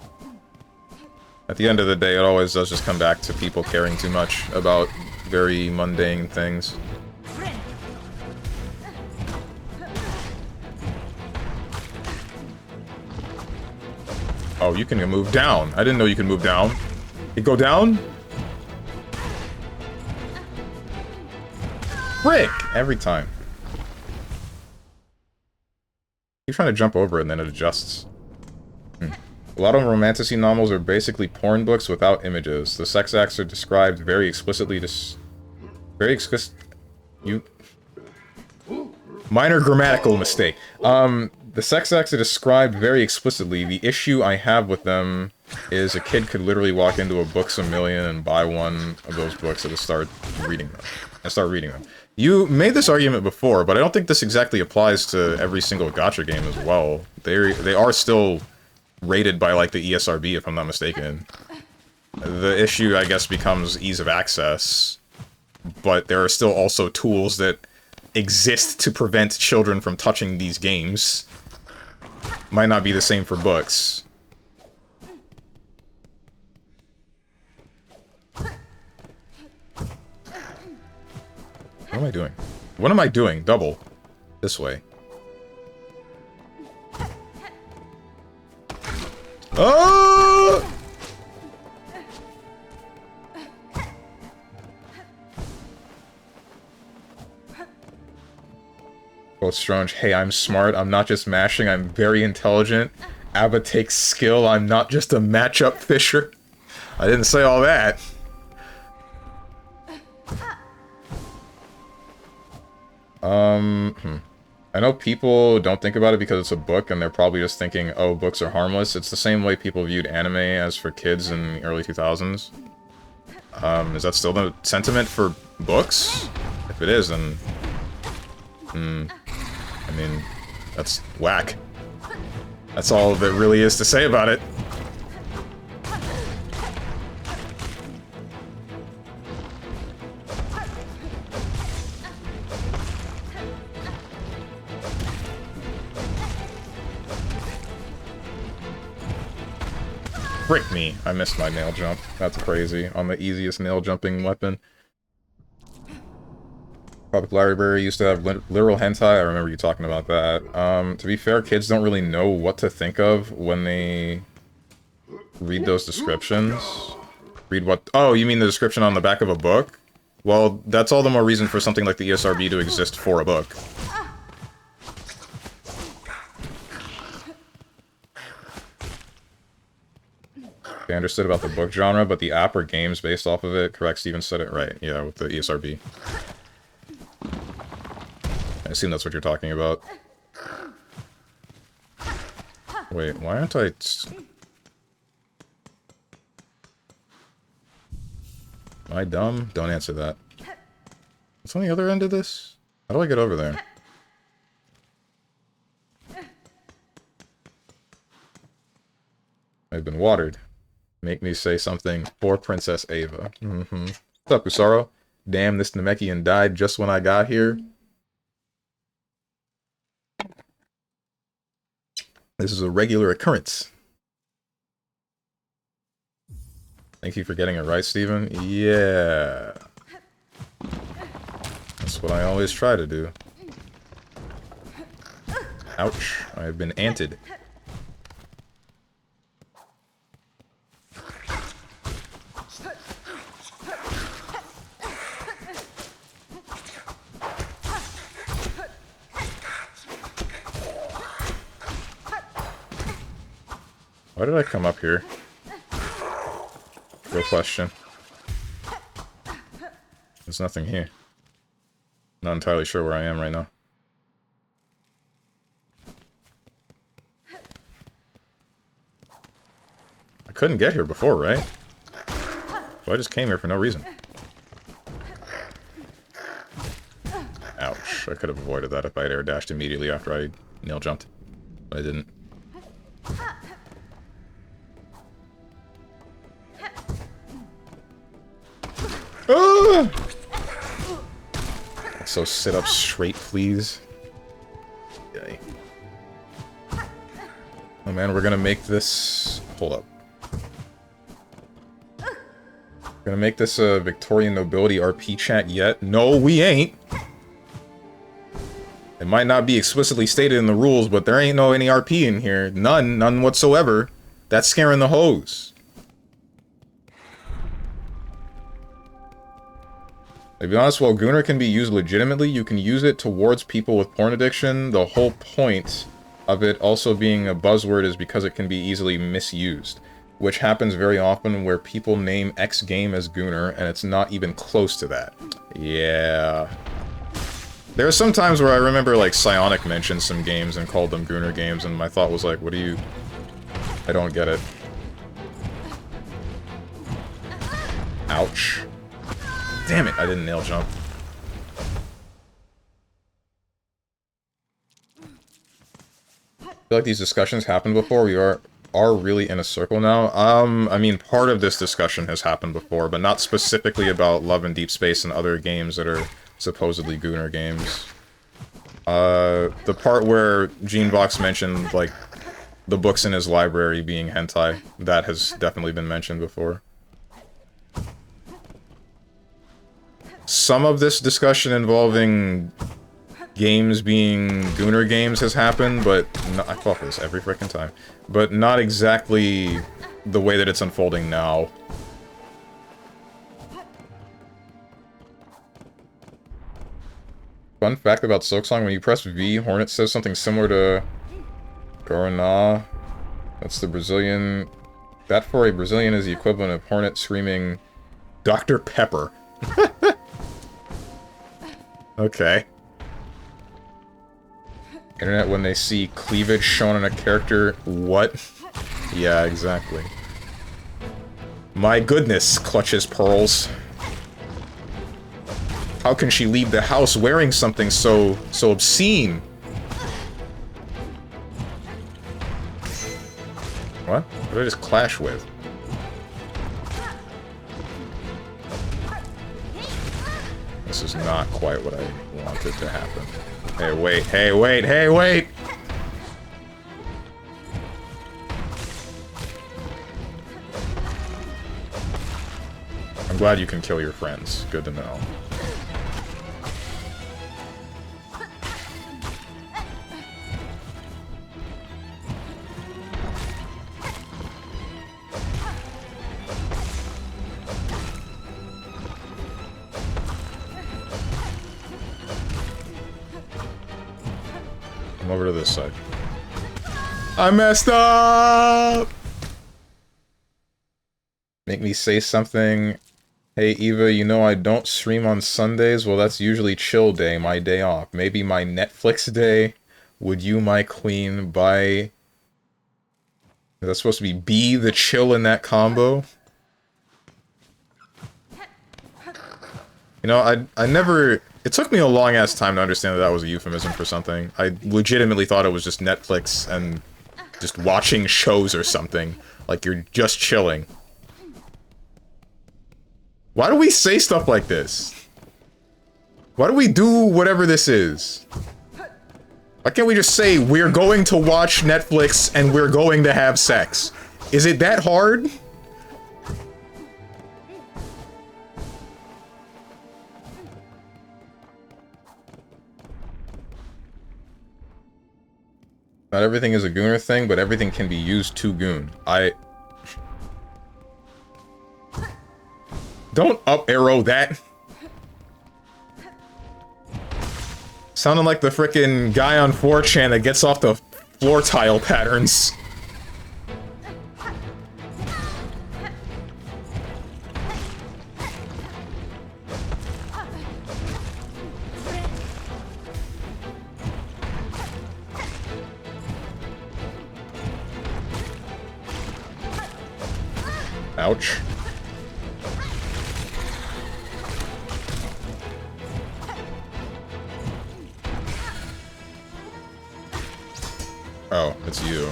At the end of the day, it always does just come back to people caring too much about very mundane things. Oh, you can move down. I didn't know you could move down. You go down? Frick! Every time. You're trying to jump over it and then it adjusts. A lot of romantasy novels are basically porn books without images. The sex acts are described very explicitly. Minor grammatical mistake. The sex acts are described very explicitly. The issue I have with them is a kid could literally walk into a Books A Million and buy one of those books and start reading them. You made this argument before, but I don't think this exactly applies to every single gacha game as well. They are still rated by, like, the ESRB, if I'm not mistaken. The issue, I guess, becomes ease of access, but there are still also tools that exist to prevent children from touching these games. Might not be the same for books. What am I doing? What am I doing? Double. This way. Oh! Quote Strange, hey, I'm smart, I'm not just mashing, I'm very intelligent. Abba takes skill, I'm not just a matchup fisher. I didn't say all that. I know people don't think about it because it's a book, and they're probably just thinking, oh, books are harmless. It's the same way people viewed anime as for kids in the early 2000s. Is that still the sentiment for books? If it is, then... I mean, that's whack. That's all that really is to say about it. Frick me. I missed my nail jump. That's crazy. On the easiest nail jumping weapon. Public Library used to have literal hentai. I remember you talking about that. To be fair, kids don't really know what to think of when they read those descriptions. Read what? Oh, you mean the description on the back of a book? Well, that's all the more reason for something like the ESRB to exist for a book. I understood about the book genre, but the app or games based off of it, correct, Steven said it right. Yeah, with the ESRB. I assume that's what you're talking about. Wait, why aren't I... Am I dumb? Don't answer that. What's on the other end of this? How do I get over there? I've been watered. Make me say something for Princess Ava. What's up, Usaro? Damn, this Namekian died just when I got here. This is a regular occurrence. Thank you for getting it right, Steven. Yeah. That's what I always try to do. Ouch. I have been anted. Why did I come up here? Real question. There's nothing here. Not entirely sure where I am right now. I couldn't get here before, right? So I just came here for no reason. Ouch. I could have avoided that if I had air dashed immediately after I nail jumped. But I didn't. Ah! So sit up straight, please. Yay. Oh man, we're gonna make this... Hold up. We're gonna make this a Victorian Nobility RP chat yet? No, we ain't! It might not be explicitly stated in the rules, but there ain't no any RP in here. None whatsoever. That's scaring the hoes. To be honest, while Gooner can be used legitimately, you can use it towards people with porn addiction. The whole point of it also being a buzzword is because it can be easily misused, which happens very often where people name X game as Gooner, and it's not even close to that. Yeah. There are some times where I remember, like, Psionic mentioned some games and called them Gooner games, and my thought was like, what do you... I don't get it. Ouch. Damn it, I didn't nail jump. I feel like these discussions happened before. We are are really in a circle now. I mean, part of this discussion has happened before, but not specifically about Love and Deep Space and other games that are supposedly Gooner games. The part where Genebox mentioned, like, the books in his library being hentai, that has definitely been mentioned before. Some of this discussion involving games being Gooner games has happened, but I fall for this every frickin' time. But not exactly the way that it's unfolding now. Fun fact about Silksong, when you press V, Hornet says something similar to Guaraná. That's the Brazilian... That for a Brazilian is the equivalent of Hornet screaming Dr. Pepper. Okay. Internet when they see cleavage shown on a character... What? Yeah, exactly. My goodness, clutches pearls. How can she leave the house wearing something so obscene? What? What did I just clash with? This is not quite what I wanted to happen. Hey, wait, hey, wait, hey, wait! I'm glad you can kill your friends. Good to know. Come over to this side. I messed up! Make me say something. Hey Eva, you know I don't stream on Sundays? Well, that's usually chill day, my day off. Maybe my Netflix day? Would you, my queen, buy... Is that supposed to be the chill in that combo? You know, I never... It took me a long-ass time to understand that that was a euphemism for something. I legitimately thought it was just Netflix and just watching shows or something. Like, you're just chilling. Why do we say stuff like this? Why do we do whatever this is? Why can't we just say, we're going to watch Netflix and we're going to have sex? Is it that hard? Not everything is a gooner thing, but everything can be used to goon. Don't up arrow that! Sounding like the frickin' guy on 4chan that gets off the floor tile patterns. Ouch. Oh, it's you.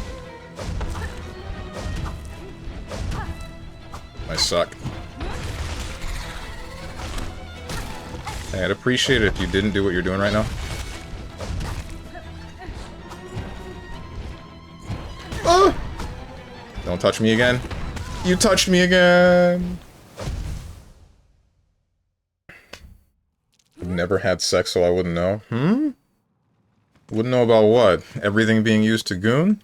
I suck. Hey, I'd appreciate it if you didn't do what you're doing right now. Oh! Don't touch me again. You touched me again! I've never had sex, so I wouldn't know. Hmm? Wouldn't know about what? Everything being used to goon?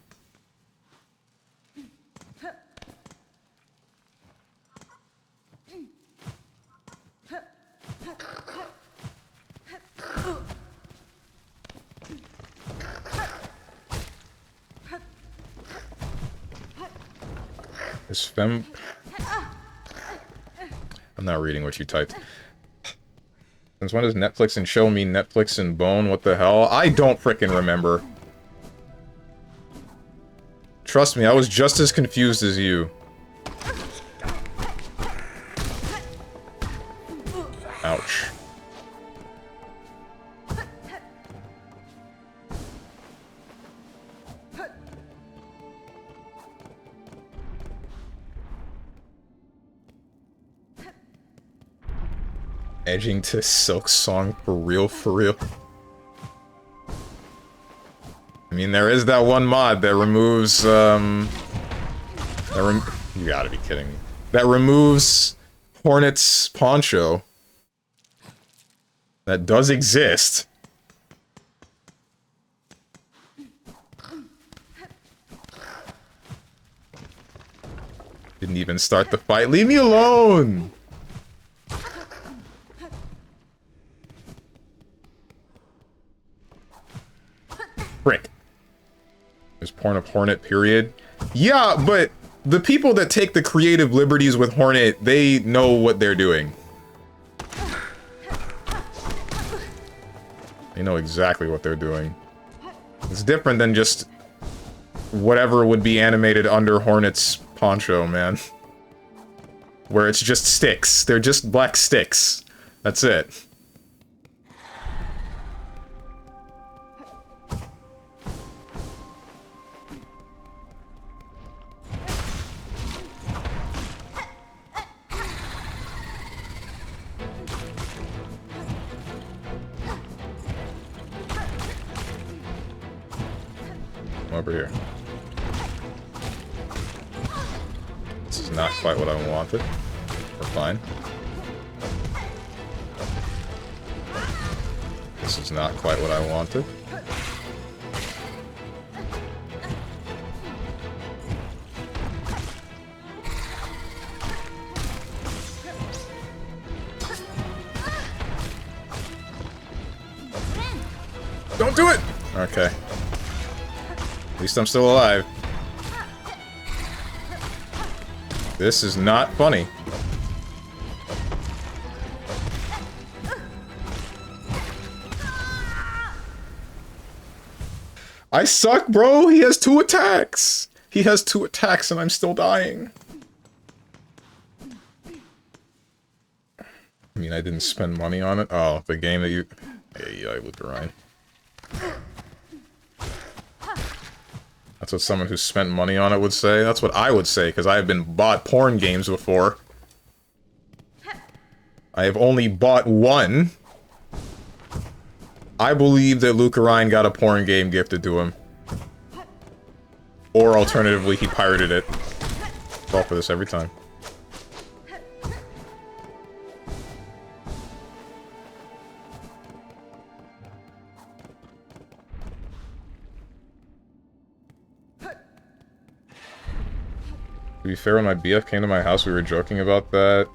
Is fem... I'm not reading what you typed. Since when does Netflix and chill mean Netflix and bone? What the hell? I don't frickin' remember. Trust me, I was just as confused as you. Ouch. Edging to Silksong for real, for real. I mean, there is that one mod that removes, you gotta be kidding me. That removes Hornet's poncho. That does exist. Didn't even start the fight. Leave me alone! Frick. There's porn of Hornet, period. Yeah, but the people that take the creative liberties with Hornet, they know what they're doing. They know exactly what they're doing. It's different than just whatever would be animated under Hornet's poncho, man. Where it's just sticks. They're just black sticks. That's it. Over here. This is not quite what I wanted. We're fine. This is not quite what I wanted. Don't do it! Okay. At least I'm still alive. This is not funny. I suck, bro! He has 2 attacks! He has 2 attacks and I'm still dying. I mean, I didn't spend money on it. Oh, the game that you... Yeah, Lucarine. That's what someone who spent money on it would say. That's what I would say, because I have been bought porn games before. I have only bought one. I believe that Lucarine got a porn game gifted to him. Or alternatively, he pirated it. Fall for this every time. To be fair, when my BF came to my house, we were joking about that.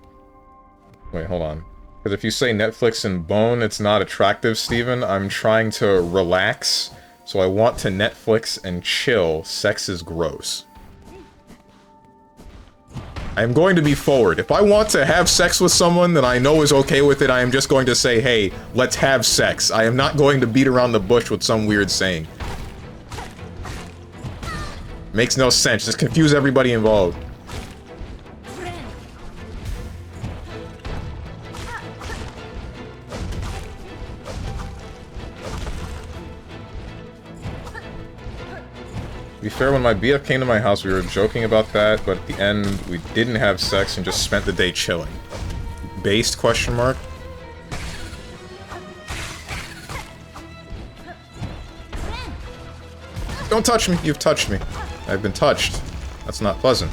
Wait, hold on. Because if you say Netflix and bone, it's not attractive, Steven. I'm trying to relax, so I want to Netflix and chill. Sex is gross. I am going to be forward. If I want to have sex with someone that I know is okay with it, I am just going to say, hey, let's have sex. I am not going to beat around the bush with some weird saying. Makes no sense. Just confuse everybody involved. To be fair, when my BF came to my house, we were joking about that, but at the end, we didn't have sex and just spent the day chilling. Based, question mark? Don't touch me! You've touched me. I've been touched. That's not pleasant.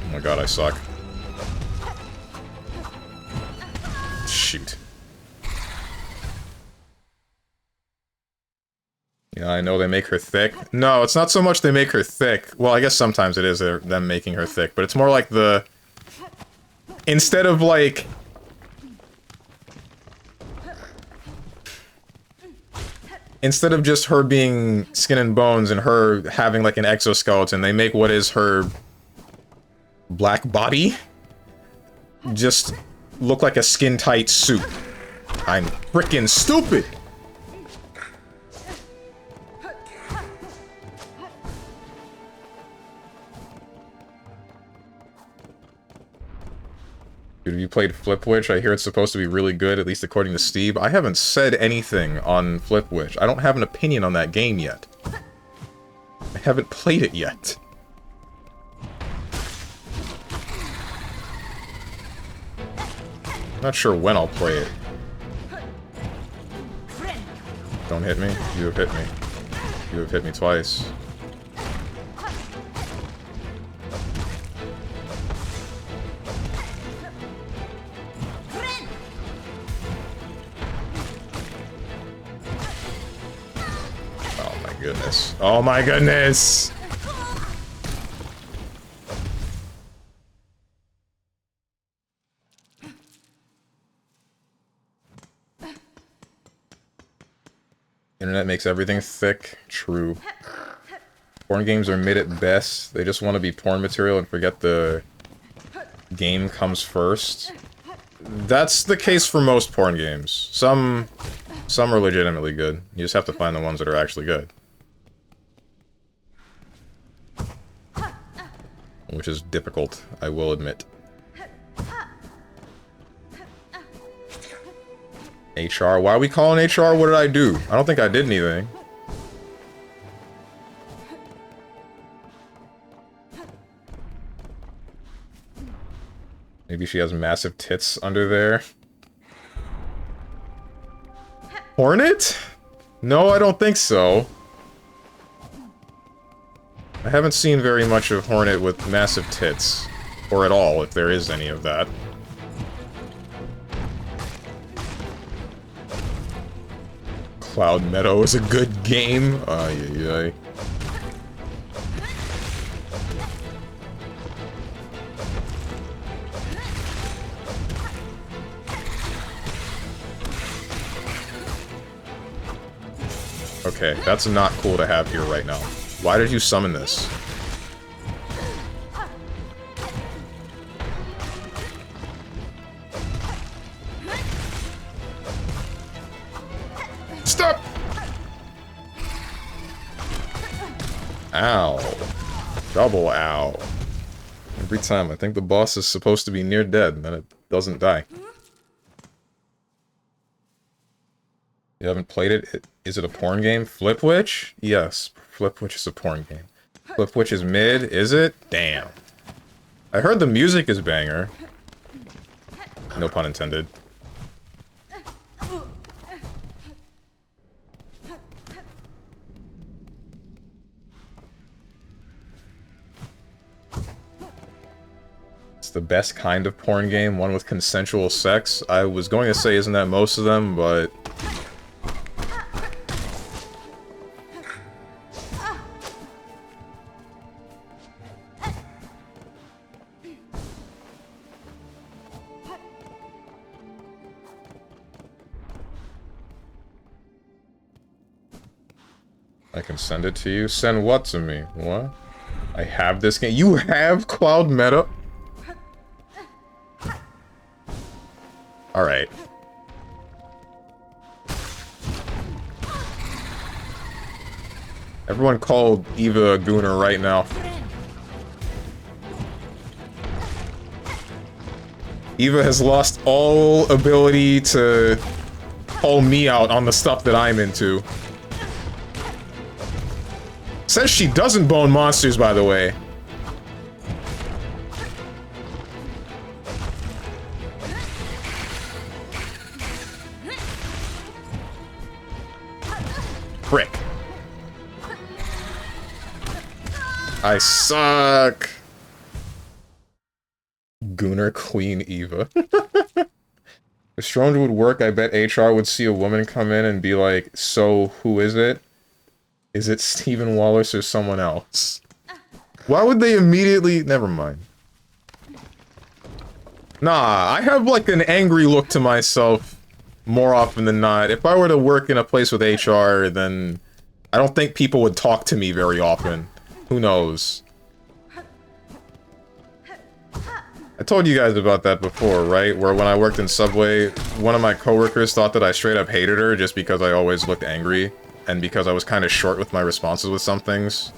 Oh my god, I suck. Shoot. Yeah, I know they make her thick. No, it's not so much they make her thick. Well, I guess sometimes it is them making her thick, but it's more like the... Instead of, like... Instead of just her being skin and bones and her having, like, an exoskeleton, they make what is her... black body just look like a skin-tight suit. I'm frickin' stupid! Dude, have you played Flipwitch? I hear it's supposed to be really good, at least according to Steve. I haven't said anything on Flipwitch. I don't have an opinion on that game yet. I haven't played it yet. I'm not sure when I'll play it. Don't hit me. You have hit me. You have hit me twice. Oh my goodness. Oh my goodness! Internet makes everything thick. True. Porn games are mid at best. They just want to be porn material and forget the game comes first. That's the case for most porn games. Some are legitimately good. You just have to find the ones that are actually good. Which is difficult, I will admit. HR? Why are we calling HR? What did I do? I don't think I did anything. Maybe she has massive tits under there. Hornet? No, I don't think so. I haven't seen very much of Hornet with massive tits. Or at all, if there is any of that. Cloud Meadow is a good game. Ay, ay, ay. Okay, that's not cool to have here right now. Why did you summon this? Stop! Ow. Double ow. Every time I think the boss is supposed to be near dead, and then it doesn't die. You haven't played it? Is it a porn game? Flipwitch? Yes, Flipwitch is a porn game. Flipwitch is mid, is it? Damn. I heard the music is banger. No pun intended. It's the best kind of porn game, one with consensual sex. I was going to say, isn't that most of them, but... I can send it to you? Send what to me? What? I have this game. You have Cloud Meadow? Alright. Everyone call Eva a gooner right now. Eva has lost all ability to call me out on the stuff that I'm into. Says she doesn't bone monsters, by the way. Frick. I suck. Gooner Queen Eva. If Strong would work, I bet HR would see a woman come in and be like, so, who is it? Is it Stephen Wallace or someone else? Why would they immediately... Never mind. Nah, I have like an angry look to myself more often than not. If I were to work in a place with HR, then I don't think people would talk to me very often. Who knows? I told you guys about that before, right? Where when I worked in Subway, one of my coworkers thought that I straight up hated her just because I always looked angry. And because I was kind of short with my responses with some things.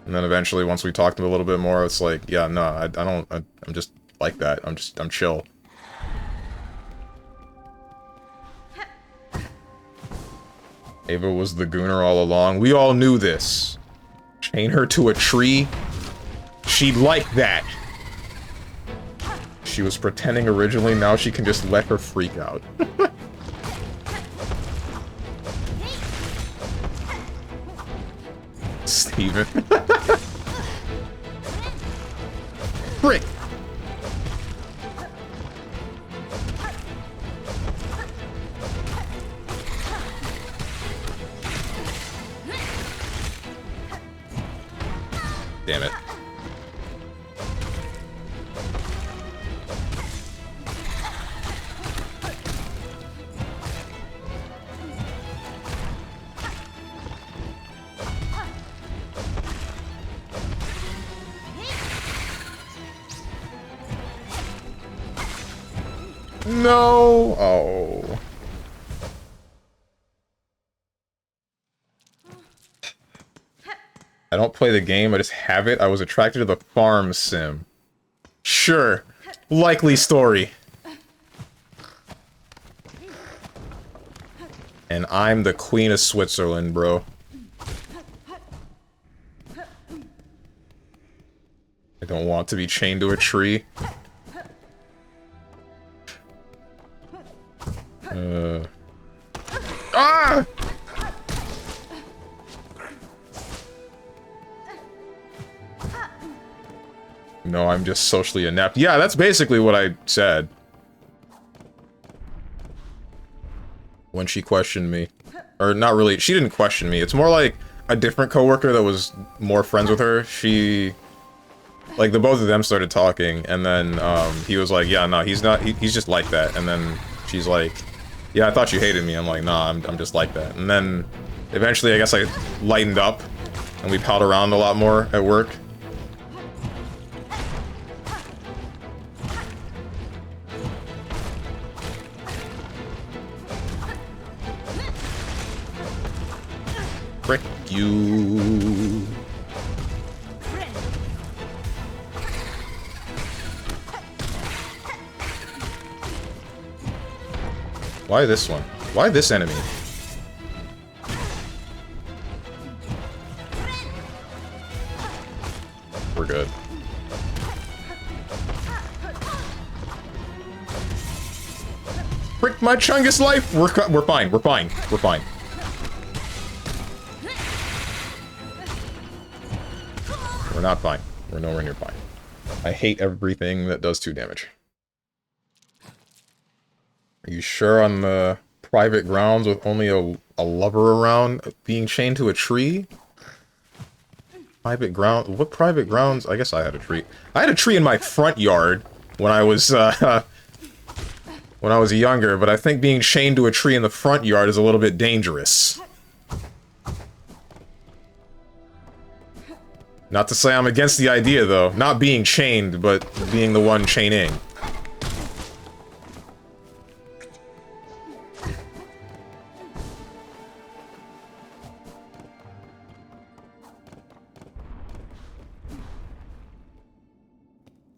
And then eventually, once we talked a little bit more, it's like, yeah, no, I'm just like that. I'm chill. Ava was the gooner all along. We all knew this. Chain her to a tree? She'd like that. She was pretending originally, now she can just let her freak out. Steven. Frick! Damn it. No! Oh. I don't play the game, I just have it. I was attracted to the farm sim. Sure. Likely story. And I'm the Queen of Switzerland, bro. I don't want to be chained to a tree. Ah! No, I'm just socially inept. Yeah, that's basically what I said. When she questioned me. Or not really, she didn't question me. It's more like a different coworker that was more friends with her. She... Like, the both of them started talking, and then, he was like, yeah, no, he's not, he's just like that. And then she's like, yeah, I thought you hated me. I'm like, nah, I'm just like that. And then, eventually, I guess I lightened up, and we palled around a lot more at work. Frick you. Why this one? Why this enemy? We're good. Frick my Chungus life! We're fine, we're fine, we're fine. We're not fine. We're nowhere near fine. I hate everything that does 2 damage. Are you sure on the private grounds with only a lover around being chained to a tree? Private ground? What private grounds? I guess I had a tree. I had a tree in my front yard when I was, when I was younger, but I think being chained to a tree in the front yard is a little bit dangerous. Not to say I'm against the idea, though. Not being chained, but being the one chaining.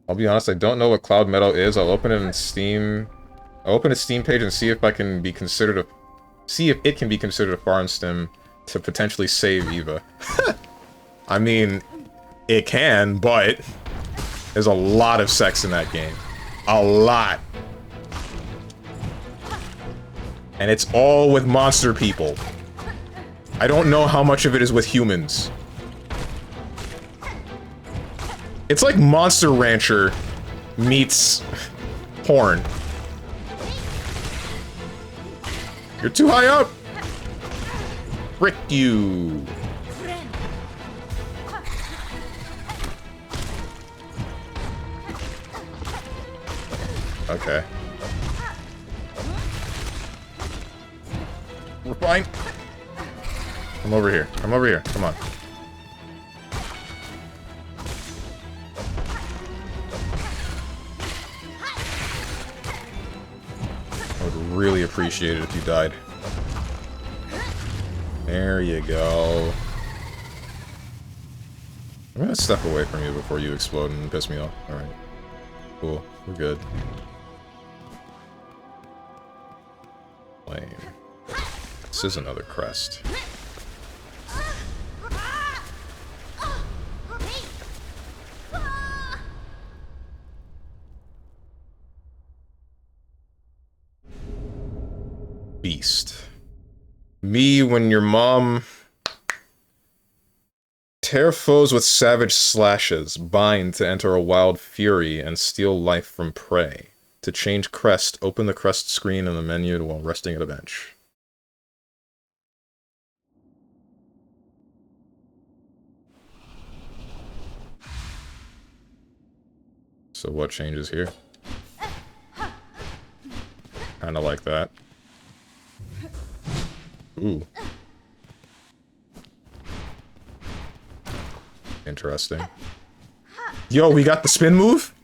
I'll be honest, I don't know what Cloud Meadow is. I'll open it in Steam. I'll open a Steam page and see if I can be considered a... See if it can be considered a farm stim to potentially save Eva. I mean, it can, but... There's a lot of sex in that game. A lot. And it's all with monster people. I don't know how much of it is with humans. It's like Monster Rancher meets porn. You're too high up! Frick you! Okay. We're fine. Come over here. Come over here. Come on. I would really appreciate it if you died. There you go. I'm gonna step away from you before you explode and piss me off. Alright. Cool. We're good. Lame. This is another crest. Beast. Me when your mom... Tear foes with savage slashes. Bind to enter a wild fury and steal life from prey. To change crest, open the crest screen in the menu while resting at a bench. So what changes here? Kinda like that. Ooh. Interesting. Yo, we got the spin move?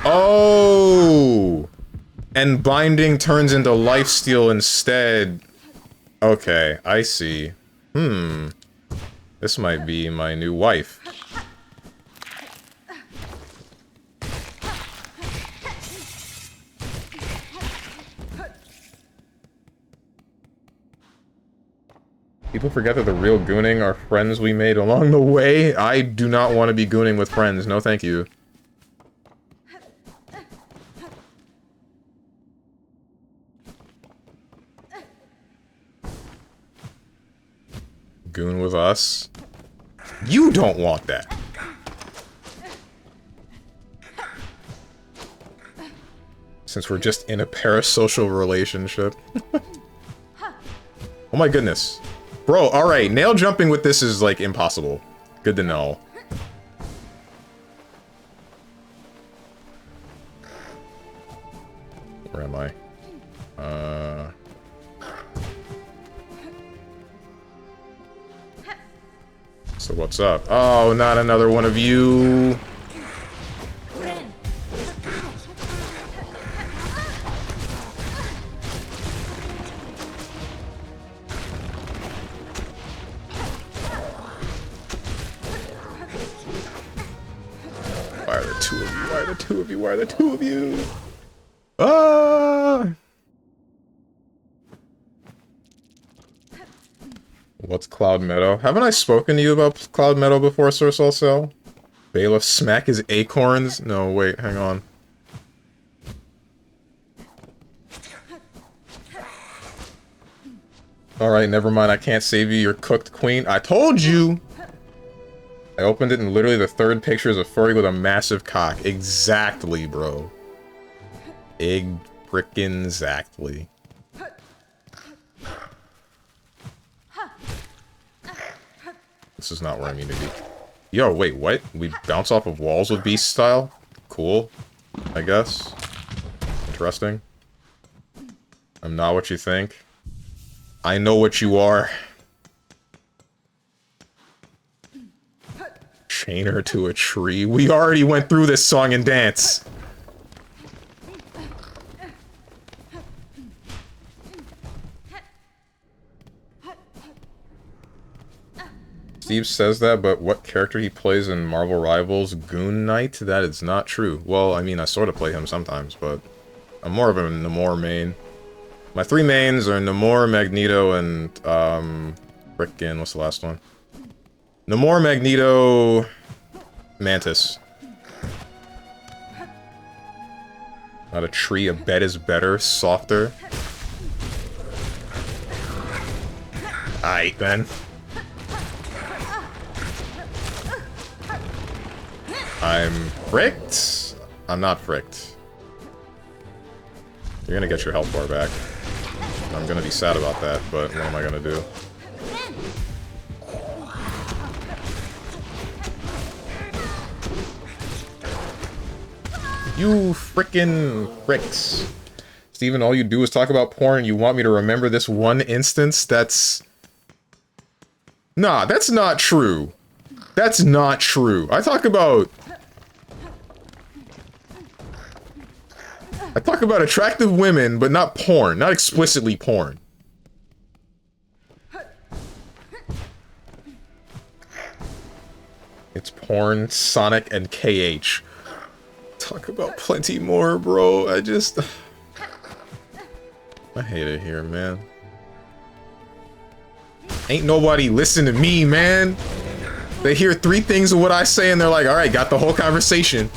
Oh! And binding turns into lifesteal instead. Okay, I see. This might be my new wife. People forget that the real gooning are friends we made along the way. I do not want to be gooning with friends. No, thank you. Goon with us. You don't want that. Since we're just in a parasocial relationship. Oh my goodness. Bro, alright, nail jumping with this is, like, impossible. Good to know. Where am I? So what's up? Oh, not another one of you! Why are there two of you? Why are there two of you? Why are there two of you? Ah! What's Cloud Meadow? Haven't I spoken to you about Cloud Meadow before, Sir Salsel? Bailiff smack his acorns? No, wait, hang on. Alright, never mind, I can't save you, you're cooked queen. I told you! I opened it and literally the third picture is a furry with a massive cock. Exactly, bro. Frickin' exactly. This is not where I mean to be. Yo, wait, what? We bounce off of walls with beast style? Cool, I guess. Interesting. I'm not what you think. I know what you are. Chain her to a tree. We already went through this song and dance. Steve says that, but what character he plays in Marvel Rivals? Goon Knight? That is not true. Well, I mean, I sort of play him sometimes, but I'm more of a Namor main. My three mains are Namor, Magneto, and, frickin', what's the last one? Namor, Magneto, Mantis. Not a tree, a bed is better, softer. Aight, then. I'm fricked? I'm not fricked. You're gonna get your health bar back. I'm gonna be sad about that, but what am I gonna do? You frickin' fricks. Steven, all you do is talk about porn and you want me to remember this one instance? That's... Nah, that's not true. That's not true. I talk about attractive women, but not porn. Not explicitly porn. It's porn, Sonic, and KH. Talk about plenty more, bro. I hate it here, man. Ain't nobody listen to me, man. They hear 3 things of what I say and they're like, alright, got the whole conversation.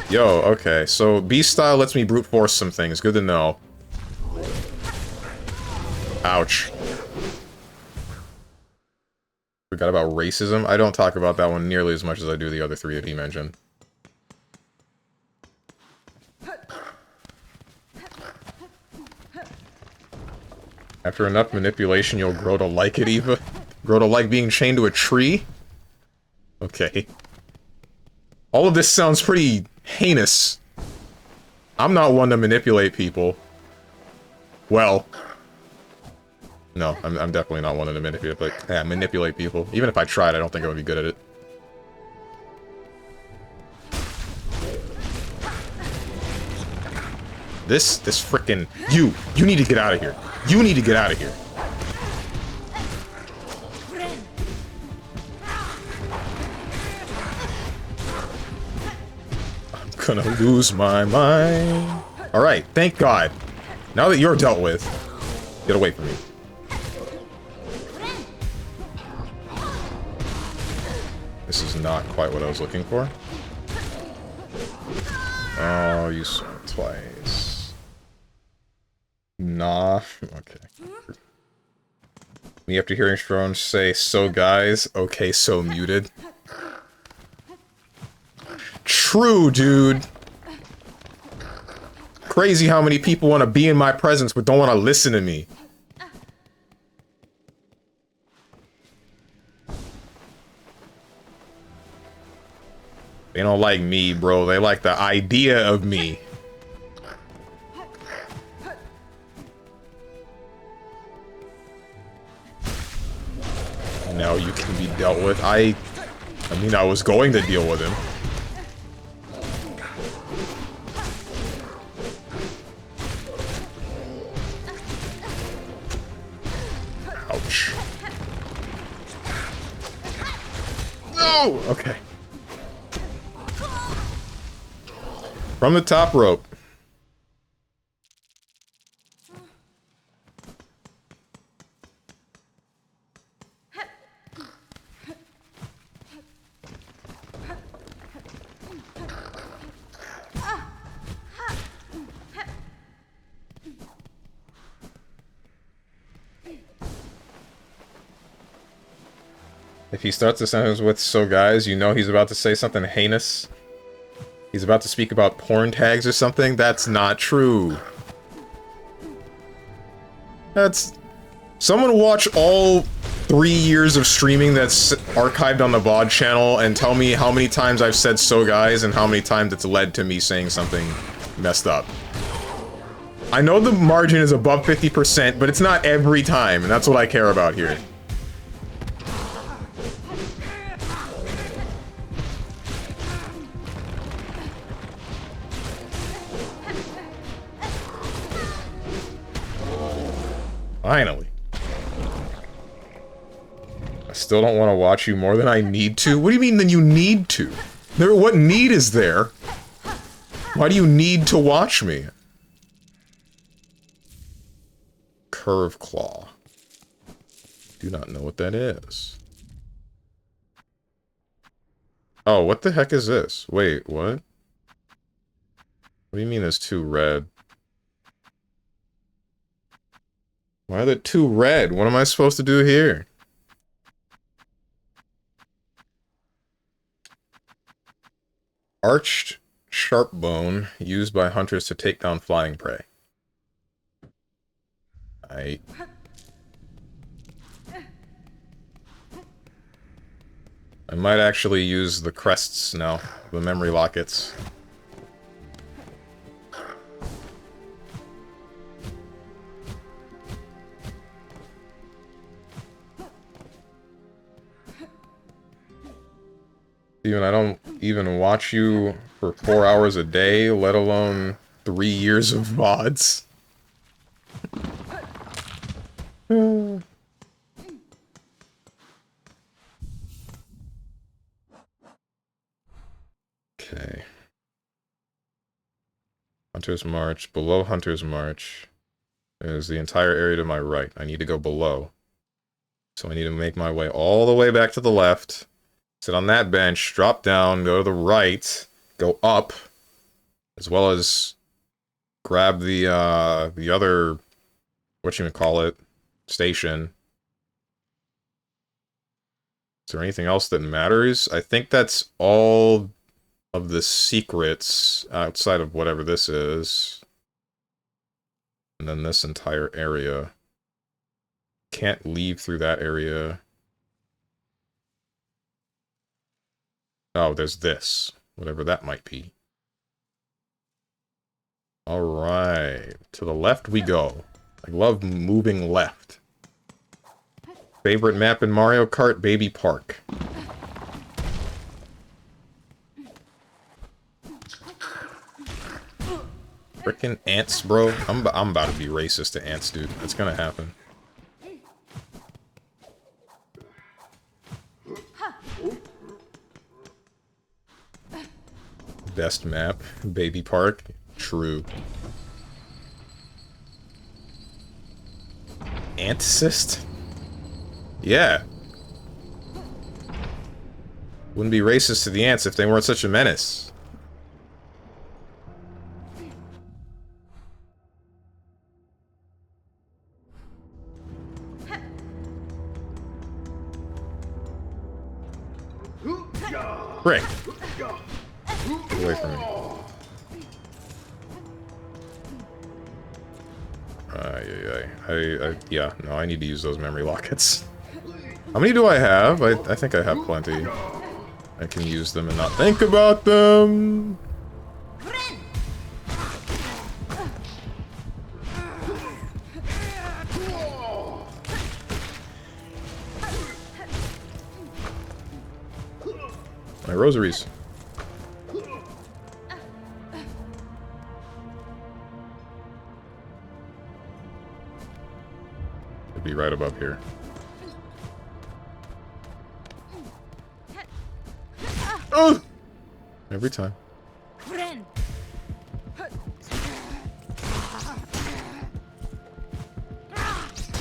Yo, okay, so Beast Style lets me brute force some things. Good to know. Ouch. Forgot about racism. I don't talk about that one nearly as much as I do the other 3 that he mentioned. After enough manipulation, you'll grow to like it, Eva? Grow to like being chained to a tree? Okay. All of this sounds pretty heinous. I'm not one to manipulate people. Well... No, I'm definitely not one to manipulate people. Even if I tried, I don't think I would be good at it. This frickin' you need to get out of here. You need to get out of here. I'm gonna lose my mind. Alright, thank God. Now that you're dealt with, get away from me. This is not quite what I was looking for. Oh, you swung twice. Nah. Okay. Me after hearing Strong say, so guys, okay, so muted. True, dude. Crazy how many people want to be in my presence but don't want to listen to me. They don't like me, bro. They like the idea of me. Now you can be dealt with. I mean, I was going to deal with him. Ouch. No! Okay. From the top rope. If he starts the sentence with, so guys, you know he's about to say something heinous. He's about to speak about porn tags or something? That's not true. That's... Someone watch all 3 years of streaming that's archived on the VOD channel and tell me how many times I've said so guys and how many times it's led to me saying something messed up. I know the margin is above 50%, but it's not every time, and that's what I care about here. Finally. I still don't want to watch you more than I need to. What do you mean that you need to? What need is there? Why do you need to watch me? Curve claw. Do not know what that is. Oh, what the heck is this? Wait, what? What do you mean there's 2 red? Why are there 2 red? What am I supposed to do here? Arched sharp bone used by hunters to take down flying prey. I might actually use the crests now, the memory lockets. Steven, I don't even watch you for 4 hours a day, let alone 3 years of VODs. Okay. I'm Hunter's March. Below Hunter's March is the entire area to my right. I need to go below. So I need to make my way all the way back to the left. Sit on that bench, drop down, go to the right, go up, as well as grab the other, whatchamacallit, station. Is there anything else that matters? I think that's all of the secrets outside of whatever this is. And then this entire area. Can't leave through that area. Oh, there's this. Whatever that might be. Alright. To the left we go. I love moving left. Favorite map in Mario Kart? Baby Park. Frickin' ants, bro. I'm about to be racist to ants, dude. That's gonna happen. Best map? Baby Park? True. Ant-cyst? Yeah. Wouldn't be racist to the ants if they weren't such a menace. Frick. Get away from me. Yeah, no, I need to use those memory lockets. How many do I have? I think I have plenty. I can use them and not think about them. My rosaries. It'd be right above here. Oh! Every time.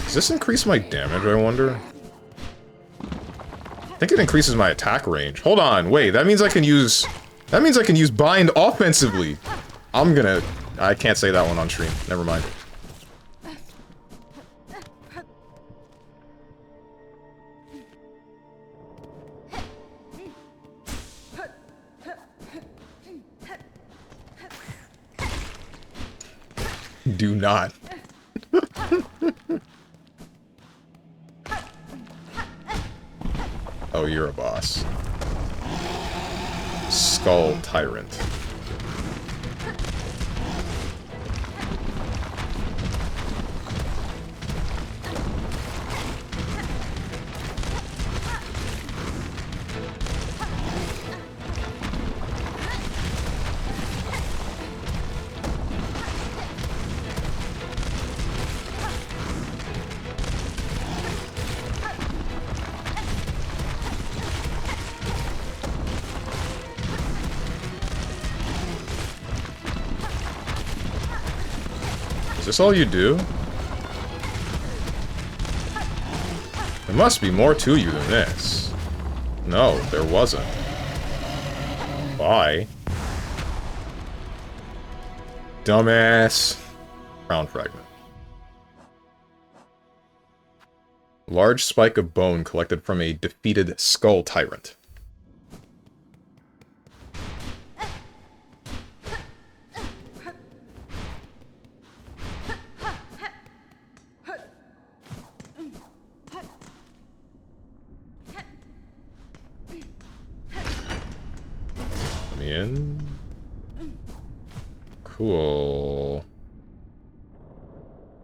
Does this increase my damage, I wonder? I think it increases my attack range. Hold on, wait, that means I can use... That means I can use bind offensively! I can't say that one on stream. Never mind. Do not. Oh, you're a boss. Skull Tyrant. Is this all you do? There must be more to you than this. No, there wasn't. Bye. Dumbass. Crown fragment. Large spike of bone collected from a defeated skull tyrant. In. Cool.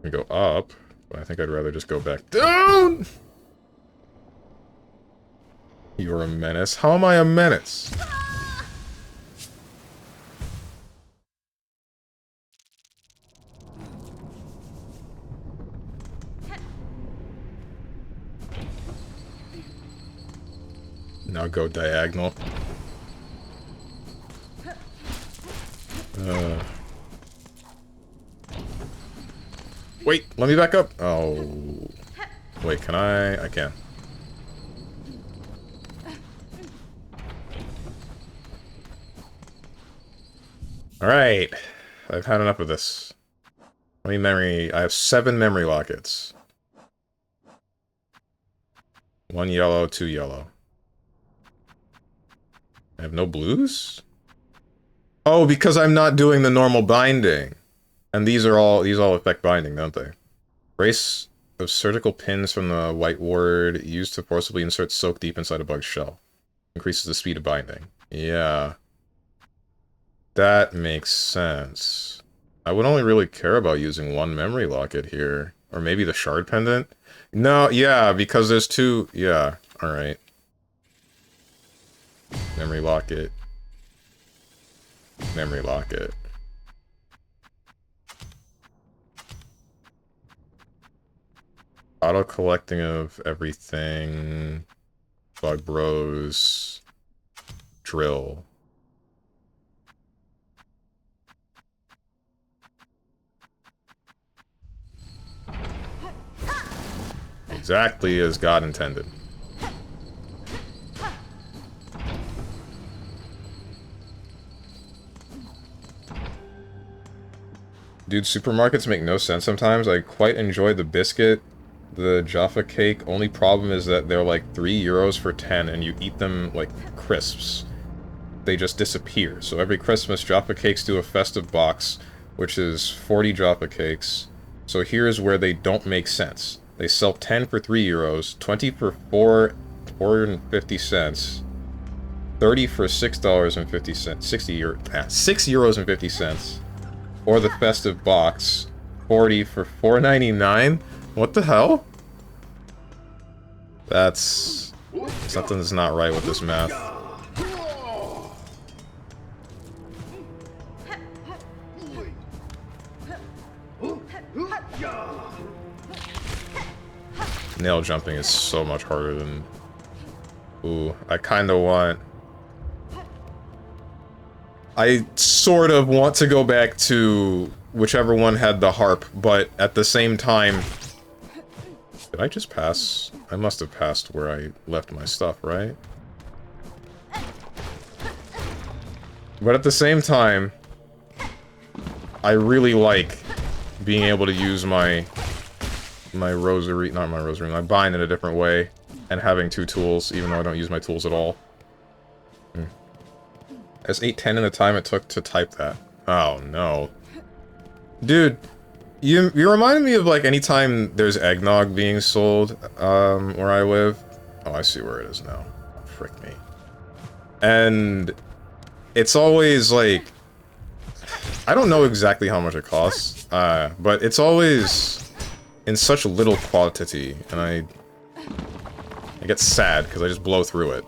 We go up, but I think I'd rather just go back down. You're a menace. How am I a menace? Now go diagonal. Wait, let me back up. Oh. Wait, can I? I can. Alright. I've had enough of this. How many memory? I have 7 memory lockets. 1 yellow, 2 yellow. I have no blues? Oh, because I'm not doing the normal binding. And these all affect binding, don't they? Brace of surgical pins from the white ward used to forcibly insert silk deep inside a bug's shell. Increases the speed of binding. Yeah. That makes sense. I would only really care about using 1 memory locket here. Or maybe the shard pendant? No, yeah, because there's 2... Yeah, alright. Memory locket. Memory locket. Auto-collecting of everything. Bug bros. Drill. Exactly as God intended. Dude, supermarkets make no sense sometimes. I quite enjoy the biscuit, the Jaffa cake. Only problem is that they're like €3 for 10 and you eat them like crisps. They just disappear. So every Christmas, Jaffa cakes do a festive box, which is 40 Jaffa cakes. So here's where they don't make sense. They sell 10 for €3, 20 for €4.50, 30 for $6.50, 6 euros and 50 cents. Or the festive box, 40 for $4.99? What the hell? That's... something's not right with this math. Nail jumping is so much harder than... Ooh, I kinda want... I sort of want to go back to whichever one had the harp, but at the same time... Did I just pass? I must have passed where I left my stuff, right? But at the same time, I really like being able to use my rosary, not my rosary, my bind in a different way, and having 2 tools, even though I don't use my tools at all. That's 8:10 in the time it took to type that. Oh no. Dude, you reminded me of like anytime there's eggnog being sold, where I live. Oh, I see where it is now. Frick me. And it's always like, I don't know exactly how much it costs, but it's always in such little quantity, and I get sad because I just blow through it.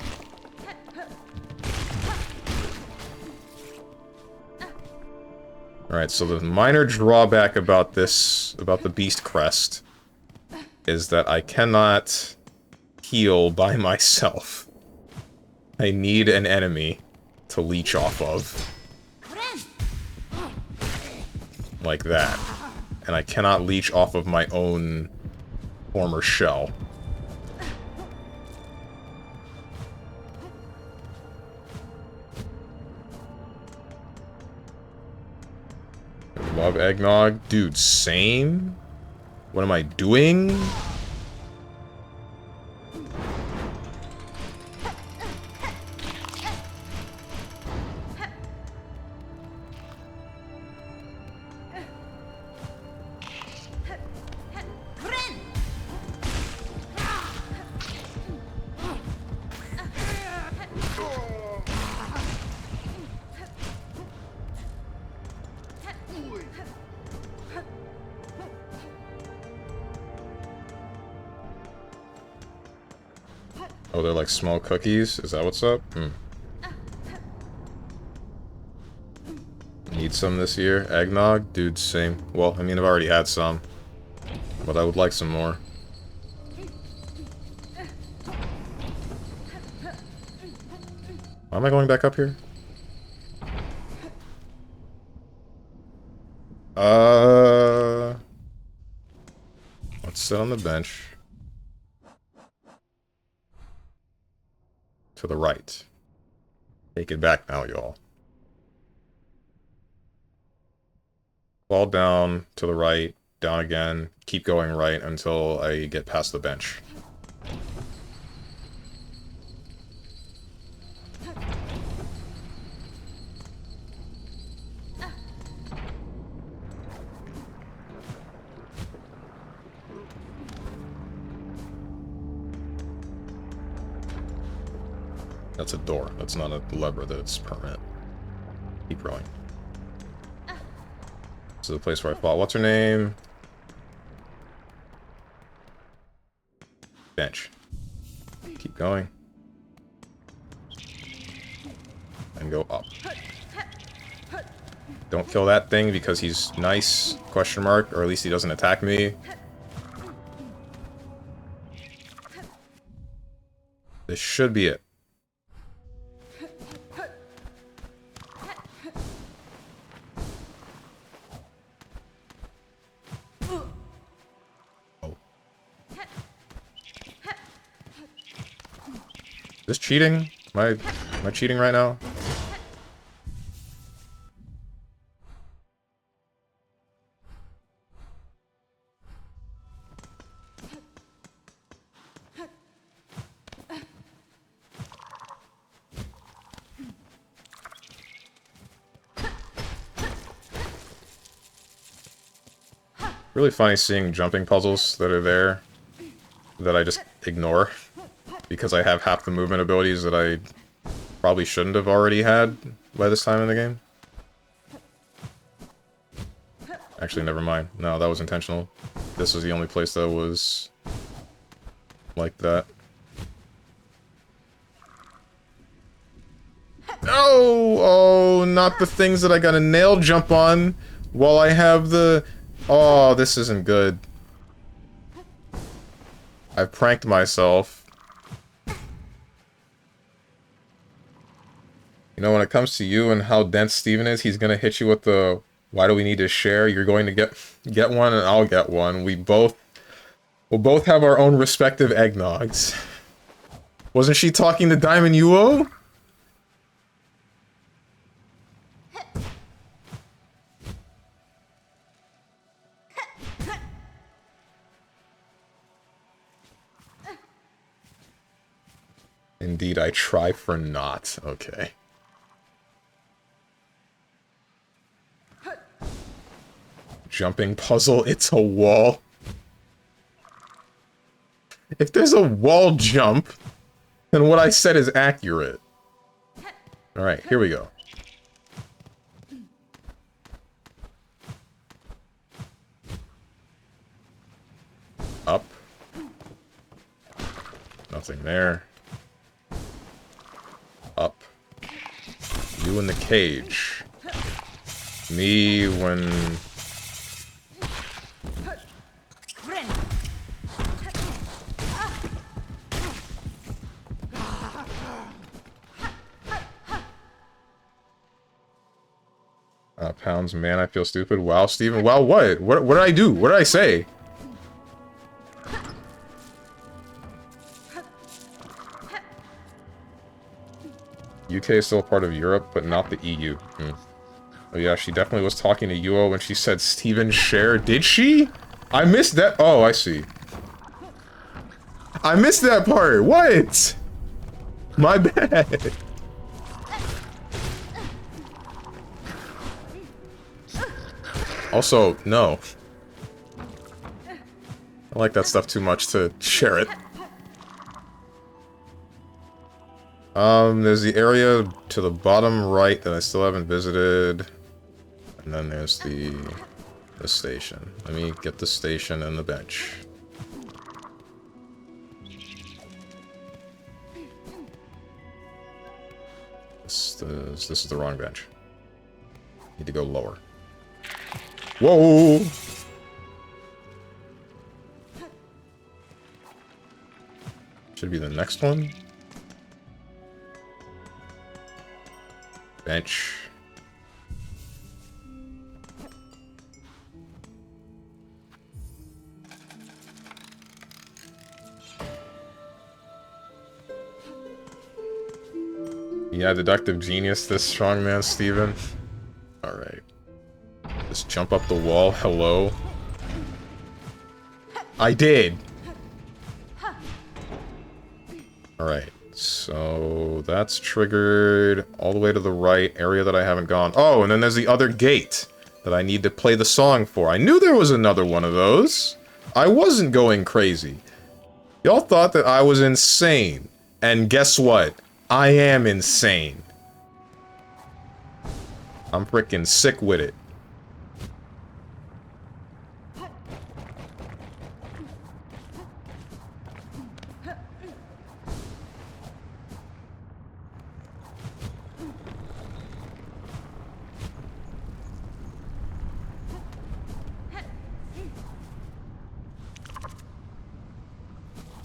Alright, so the minor drawback about this, about the Beast Crest, is that I cannot heal by myself. I need an enemy to leech off of. Like that. And I cannot leech off of my own former shell. Love eggnog? Dude, same? What am I doing? Oh, they're like small cookies? Is that what's up? Need some this year? Eggnog? Dude, same. Well, I mean, I've already had some. But I would like some more. Why am I going back up here? Let's sit on the bench. To the right. Take it back now, y'all. Fall down to the right, down again, keep going right until I get past the bench. That's a door. That's not a lever. That's permanent. Keep rolling. This is the place where I fought. What's her name? Bench. Keep going. And go up. Don't kill that thing because he's nice, question mark, or at least he doesn't attack me. This should be it. Is this cheating? Am I cheating right now? Really funny seeing jumping puzzles that are there that I just ignore because I have half the movement abilities that I probably shouldn't have already had by this time in the game. Actually, never mind. No, that was intentional. This was the only place that was like that. Oh, not the things that I got a nail jump on while I have the... Oh, this isn't good. I've pranked myself. You know, when it comes to you and how dense Steven is, he's gonna hit you with the, why do we need to share? You're going to get one and I'll get one. We'll both have our own respective eggnogs. Wasn't she talking to Diamond Yuo? Indeed, I try for not. Okay. Jumping puzzle, it's a wall. If there's a wall jump, then what I said is accurate. Alright, here we go. Up. Nothing there. Up. You in the cage. Me when... pounds, man, I feel stupid. Wow, Steven. Wow, what? What did I do? What did I say? UK is still a part of Europe, but not the EU. Oh yeah, she definitely was talking to Yuo when she said Steven share. Did she? I missed that. Oh, I see. I missed that part. What? My bad. Also, no. I like that stuff too much to share it. There's the area to the bottom right that I still haven't visited. And then there's the station. Let me get the station and the bench. This is the wrong bench. Need to go lower. Whoa! Should be the next one. Bench. Yeah, deductive genius, this StrongmanSteven. Alright. Just jump up the wall. Hello. I did! Alright, so that's triggered all the way to the right, area that I haven't gone. Oh, and then there's the other gate that I need to play the song for. I knew there was another one of those. I wasn't going crazy. Y'all thought that I was insane. And guess what? I am insane. I'm freaking sick with it.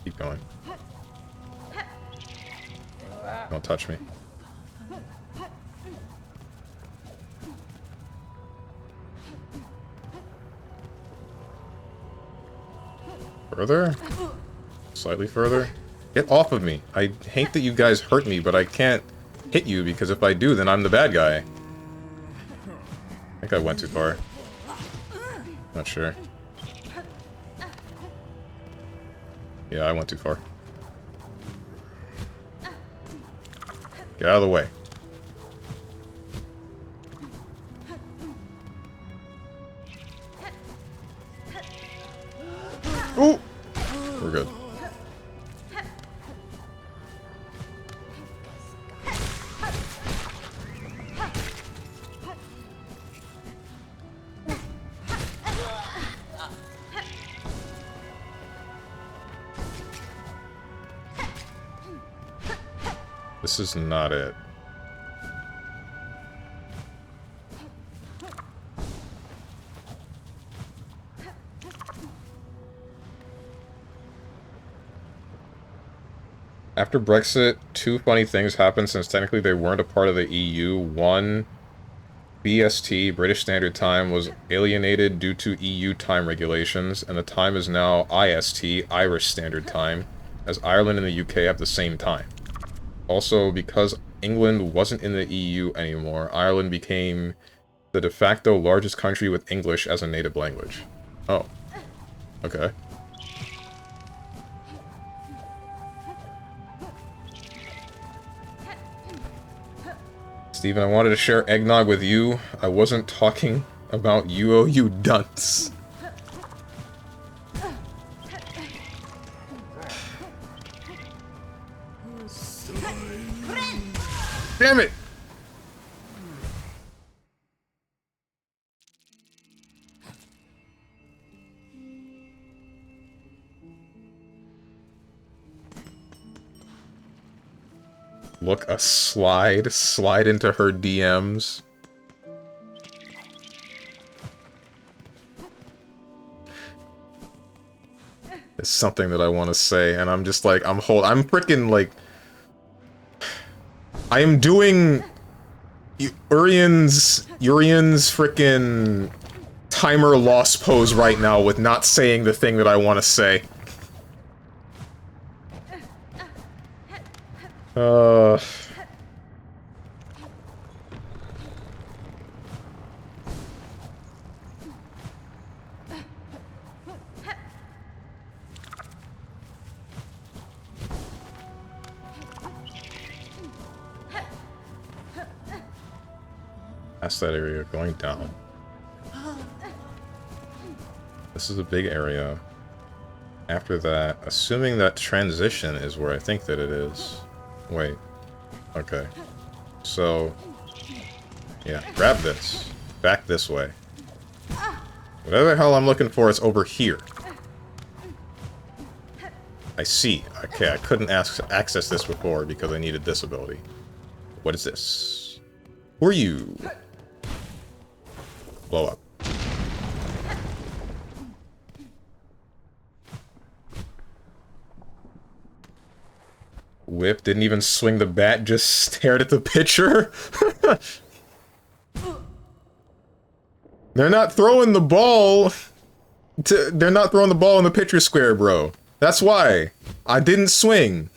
Keep going. Don't touch me. Further? Slightly further? Get off of me. I hate that you guys hurt me, but I can't hit you because if I do, then I'm the bad guy. I think I went too far. Not sure. Yeah, I went too far. Get out of the way. Ooh! We're good. This is not it. After Brexit, two funny things happened since technically they weren't a part of the EU. One, BST, British Standard Time, was alienated due to EU time regulations, and the time is now IST, Irish Standard Time, as Ireland and the UK have the same time. Also, because England wasn't in the EU anymore, Ireland became the de facto largest country with English as a native language. Oh. Okay. Steven, I wanted to share eggnog with you. I wasn't talking about you, oh, you dunce. Damn it! Look, a slide. Slide into her DMs. It's something that I want to say, and I'm just like, I'm freaking like... I am doing Urian's frickin' timer loss pose right now with not saying the thing that I want to say. Past that area, going down. This is a big area. After that, assuming that transition is where I think that it is. Wait. Okay. So, yeah, grab this. Back this way. Whatever the hell I'm looking for is over here. I see. Okay, I couldn't access this before because I needed this ability. What is this? Who are you? Blow up. Whip didn't even swing the bat, just stared at the pitcher. They're not throwing the ball. They're not throwing the ball in the pitcher square, bro. That's why. I didn't swing.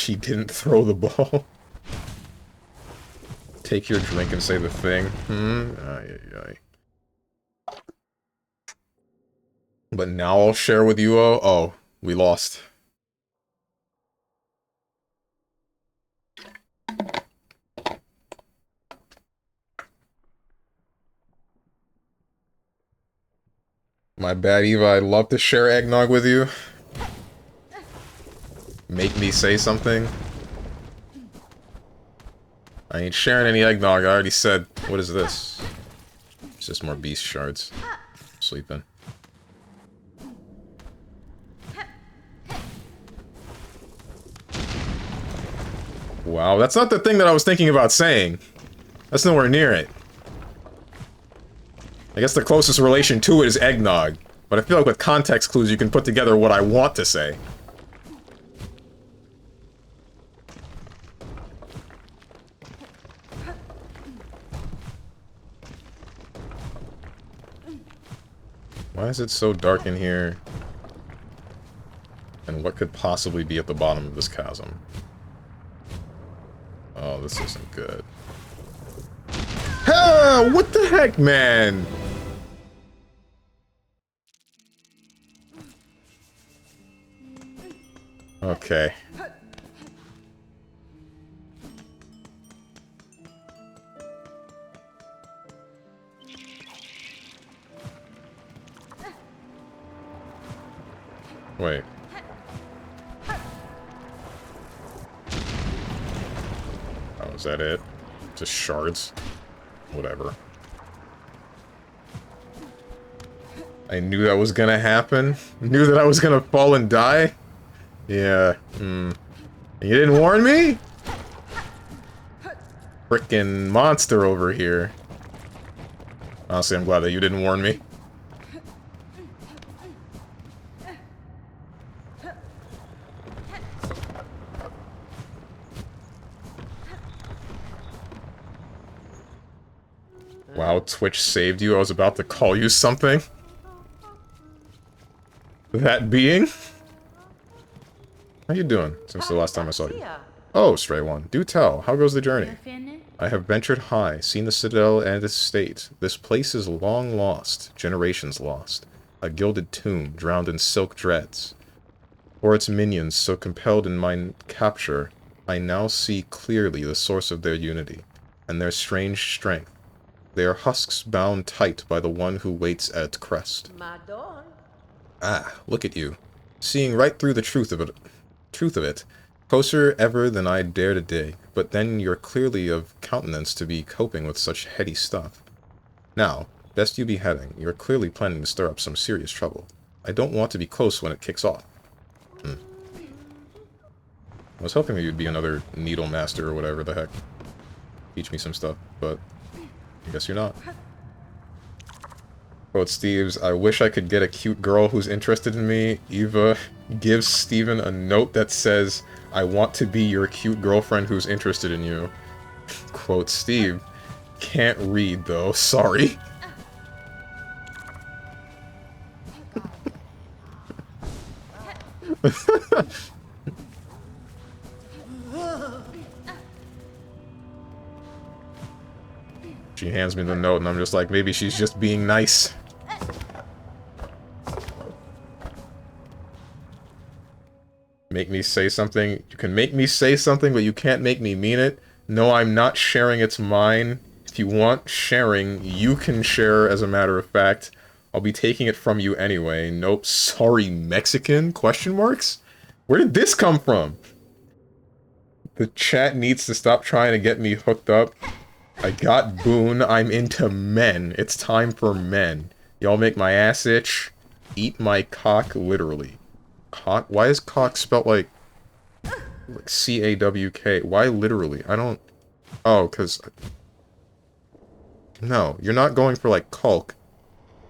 She didn't throw the ball. Take your drink and say the thing. Aye, aye, aye. But now I'll share with you, oh, we lost. My bad, Eva. I'd love to share eggnog with you. Make me say something. I ain't sharing any eggnog. I already said. What is this? It's just more beast shards. Sleeping. Wow, that's not the thing that I was thinking about saying. That's nowhere near it. I guess the closest relation to it is eggnog. But I feel like with context clues you can put together what I want to say. Why is it so dark in here? And what could possibly be at the bottom of this chasm? Oh, this isn't good. Ah, what the heck, man? Okay. Wait. Oh, is that it? Just shards? Whatever. I knew that was gonna happen. Knew that I was gonna fall and die. Yeah. You didn't warn me? Frickin' monster over here. Honestly, I'm glad that you didn't warn me. Wow, Twitch saved you. I was about to call you something. That being? How you doing since the last time I saw you? Oh, Stray One, do tell. How goes the journey? I have ventured high, seen the citadel and its state. This place is long lost, generations lost. A gilded tomb, drowned in silk dreads. For its minions, so compelled in my capture, I now see clearly the source of their unity, and their strange strength. They are husks bound tight by the one who waits at crest. Ah, look at you. Seeing right through the truth of it. Closer ever than I dare to dig, but then you're clearly of countenance to be coping with such heady stuff. Now, best you be heading. You're clearly planning to stir up some serious trouble. I don't want to be close when it kicks off. I was hoping that you'd be another needle master or whatever the heck. Teach me some stuff, but I guess you're not. Quote Steve's, I wish I could get a cute girl who's interested in me. Eva gives Steven a note that says, I want to be your cute girlfriend who's interested in you. Quote Steve, can't read though, sorry. She hands me the note and I'm just like, maybe she's just being nice. Make me say something. You can make me say something, but you can't make me mean it. No, I'm not sharing, it's mine. If you want sharing, you can share as a matter of fact. I'll be taking it from you anyway. Nope, sorry, Mexican? Question marks? Where did this come from? The chat needs to stop trying to get me hooked up. I got Boone, I'm into men. It's time for men. Y'all make my ass itch. Eat my cock, literally. Cock? Why is cock spelled like C-A-W-K? Why literally? I don't... Oh, because... No, you're not going for like Culk.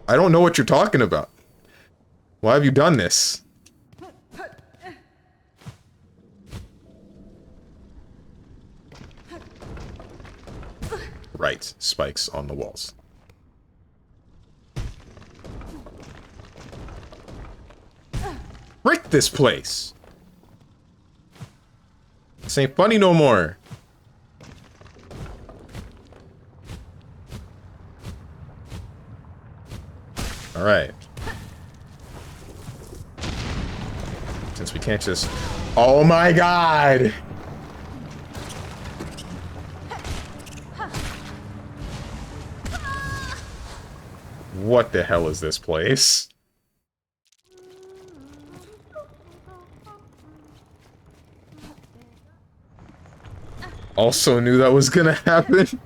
I don't know what you're talking about. Why have you done this? Right, spikes on the walls. Break this place! This ain't funny no more. Alright. Since we can't just... Oh my god! What the hell is this place? Also knew that was gonna happen.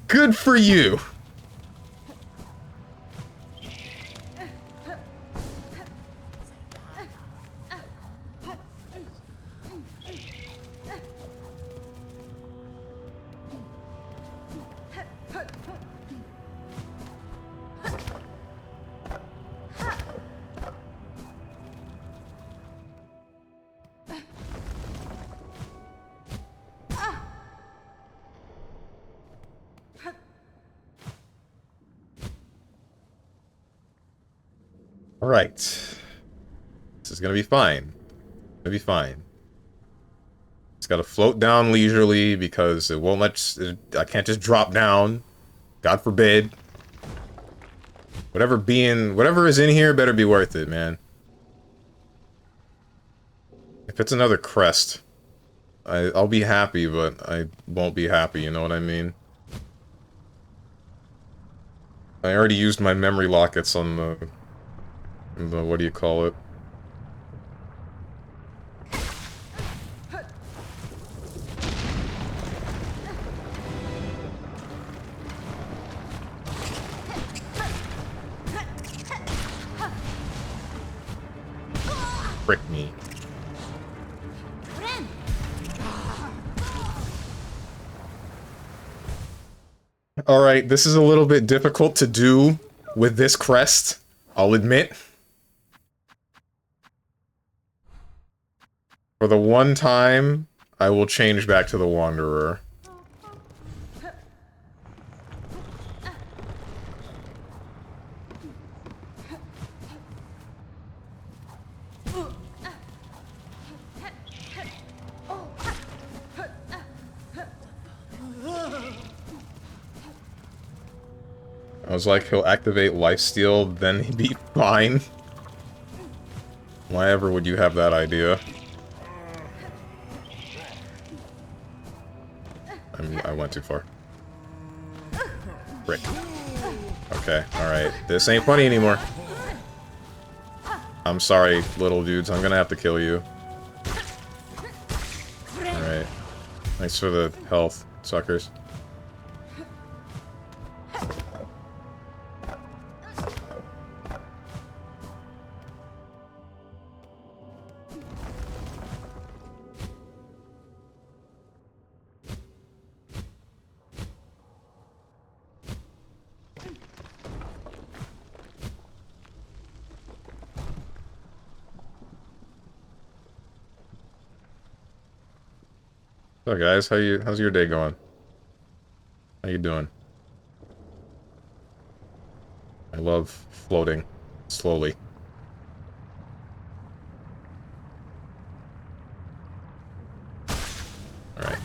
Good for you. Alright. This is gonna be fine. Gonna be fine. It's gotta float down leisurely because it won't let... I can't just drop down. God forbid. Whatever is in here better be worth it, man. If it's another crest, I'll be happy, but I won't be happy, you know what I mean? I already used my memory lockets on the what do you call it? Frick me. Alright, this is a little bit difficult to do with this crest, I'll admit. For the one time, I will change back to the Wanderer. I was like, he'll activate lifesteal, then he'd be fine. Why ever would you have that idea? I went too far. Frick. Okay, alright. This ain't funny anymore. I'm sorry, little dudes. I'm gonna have to kill you. Alright. Thanks for the health, suckers. So guys, how's your day going? How you doing? I love floating slowly. Alright.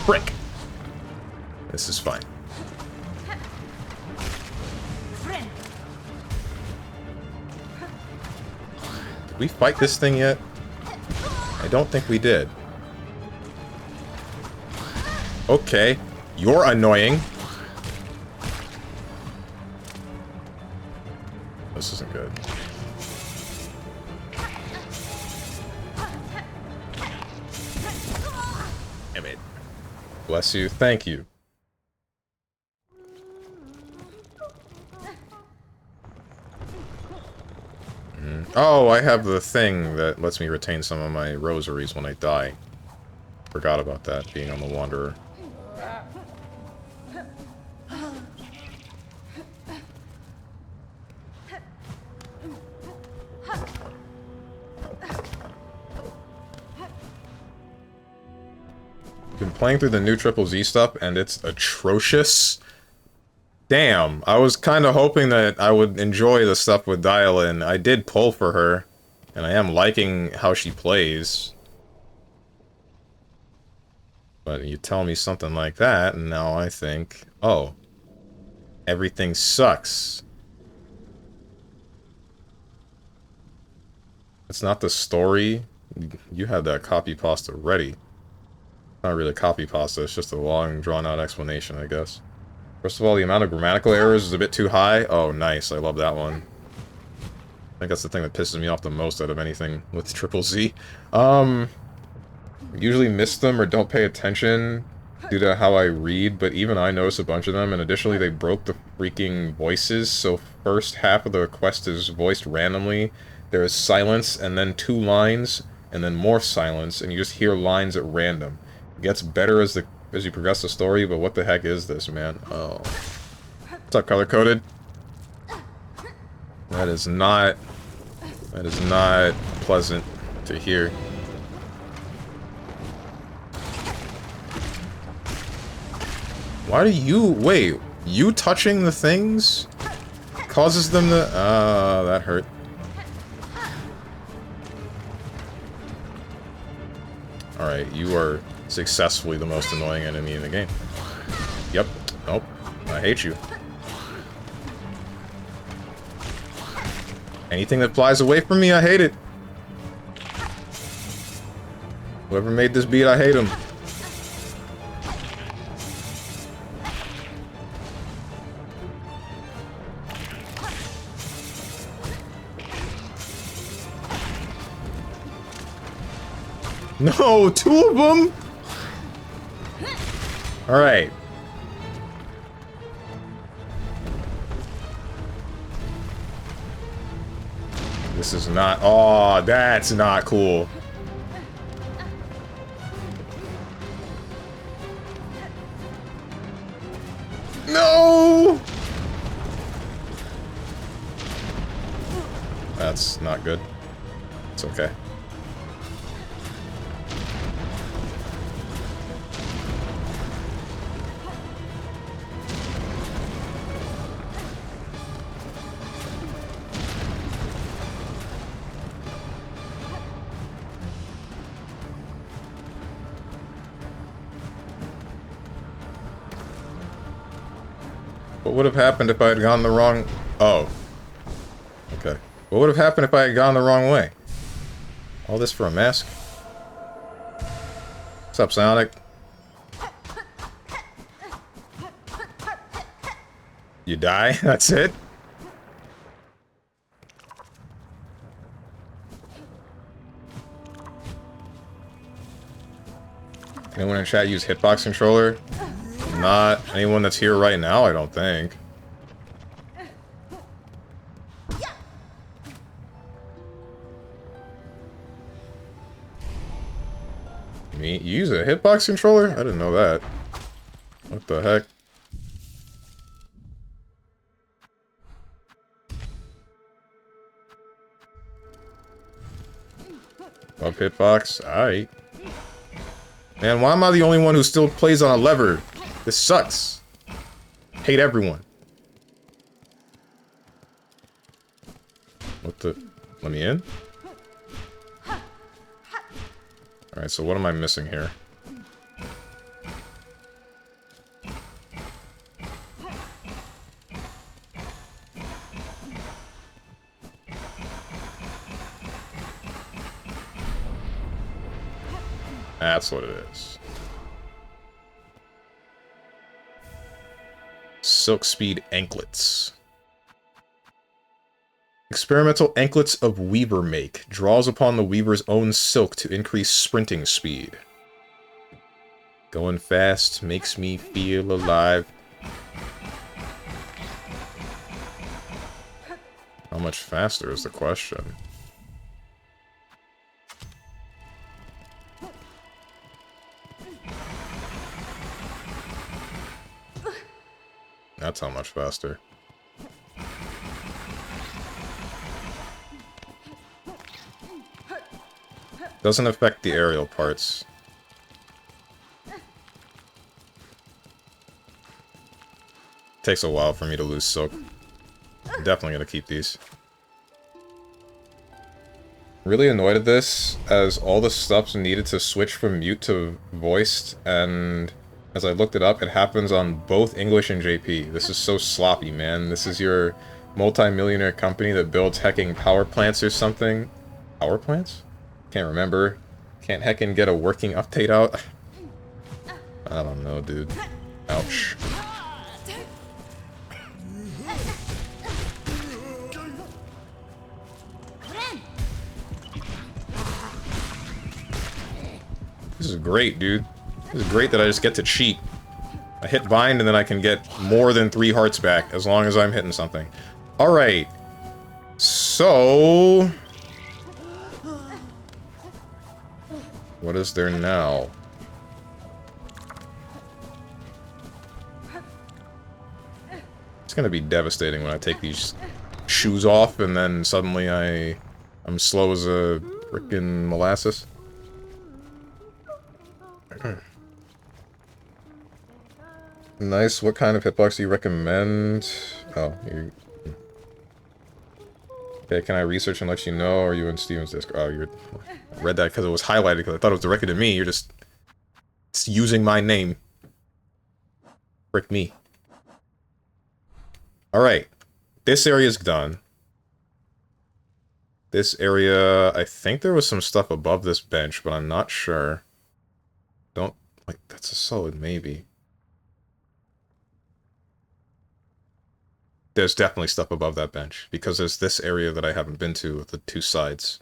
Frick! This is fine. Did we fight this thing yet? I don't think we did. Okay. You're annoying. This isn't good. Damn it. Bless you. Thank you. Oh, I have the thing that lets me retain some of my rosaries when I die. Forgot about that, being on the Wanderer. Been playing through the new Triple Z stuff, and it's atrocious. Damn, I was kind of hoping that I would enjoy the stuff with Dial-In. I did pull for her, and I am liking how she plays. But you tell me something like that, and now I think, oh, everything sucks. It's not the story. You had that copy pasta ready. Not really copy pasta, it's just a long, drawn-out explanation, I guess. First of all, the amount of grammatical errors is a bit too high. Oh, nice. I love that one. I think that's the thing that pisses me off the most out of anything with Triple Z. Usually miss them or don't pay attention due to how I read, but even I notice a bunch of them, and additionally they broke the freaking voices, so first half of the quest is voiced randomly. There is silence, and then 2 lines, and then more silence, and you just hear lines at random. It gets better as you progress the story, but what the heck is this, man? Oh. What's up, color-coded? That is not pleasant to hear. Why do you... Wait, you touching the things causes them to... Ah, that hurt. Alright, you are successfully the most annoying enemy in the game. Yep. Nope. I hate you. Anything that flies away from me, I hate it. Whoever made this beat, I hate him. No, 2 of them? Alright. This is not... Oh, that's not cool. No! That's not good. It's okay. What would have happened if I had gone the wrong... Oh. Okay. What would have happened if I had gone the wrong way? All this for a mask? What's up, Sonic? You die? That's it? Anyone in chat use hitbox controller? Not anyone that's here right now, I don't think. Me? You use a hitbox controller? I didn't know that. What the heck? Love hitbox? Alright. Man, why am I the only one who still plays on a lever? This sucks. Hate everyone. What the... Let me in? Alright, so what am I missing here? That's what it is. Silk Speed Anklets. Experimental anklets of Weaver make. Draws upon the Weaver's own silk to increase sprinting speed. Going fast makes me feel alive. How much faster is the question? That's how much faster. Doesn't affect the aerial parts. Takes a while for me to lose silk. Definitely gonna keep these. Really annoyed at this, as all the stuff's needed to switch from mute to voiced, and as I looked it up, it happens on both English and JP. This is so sloppy, man. This is your multi-millionaire company that builds hecking power plants or something. Power plants? Can't remember. Can't heckin' get a working update out? I don't know, dude. Ouch. This is great, dude. This is great that I just get to cheat. I hit bind and then I can get more than 3 hearts back as long as I'm hitting something. Alright. So... what is there now? It's gonna be devastating when I take these shoes off and then suddenly I'm slow as a frickin' molasses. Nice. What kind of hitbox do you recommend? Oh, you... okay, can I research and let you know? Or are you in Steven's Discord? Oh, you read that because it was highlighted because I thought it was directed at me. You're just using my name. Frick me. Alright. This area's done. This area... I think there was some stuff above this bench, but I'm not sure. Don't... like, that's a solid maybe. There's definitely stuff above that bench, because there's this area that I haven't been to with the 2 sides.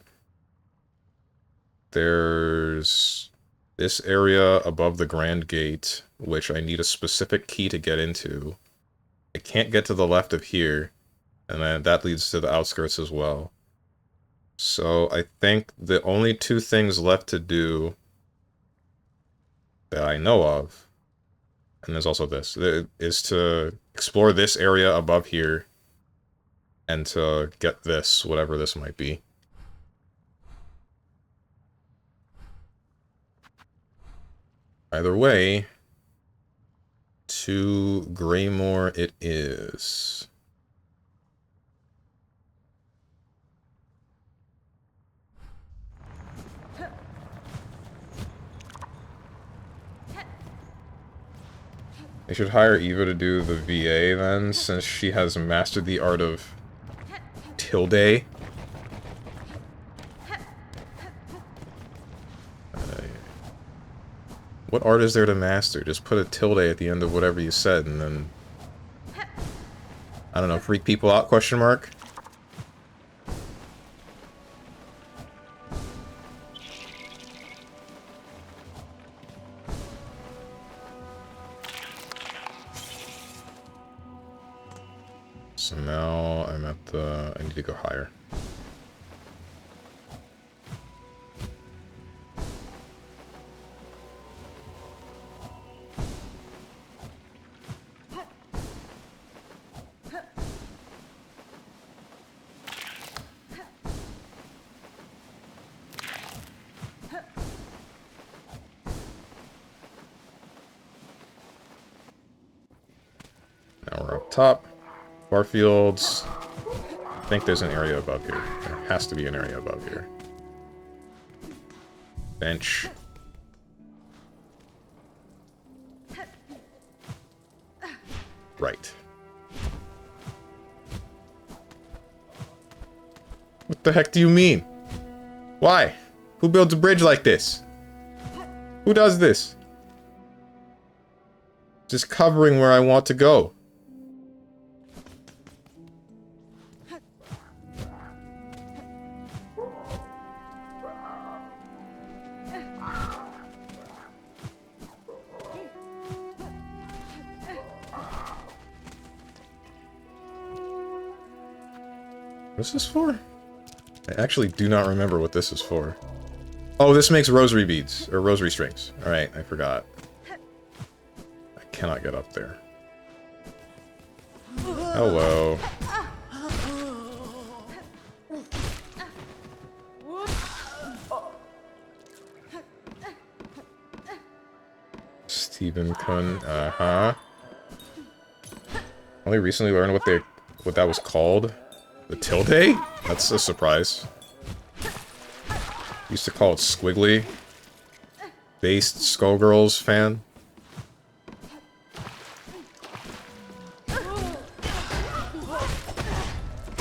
There's this area above the Grand Gate, which I need a specific key to get into. I can't get to the left of here, and then that leads to the outskirts as well. So I think the only 2 things left to do that I know of, and there's also this, is to explore this area above here, and to get this, whatever this might be. Either way, to Greymore it is. I should hire Eva to do the VA then, since she has mastered the art of tilde. What art is there to master? Just put a tilde at the end of whatever you said, and then... I don't know, freak people out, question mark? So now I'm at the... I need to go higher. Now we're up top. Barfields. I think there's an area above here. There has to be an area above here. Bench. Right. What the heck do you mean? Why? Who builds a bridge like this? Who does this? Just covering where I want to go. What's this for? I actually do not remember what this is for. Oh, this makes rosary beads, or rosary strings. Alright, I forgot. I cannot get up there. Hello. Steven Kun, Only recently learned what that was called. The tilde? That's a surprise. Used to call it squiggly. Based Skullgirls fan.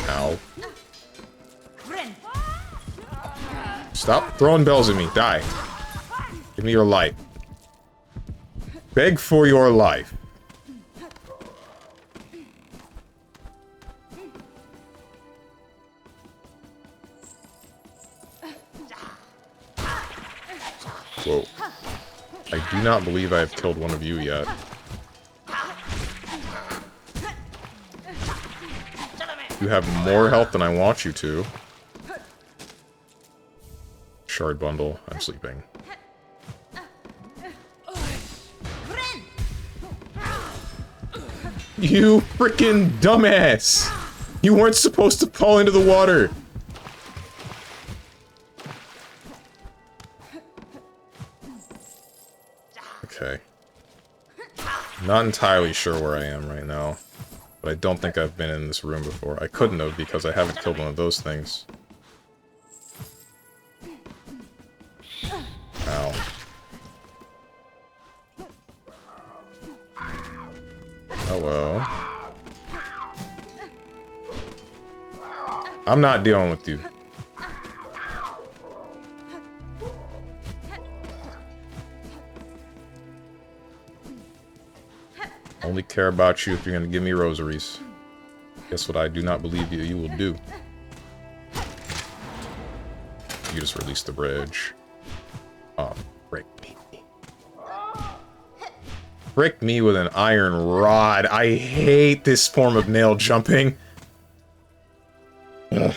Ow. Stop throwing bells at me. Die. Give me your light. Beg for your life. Whoa. I do not believe I have killed one of you yet. You have more health than I want you to. Shard bundle. I'm sleeping. You freaking dumbass! You weren't supposed to fall into the water! Okay. Not entirely sure where I am right now. But I don't think I've been in this room before. I couldn't have because I haven't killed one of those things. Ow. Hello. I'm not dealing with you. Only care about you if you're gonna give me rosaries. Guess what I do not believe you will do. You just released the bridge. Oh, frick me. Frick me with an iron rod. I hate this form of nail jumping. Ugh.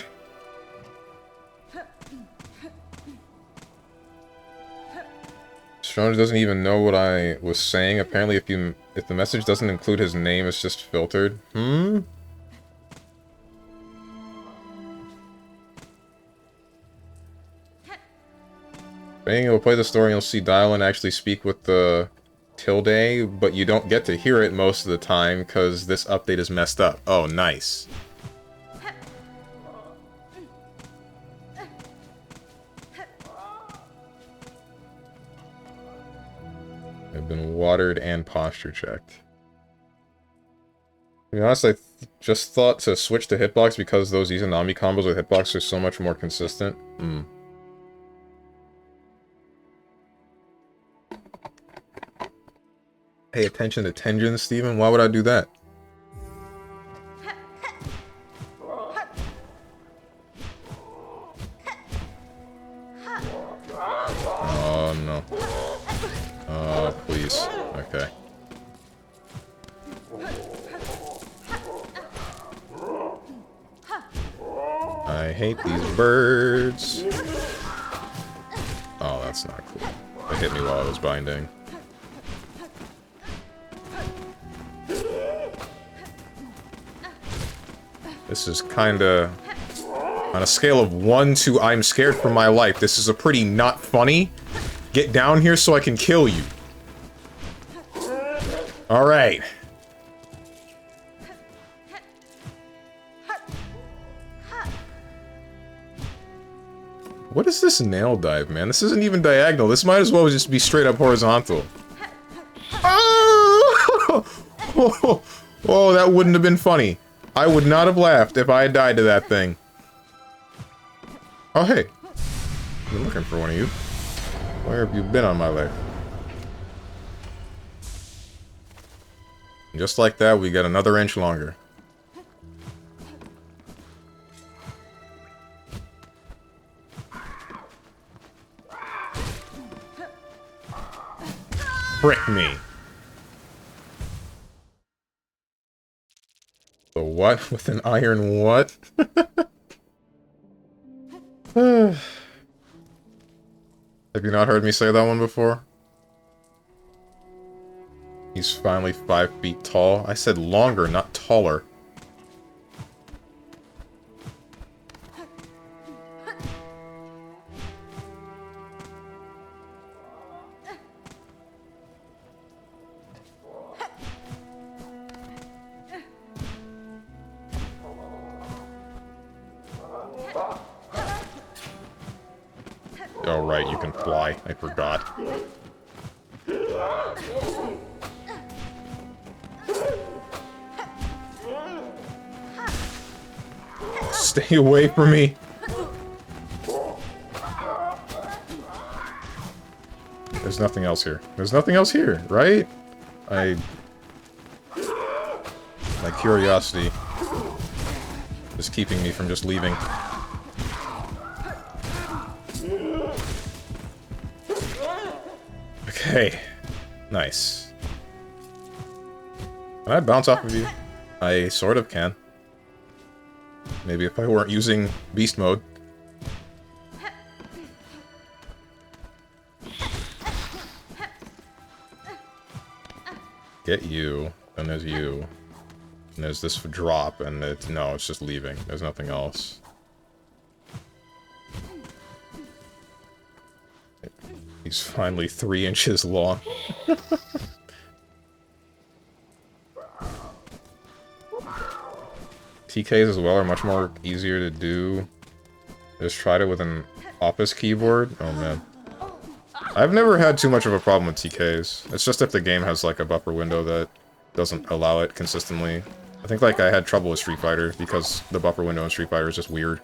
Strong doesn't even know what I was saying. Apparently, if the message doesn't include his name, it's just filtered. Being able to play the story, you'll see Dylan actually speak with the tilde, but you don't get to hear it most of the time because this update is messed up. Oh, nice. I've been watered and posture checked. To be honest, I just thought to switch to hitbox because those Izanami combos with hitbox are so much more consistent. Pay attention to Tenjin, Steven? Why would I do that? Oh, no. Oh, please. Okay. I hate these birds. Oh, that's not cool. It hit me while I was binding. This is kinda... On a scale of 1 to I'm scared for my life, this is a pretty not funny. Get down here so I can kill you. Alright. What is this nail dive, man? This isn't even diagonal. This might as well just be straight up horizontal. Oh! Oh, that wouldn't have been funny. I would not have laughed if I had died to that thing. Oh, hey. I've been looking for one of you. Where have you been on my leg? Just like that, we get another inch longer. Frick me. The what? With an iron what? Have you not heard me say that one before? He's finally 5 feet tall. I said longer, not taller. Oh, right, you can fly. I forgot. Stay away from me! There's nothing else here. There's nothing else here, right? My curiosity is keeping me from just leaving. Okay. Nice. Can I bounce off of you? I sort of can. Maybe if I weren't using beast mode. Get you. Then there's you. And there's this drop, and it's... No, it's just leaving. There's nothing else. He's finally 3 inches long. TKs as well are much more easier to do. Just tried it with an Office keyboard. Oh man. I've never had too much of a problem with TKs. It's just if the game has like a buffer window that doesn't allow it consistently. I think like I had trouble with Street Fighter because the buffer window in Street Fighter is just weird.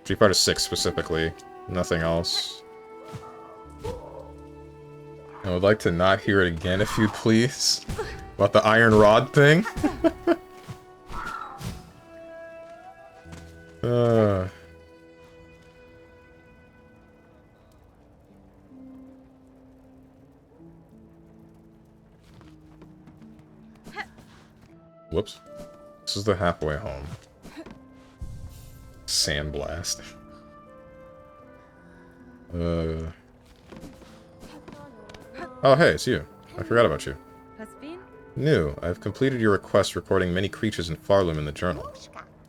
Street Fighter 6 specifically. Nothing else. I would like to not hear it again if you please. About the iron rod thing. Whoops. This is the halfway home. Sandblast. Oh, hey, it's you. I forgot about you. New. I've completed your request recording many creatures in Farlum in the journal.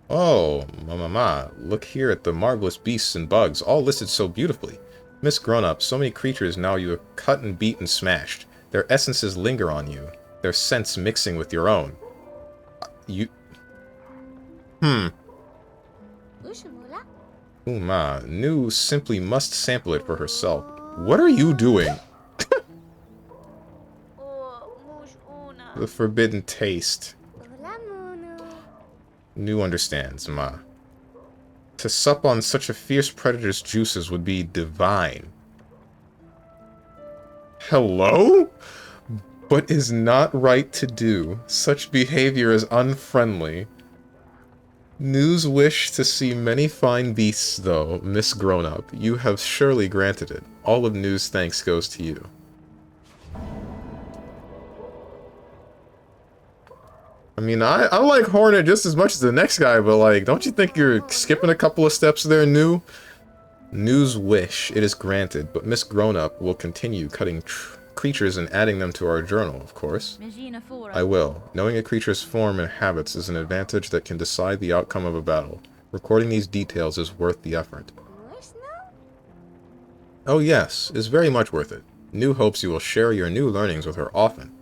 Oh, mama, look here at the marvelous beasts and bugs, all listed so beautifully. Miss Grown-Up, so many creatures now you have cut and beat and smashed. Their essences linger on you, their scents mixing with your own. New simply must sample it for herself. What are you doing? The forbidden taste. New understands, Ma. To sup on such a fierce predator's juices would be divine. Hello? But is not right to do. Such behavior is unfriendly. New's wish to see many fine beasts, though, Miss Grown-Up. You have surely granted it. All of New's thanks goes to you. I mean, I like Hornet just as much as the next guy, but like, don't you think you're skipping a couple of steps there, New? New's wish, it is granted, but Miss Grown-Up will continue cutting creatures and adding them to our journal, of course. I will. Knowing a creature's form and habits is an advantage that can decide the outcome of a battle. Recording these details is worth the effort. Oh yes, is very much worth it. New hopes you will share your new learnings with her often.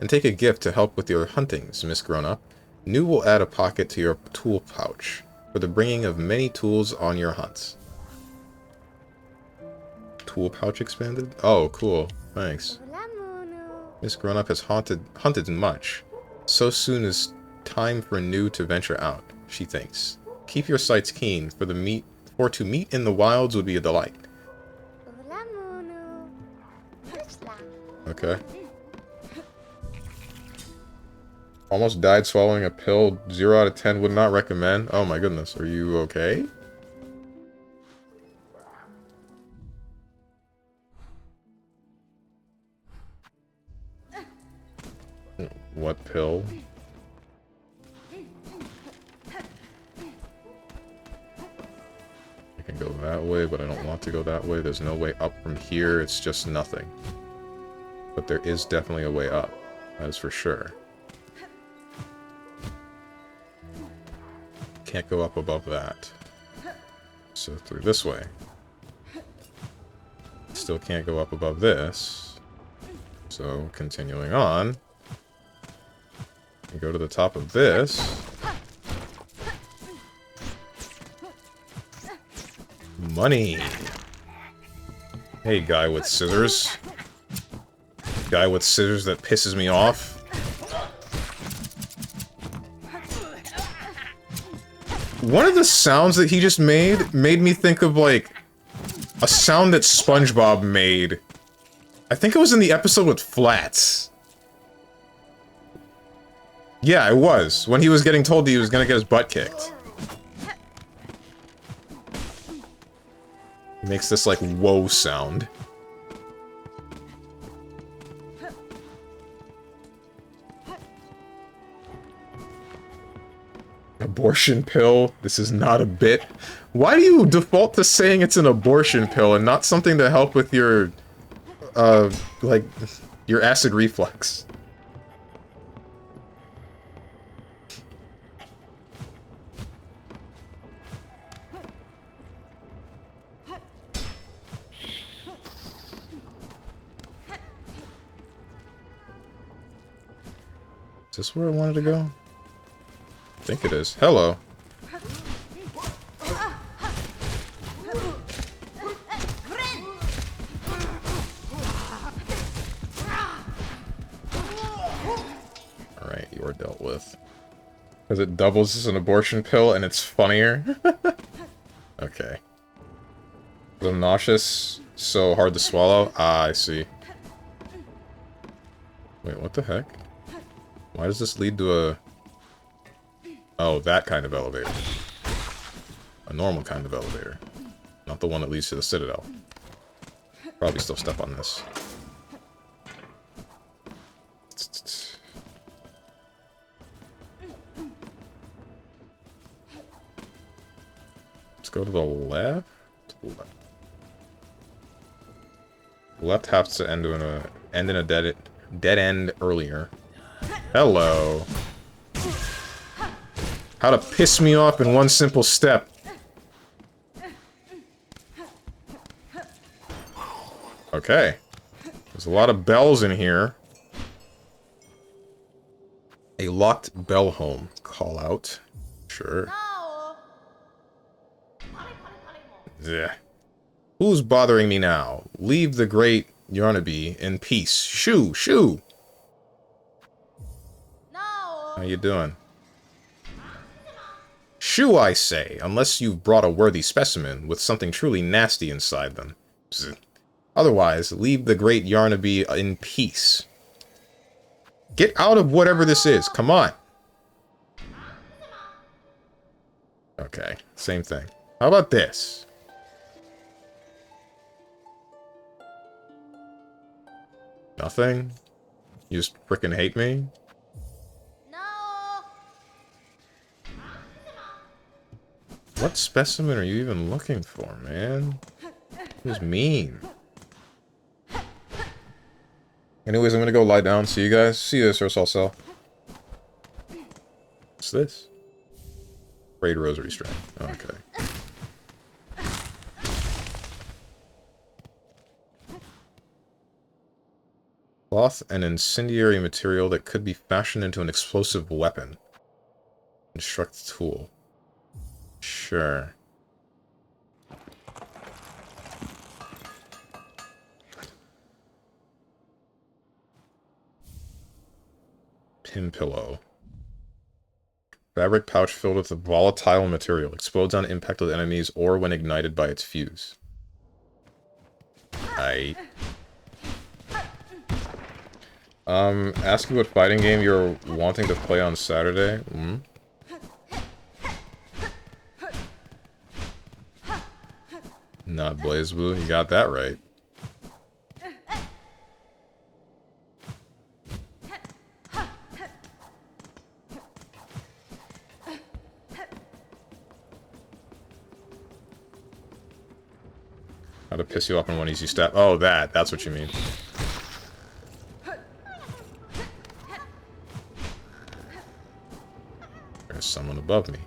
And take a gift to help with your huntings, Miss Grown-Up. New will add a pocket to your tool pouch for the bringing of many tools on your hunts. Tool pouch expanded? Oh, cool. Thanks. Miss Grown-Up has hunted much. So soon is time for New to venture out, she thinks. Keep your sights keen, for to meet in the wilds would be a delight. Okay. Almost died swallowing a pill. 0 out of 10 would not recommend. Oh my goodness, are you okay? What pill? I can go that way, but I don't want to go that way. There's no way up from here. It's just nothing. But there is definitely a way up. That is for sure. Can't go up above that. So through this way. Still can't go up above this. So continuing on. We go to the top of this. Money. Hey, guy with scissors. Guy with scissors that pisses me off. One of the sounds that he just made me think of, like, a sound that SpongeBob made. I think it was in the episode with Flats. Yeah, it was. When he was getting told he was gonna get his butt kicked. He makes this, like, whoa sound. Abortion pill. This is not a bit. Why do you default to saying it's an abortion pill and not something to help with your, like, your acid reflux? Is this where I wanted to go? I think it is. Hello. Alright, you are dealt with. Because it doubles as an abortion pill and it's funnier. Okay. I'm nauseous, so hard to swallow. Ah, I see. Wait, what the heck? Why does this lead to a... Oh, that kind of elevator. A normal kind of elevator. Not the one that leads to the Citadel. Probably still step on this. Let's go to the left. Left has to end in a dead end earlier. Hello. How to piss me off in one simple step. Okay. There's a lot of bells in here. A locked bell home. Call out. Sure. Yeah. Who's bothering me now? Leave the great Yarnaby in peace. Shoo! Shoo! How you doing? Shoo, I say, unless you've brought a worthy specimen with something truly nasty inside them. Psst. Otherwise, leave the great Yarnaby in peace. Get out of whatever this is, come on! Okay, same thing. How about this? Nothing? You just frickin' hate me? What specimen are you even looking for, man? Who's mean? Anyways, I'm gonna go lie down. See you guys. See you this, or I'll sell. What's this? Braid rosary string. Okay. Cloth, an incendiary material that could be fashioned into an explosive weapon. Instruct tool. Sure. Pin pillow. Fabric pouch filled with a volatile material. Explodes on impact with enemies or when ignited by its fuse. Ask you what fighting game you're wanting to play on Saturday. Not BlazBlue, you got that right. How to piss you off in one easy step. Oh, that's what you mean. There's someone above me.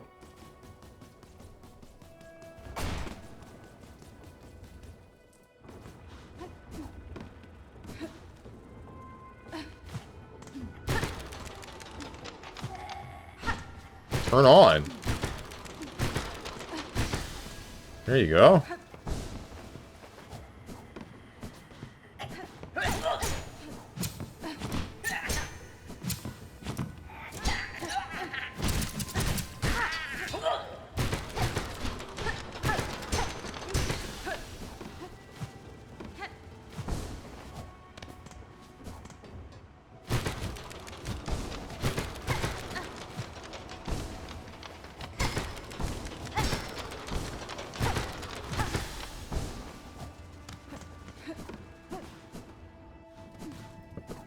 Turn on. There you go.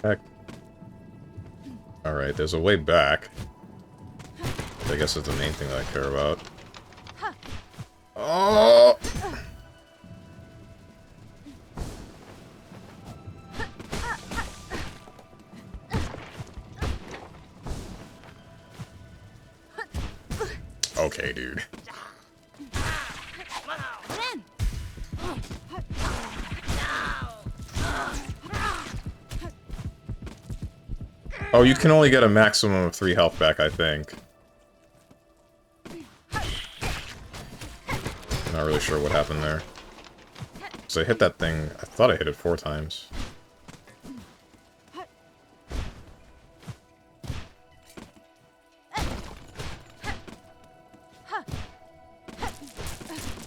Heck. Alright, there's a way back. I guess that's the main thing that I care about. Oh! Okay, dude. Oh, you can only get a maximum of 3 health back, I think. Not really sure what happened there. So I hit that thing, I thought I hit it 4 times.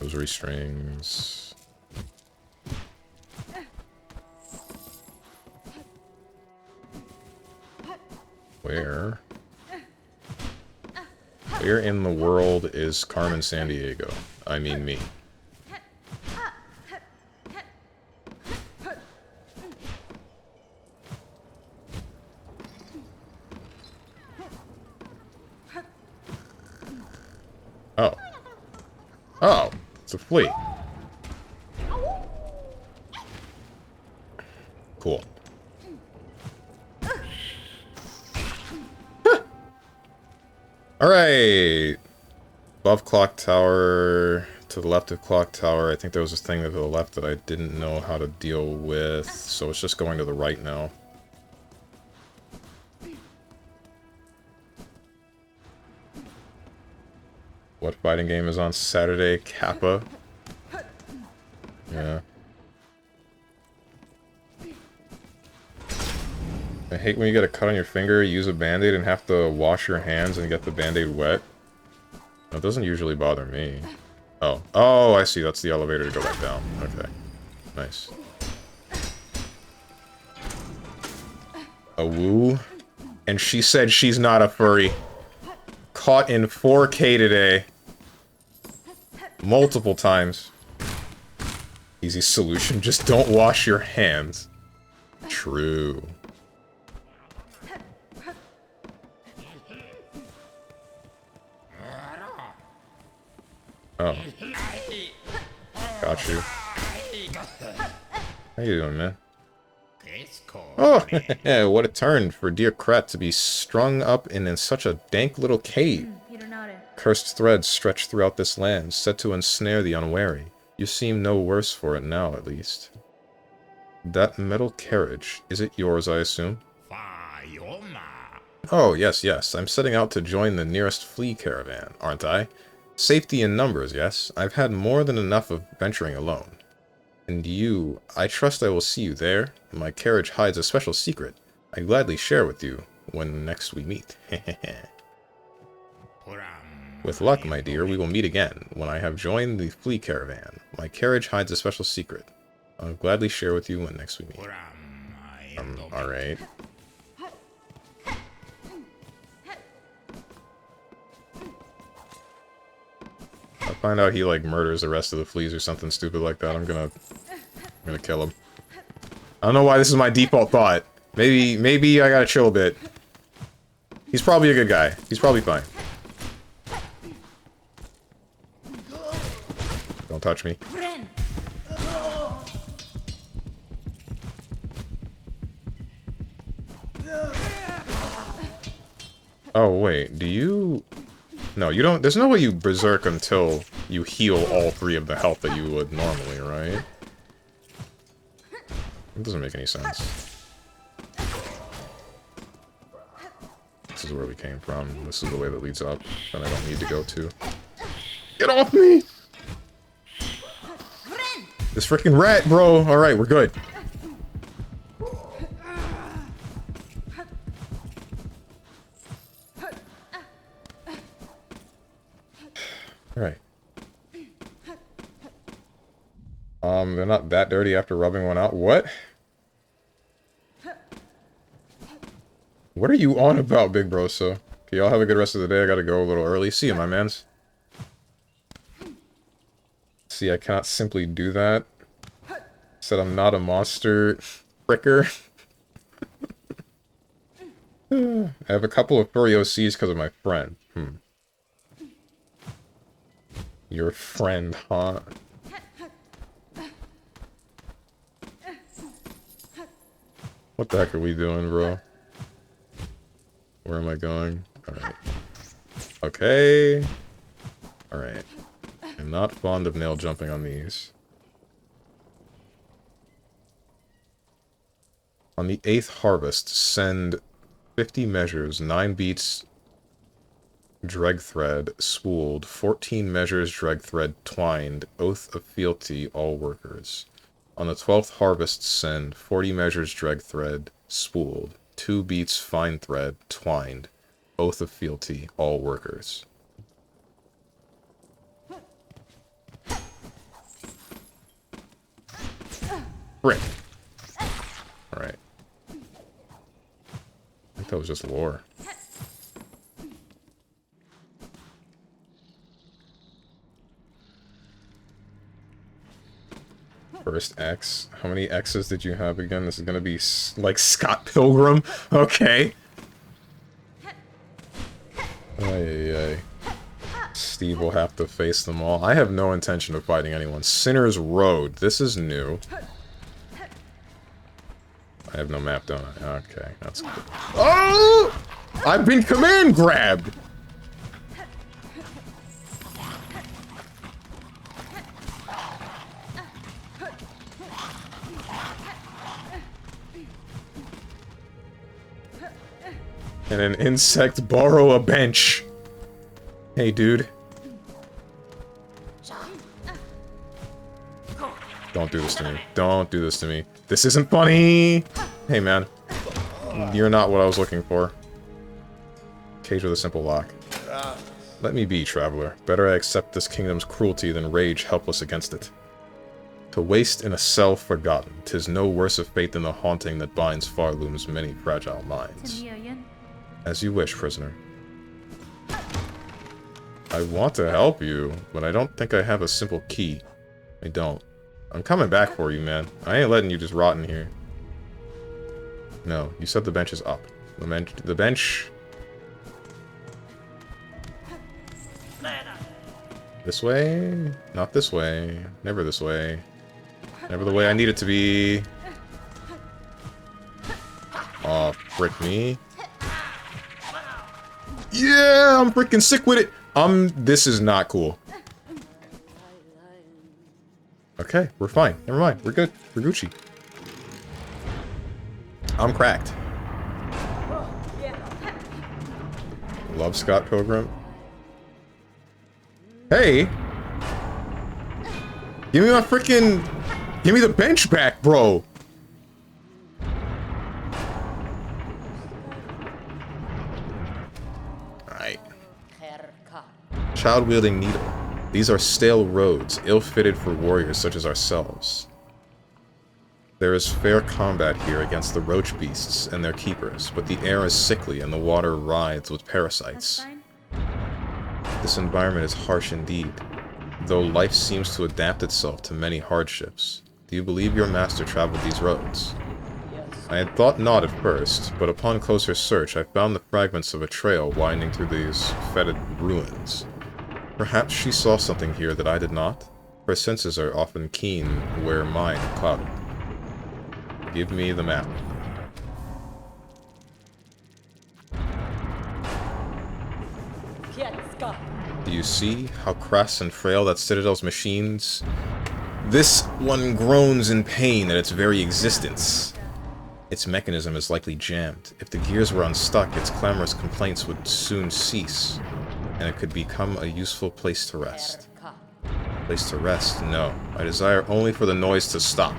Rosary strings. Where? Where in the world is Carmen Sandiego? I mean me. Oh. Oh, it's a flea. Cool. Alright! Above clock tower, to the left of clock tower. I think there was this thing to the left that I didn't know how to deal with, so it's just going to the right now. What fighting game is on Saturday? Kappa. Yeah. I hate when you get a cut on your finger, use a band-aid, and have to wash your hands and get the band-aid wet. That doesn't usually bother me. Oh. Oh, I see. That's the elevator to go back down. Okay. Nice. A woo? And she said she's not a furry. Caught in 4K today. Multiple times. Easy solution, just don't wash your hands. True. Oh. Got you. How you doing, man? Oh, what a turn for dear Kret to be strung up in such a dank little cave. Cursed threads stretch throughout this land, set to ensnare the unwary. You seem no worse for it now, at least. That metal carriage, is it yours, I assume? Oh, yes, yes. I'm setting out to join the nearest flea caravan, aren't I? Safety in numbers, yes. I've had more than enough of venturing alone. And you, I trust I will see you there. My carriage hides a special secret. I gladly share with you when next we meet. With luck, my dear, we will meet again when I have joined the flea caravan. My carriage hides a special secret. I'll gladly share with you when next we meet. Alright. I find out he, like, murders the rest of the fleas or something stupid like that, I'm gonna kill him. I don't know why this is my default thought. Maybe I gotta chill a bit. He's probably a good guy. He's probably fine. Don't touch me. Oh, wait. Do you... No, you don't... There's no way you berserk until you heal all 3 of the health that you would normally, right? It doesn't make any sense. This is where we came from. This is the way that leads up. That I don't need to go to. Get off me! This freaking rat, bro! Alright, we're good. Alright. They're not that dirty after rubbing one out. What? What are you on about, big bro? So, okay, y'all have a good rest of the day. I gotta go a little early. See you, my mans. See, I cannot simply do that. Said I'm not a monster fricker. I have a couple of furry OCs because of my friend. Your friend, huh? What the heck are we doing, bro? Where am I going? Alright. Okay. Alright. I'm not fond of nail jumping on these. On the 8th harvest, send 50 measures, 9 beats dreg thread, spooled, 14 measures dreg thread twined, oath of fealty, all workers. On the 12th harvest, send 40 measures dreg thread, spooled, 2 beats fine thread, twined, oath of fealty, all workers. Frick. Alright. I think that was just lore. First X. How many X's did you have again? This is gonna be like Scott Pilgrim. Okay. Ay. Steve will have to face them all. I have no intention of fighting anyone. Sinner's Road. This is new. I have no map, don't I? Okay, that's cool. Oh! I've been command grabbed! Can an insect borrow a bench? Hey, dude. Don't do this to me. Don't do this to me. This isn't funny! Hey, man. You're not what I was looking for. Cage with a simple lock. Let me be, traveler. Better I accept this kingdom's cruelty than rage helpless against it. To waste in a cell forgotten, 'tis no worse a fate than the haunting that binds Farloom's many fragile minds. As you wish, prisoner. I want to help you, but I don't think I have a simple key. I don't. I'm coming back for you, man. I ain't letting you just rot in here. No, you said the bench is up. The bench... This way? Not this way. Never this way. Never the way I need it to be. Aw, frick me. Yeah, I'm freaking sick with it. This is not cool. Okay, we're fine. Never mind. We're good. We're Gucci. I'm cracked. Love Scott Pilgrim. Hey! Give me my freaking... Give me the bench back, bro! Alright. Child-wielding needle. These are stale roads, ill-fitted for warriors such as ourselves. There is fair combat here against the roach beasts and their keepers, but the air is sickly and the water writhes with parasites. This environment is harsh indeed, though life seems to adapt itself to many hardships. Do you believe your master traveled these roads? I had thought not at first, but upon closer search I found the fragments of a trail winding through these fetid ruins. Perhaps she saw something here that I did not? Her senses are often keen where mine are clouded. Give me the map. Do you see how crass and frail that Citadel's machines? This one groans in pain at its very existence. Its mechanism is likely jammed. If the gears were unstuck, its clamorous complaints would soon cease, and it could become a useful place to rest. Place to rest? No. I desire only for the noise to stop.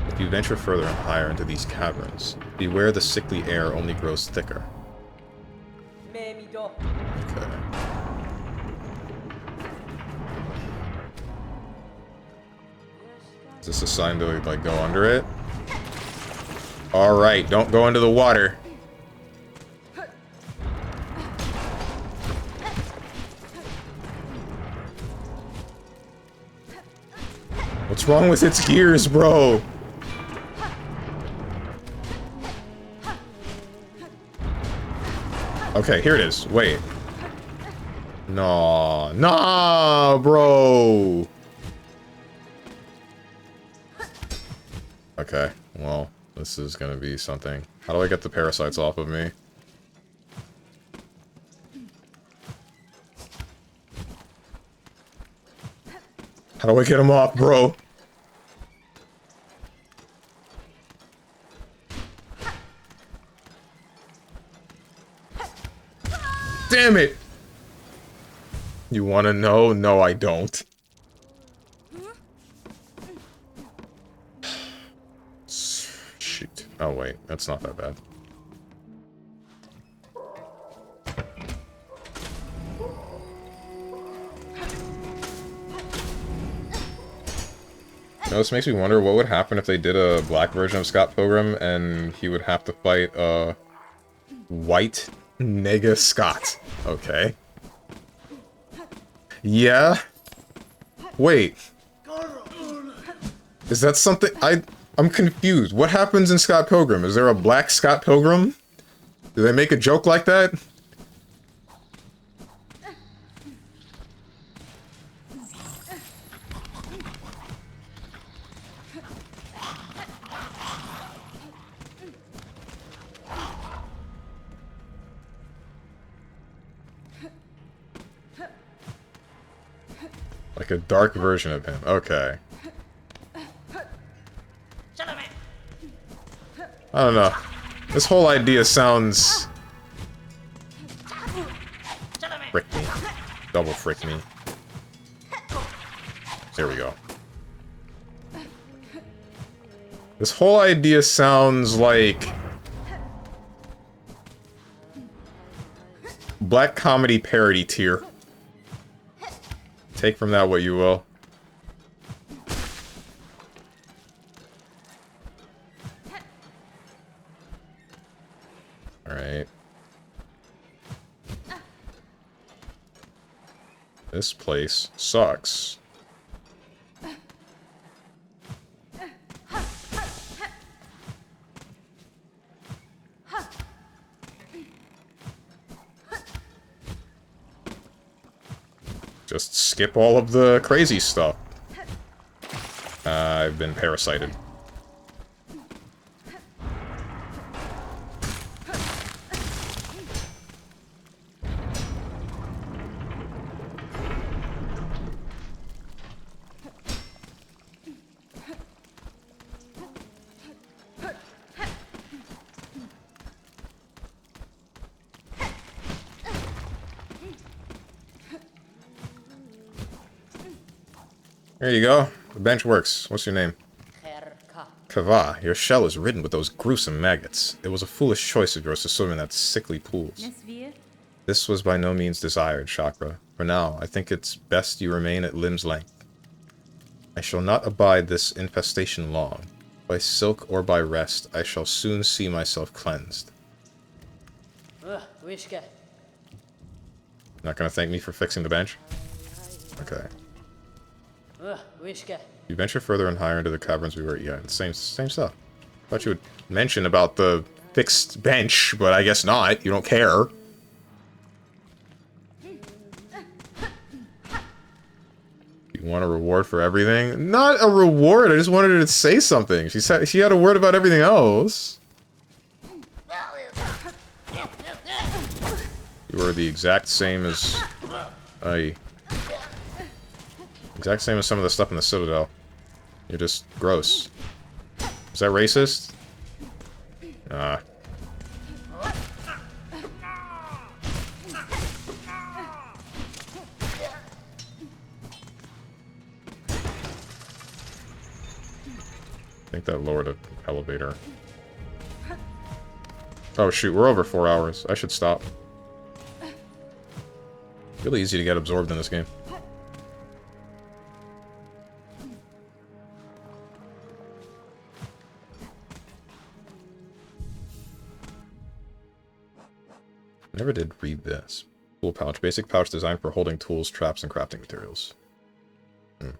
If you venture further and higher into these caverns, beware the sickly air only grows thicker. Okay. Is this a sign to, like, go under it? Alright, don't go into the water. What's wrong with its gears, bro? Okay, here it is. Wait. No. Nah, bro. Okay, well, this is gonna be something. How do I get the parasites off of me? How do I get them off, bro? Damn it! You wanna know? No, I don't. Shoot. Oh, wait. That's not that bad. You know, this makes me wonder what would happen if they did a black version of Scott Pilgrim and he would have to fight, white nigga Scott. Okay. Yeah? Wait. Is that something? I'm confused. What happens in Scott Pilgrim? Is there a black Scott Pilgrim? Do they make a joke like that? Like a dark version of him. Okay. I don't know. This whole idea sounds... Frick me. Double frick me. There we go. This whole idea sounds like... black comedy parody tier. Take from that what you will. Alright. This place sucks. Just skip all of the crazy stuff. I've been parasited. There you go. The bench works. What's your name? Kava, your shell is ridden with those gruesome maggots. It was a foolish choice of yours to swim in that sickly pools. This was by no means desired, Chakra. For now, I think it's best you remain at limb's length. I shall not abide this infestation long. By silk or by rest, I shall soon see myself cleansed. Not gonna thank me for fixing the bench? Okay. You venture further and higher into the caverns we were... Yeah, same stuff. Thought you would mention about the fixed bench, but I guess not. You don't care. You want a reward for everything? Not a reward, I just wanted her to say something. She said she had a word about everything else. You are the exact same as... Exact same as some of the stuff in the Citadel. You're just gross. Is that racist? I think that lowered an elevator. Oh shoot, we're over 4 hours. I should stop. Really easy to get absorbed in this game. Never did read this. Tool pouch. Basic pouch designed for holding tools, traps, and crafting materials. You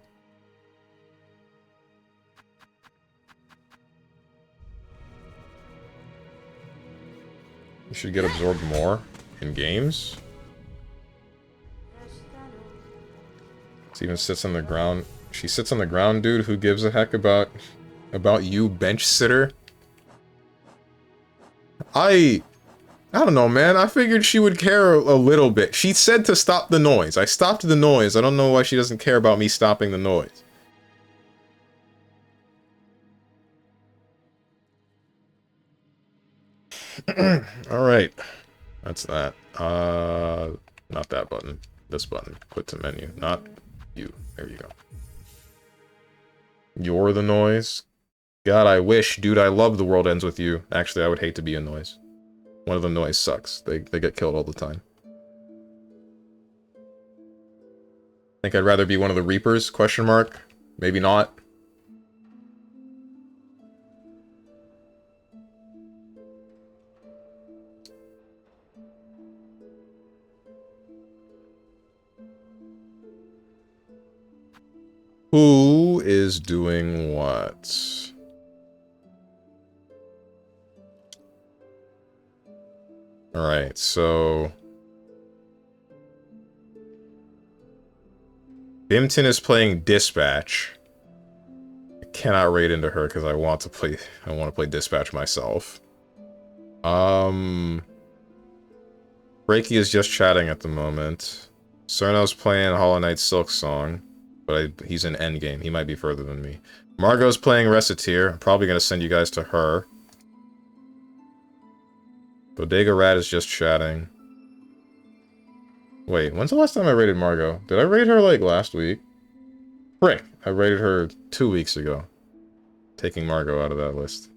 should get absorbed more. In games? Steven sits on the ground. She sits on the ground, dude. Who gives a heck about you, bench sitter? I don't know, man. I figured she would care a little bit. She said to stop the noise. I stopped the noise. I don't know why she doesn't care about me stopping the noise. Alright. That's that. Not that button. This button. Quit to menu. Not you. There you go. You're the noise? God, I wish. Dude, I love The World Ends With You. Actually, I would hate to be a noise. One of the noise sucks. They get killed all the time. Think I'd rather be one of the Reapers? Question mark. Maybe not. Who is doing what? Alright, so... Bimton is playing Dispatch. I cannot raid into her because I want to play Dispatch myself. Reiki is just chatting at the moment. Cerno's playing Hollow Knight Silksong, but he's in endgame. He might be further than me. Margot's playing Reciteer. I'm probably going to send you guys to her. Bodega Rat is just chatting. Wait, when's the last time I raided Margot? Did I raid her, like, last week? Frick! I raided her 2 weeks ago. Taking Margot out of that list.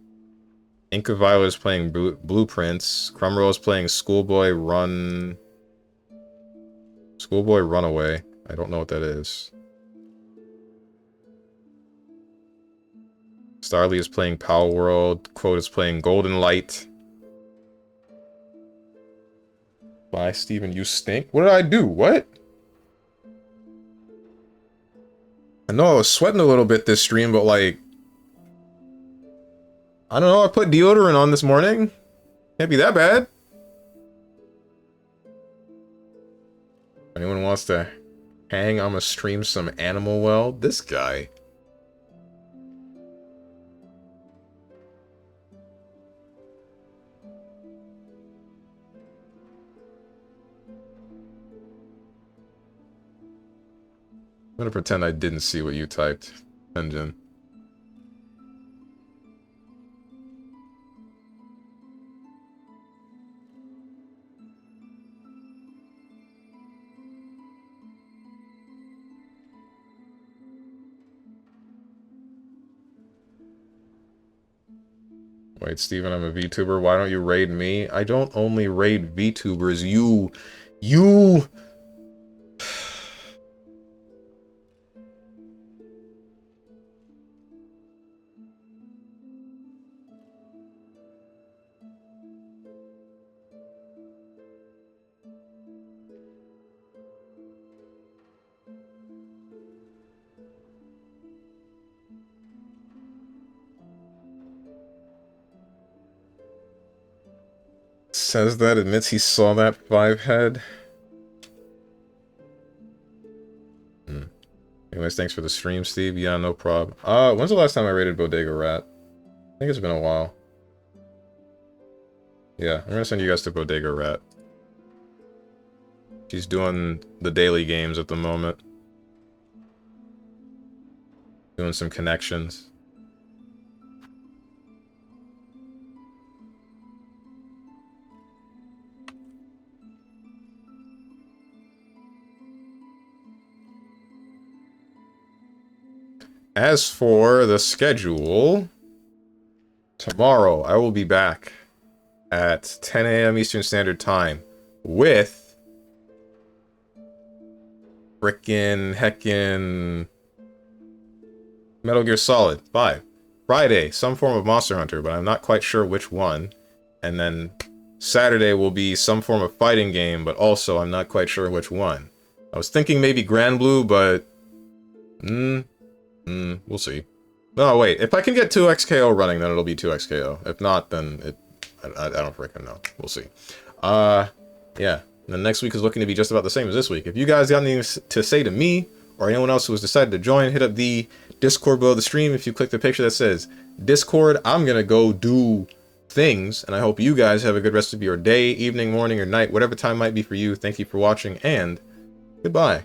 Inca Violet is playing Blueprints. Crumroll is playing Schoolboy Runaway. I don't know what that is. Starly is playing Power World. Quote is playing Golden Light. Bye, Steven, you stink. What did I do? What? I know I was sweating a little bit this stream, but like... I don't know, I put deodorant on this morning. Can't be that bad. Anyone wants to hang, I'ma stream some Animal Well? This guy. I'm gonna pretend I didn't see what you typed, Engine. Wait, Steven, I'm a VTuber. Why don't you raid me? I don't only raid VTubers. You... Says that, admits he saw that 5-head. Anyways, thanks for the stream, Steve. Yeah, no prob. When's the last time I raided Bodega Rat? I think it's been a while. Yeah, I'm gonna send you guys to Bodega Rat. She's doing the daily games at the moment. Doing some connections. As for the schedule, tomorrow I will be back at 10 a.m. Eastern Standard Time with heckin' Metal Gear Solid 5. Friday, some form of Monster Hunter, but I'm not quite sure which one. And then Saturday will be some form of fighting game, but also I'm not quite sure which one. I was thinking maybe Grand Blue, but... we'll see. No, wait. If I can get 2xKO running, then it'll be 2xKO. If not, then I don't freaking know. We'll see. yeah, the next week is looking to be just about the same as this week. If you guys got anything to say to me or anyone else who has decided to join, hit up the Discord below the stream. If you click the picture that says Discord, I'm gonna go do things, and I hope you guys have a good rest of your day, evening, morning, or night, whatever time might be for you. Thank you for watching, and goodbye.